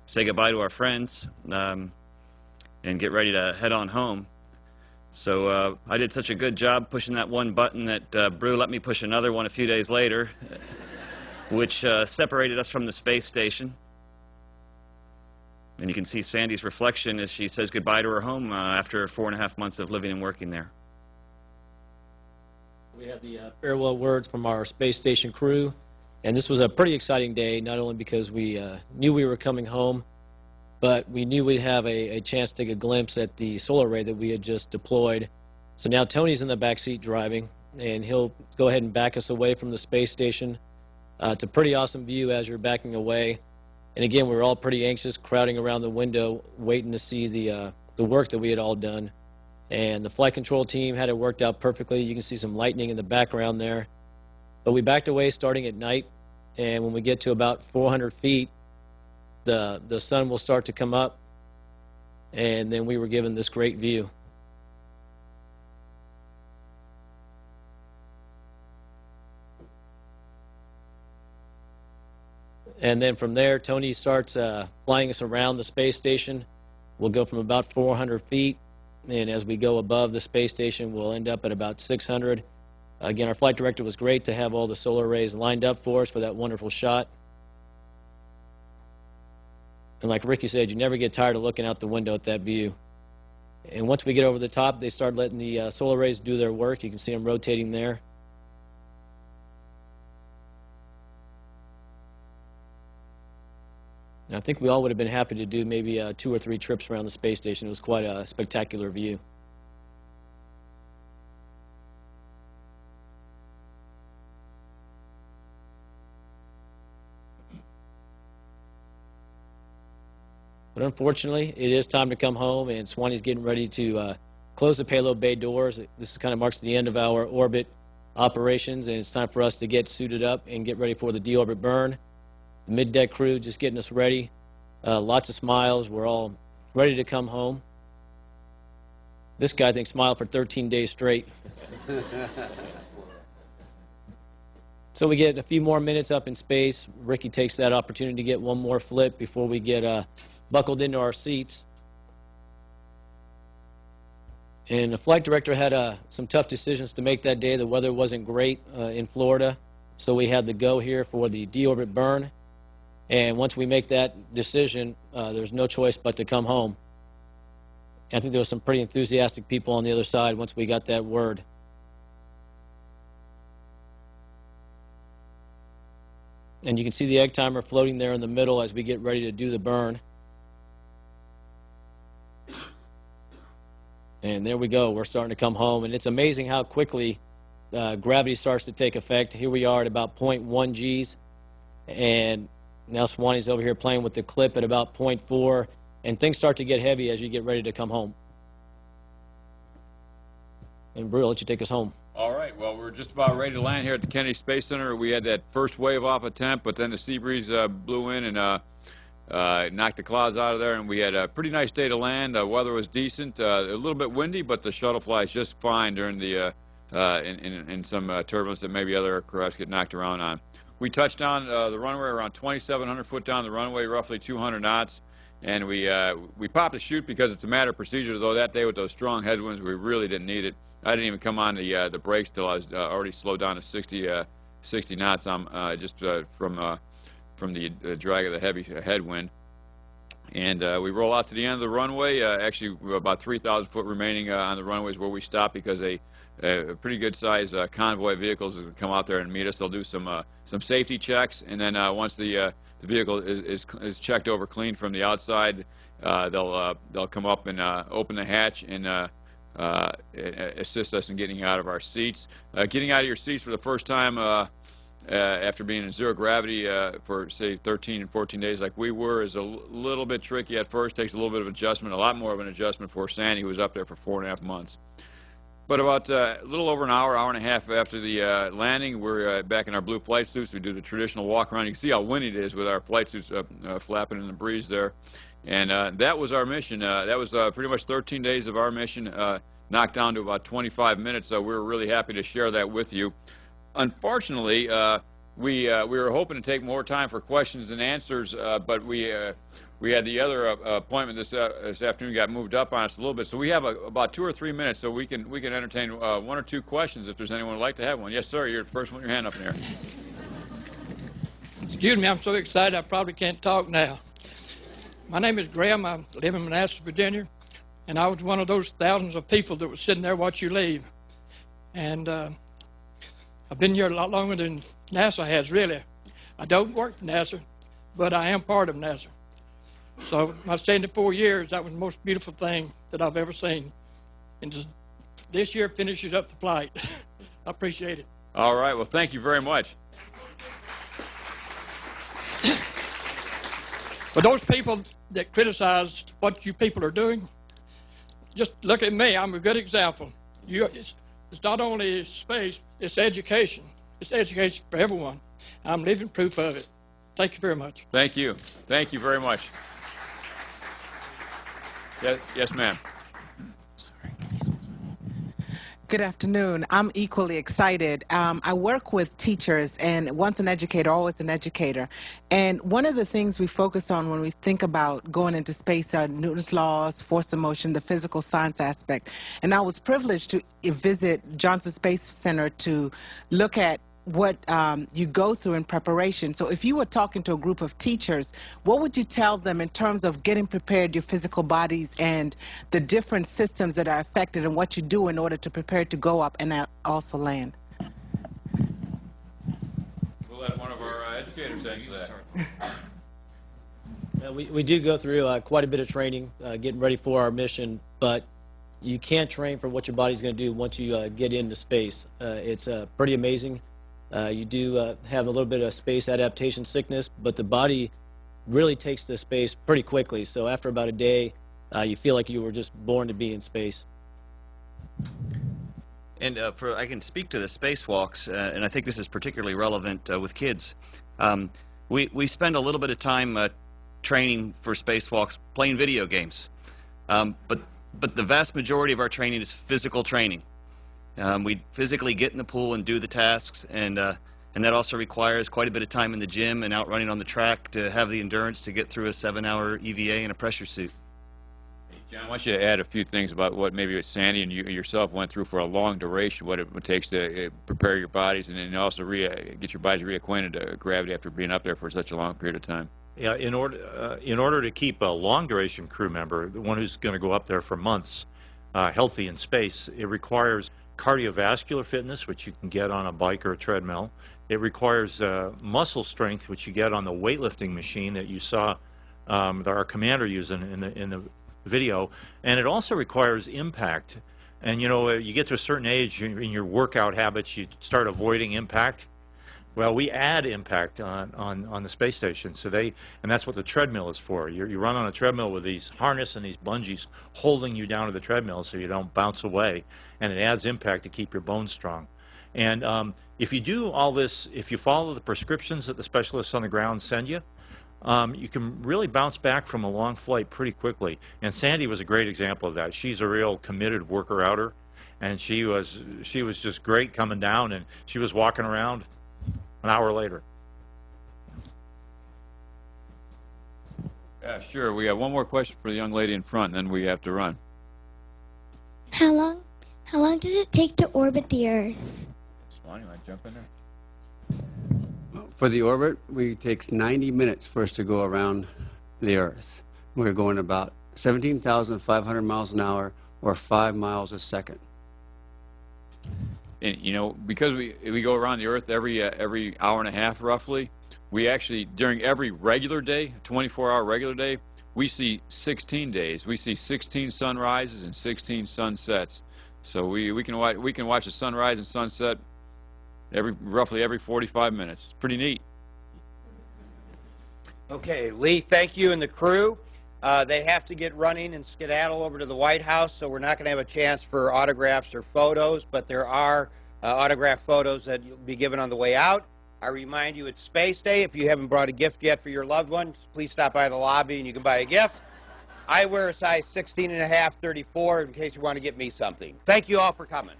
say goodbye to our friends and get ready to head on home. So I did such a good job pushing that one button that Brew let me push another one a few days later. which separated us from the space station. And you can see Sandy's reflection as she says goodbye to her home after 4.5 months of living and working there.
We have the farewell words from our space station crew, and this was a pretty exciting day, not only because we knew we were coming home, but we knew we'd have a chance to take a glimpse at the solar array that we had just deployed. So now Tony's in the back seat driving, and he'll go ahead and back us away from the space station. It's a pretty awesome view as you're backing away. And again, we were all pretty anxious, crowding around the window, waiting to see the work that we had all done. And the flight control team had it worked out perfectly. You can see some lightning in the background there. But we backed away starting at night, and when we get to about 400 feet, the sun will start to come up, and then we were given this great view. And then from there, Tony starts flying us around the space station. We'll go from about 400 feet, and as we go above the space station, we'll end up at about 600. Again, our flight director was great to have all the solar arrays lined up for us for that wonderful shot. And like Ricky said, you never get tired of looking out the window at that view. And once we get over the top, they start letting the solar arrays do their work. You can see them rotating there. I think we all would have been happy to do maybe 2 or 3 trips around the space station. It was quite a spectacular view. But unfortunately, it is time to come home, and Swanee's getting ready to close the payload bay doors. This kind of marks the end of our orbit operations, and it's time for us to get suited up and get ready for the deorbit burn. The mid-deck crew just getting us ready. Lots of smiles. We're all ready to come home. This guy, I think, smiled for 13 days straight. So we get a few more minutes up in space. Ricky takes that opportunity to get one more flip before we get buckled into our seats. And the flight director had some tough decisions to make that day. The weather wasn't great in Florida, so we had the go here for the deorbit burn. And once we make that decision, there's no choice but to come home. And I think there were some pretty enthusiastic people on the other side once we got that word. And you can see the egg timer floating there in the middle as we get ready to do the burn. And there we go. We're starting to come home. And it's amazing how quickly gravity starts to take effect. Here we are at about 0.1 Gs. And now Swanee's over here playing with the clip at about 0.4. And things start to get heavy as you get ready to come home. And Brew, I'll let you take us home.
All right, well, we're just about ready to land here at the Kennedy Space Center. We had that first wave off attempt, but then the sea breeze blew in and knocked the clouds out of there, and we had a pretty nice day to land. The weather was decent, a little bit windy, but the shuttle flies just fine during the in some turbulence that maybe other aircraft get knocked around on. We touched down the runway around 2,700 foot down the runway, roughly 200 knots, and we popped a chute because it's a matter of procedure, though that day with those strong headwinds, we really didn't need it. I didn't even come on the brakes till I was already slowed down to 60 knots just from the drag of the heavy headwind. And we roll out to the end of the runway. Actually, about 3,000 foot remaining on the runways where we stop because a pretty good size convoy of vehicles is going to come out there and meet us. They'll do some safety checks, and then once the vehicle is checked over clean from the outside, they'll come up and open the hatch and assist us in getting out of our seats. Getting out of your seats for the first time after being in zero gravity for, say, 13 and 14 days like we were is a little bit tricky at first. Takes a little bit of adjustment, a lot more of an adjustment for Sandy, who was up there for 4.5 months. But about a little over an hour and a half after the landing, we're back in our blue flight suits. We do the traditional walk around. You can see how windy it is with our flight suits flapping in the breeze there. And that was our mission. That was pretty much 13 days of our mission, knocked down to about 25 minutes. So we were really happy to share that with you. Unfortunately, we were hoping to take more time for questions and answers, but we had the other appointment this afternoon got moved up on us a little bit. So we have about 2 or 3 minutes, so we can entertain 1 or 2 questions if there's anyone who'd like to have one. Yes, sir. You're the first one. Your hand up in there.
Excuse me, I'm so excited I probably can't talk now. My name is Graham. I live in Manassas, Virginia, and I was one of those thousands of people that was sitting there watch you leave. And I've been here a lot longer than NASA has, really. I don't work for NASA, but I am part of NASA. So my 74 years, that was the most beautiful thing that I've ever seen. And just this year finishes up the flight. I appreciate it.
All right. Well, thank you very much.
For those people that criticize what you people are doing, just look at me. I'm a good example. It's not only space, it's education. It's education for everyone. I'm living proof of it. Thank you very much.
Thank you. Thank you very much. Yes, ma'am.
Good afternoon. I'm equally excited. I work with teachers, and once an educator, always an educator. And one of the things we focus on when we think about going into space are Newton's laws, force of motion, the physical science aspect. And I was privileged to visit Johnson Space Center to look at what you go through in preparation. So if you were talking to a group of teachers, what would you tell them in terms of getting prepared your physical bodies and the different systems that are affected and what you do in order to prepare to go up and also land?
We'll let one of our educators answer that.
We do go through quite a bit of training getting ready for our mission, but you can't train for what your body's going to do once you get into space. It's pretty amazing. You do have a little bit of space adaptation sickness, but the body really takes to space pretty quickly. So after about a day, you feel like you were just born to be in space.
And I can speak to the spacewalks, and I think this is particularly relevant with kids. We spend a little bit of time training for spacewalks playing video games, but the vast majority of our training is physical training. We physically get in the pool and do the tasks, and that also requires quite a bit of time in the gym and out running on the track to have the endurance to get through a 7-hour EVA in a pressure suit.
John, I want you to add a few things about what maybe Sandy and you yourself went through for a long duration, what it takes to prepare your bodies and then also get your bodies reacquainted to gravity after being up there for such a long period of time.
Yeah, in order to keep a long-duration crew member, the one who's going to go up there for months, healthy in space, it requires cardiovascular fitness, which you can get on a bike or a treadmill. It requires muscle strength, which you get on the weightlifting machine that you saw our commander using in the video, and it also requires impact. And you get to a certain age in your workout habits, you start avoiding impact. Well, we add impact on the space station, and that's what the treadmill is for. You run on a treadmill with these harness and these bungees holding you down to the treadmill so you don't bounce away, and it adds impact to keep your bones strong. And if you do all this, if you follow the prescriptions that the specialists on the ground send you, you can really bounce back from a long flight pretty quickly. And Sandy was a great example of that. She's a real committed worker-outer, and she was just great coming down, and she was walking around an hour later.
Yeah, sure. We have one more question for the young lady in front, and then we have to run.
How long does it take to orbit the Earth?
Swan, you want to jump in there?
For the orbit, it takes 90 minutes for us to go around the Earth. We're going about 17,500 miles an hour or 5 miles a second.
And because we go around the Earth every hour and a half roughly, we actually during every regular day, 24-hour regular day, we see 16 days. We see 16 sunrises and 16 sunsets. So we can watch a sunrise and sunset roughly every 45 minutes. It's pretty neat.
Okay, Lee, thank you and the crew. They have to get running and skedaddle over to the White House, so we're not going to have a chance for autographs or photos, but there are autographed photos that you'll be given on the way out. I remind you, it's Space Day. If you haven't brought a gift yet for your loved ones, please stop by the lobby and you can buy a gift. I wear a size 16.5, 34, in case you want to get me something. Thank you all for coming.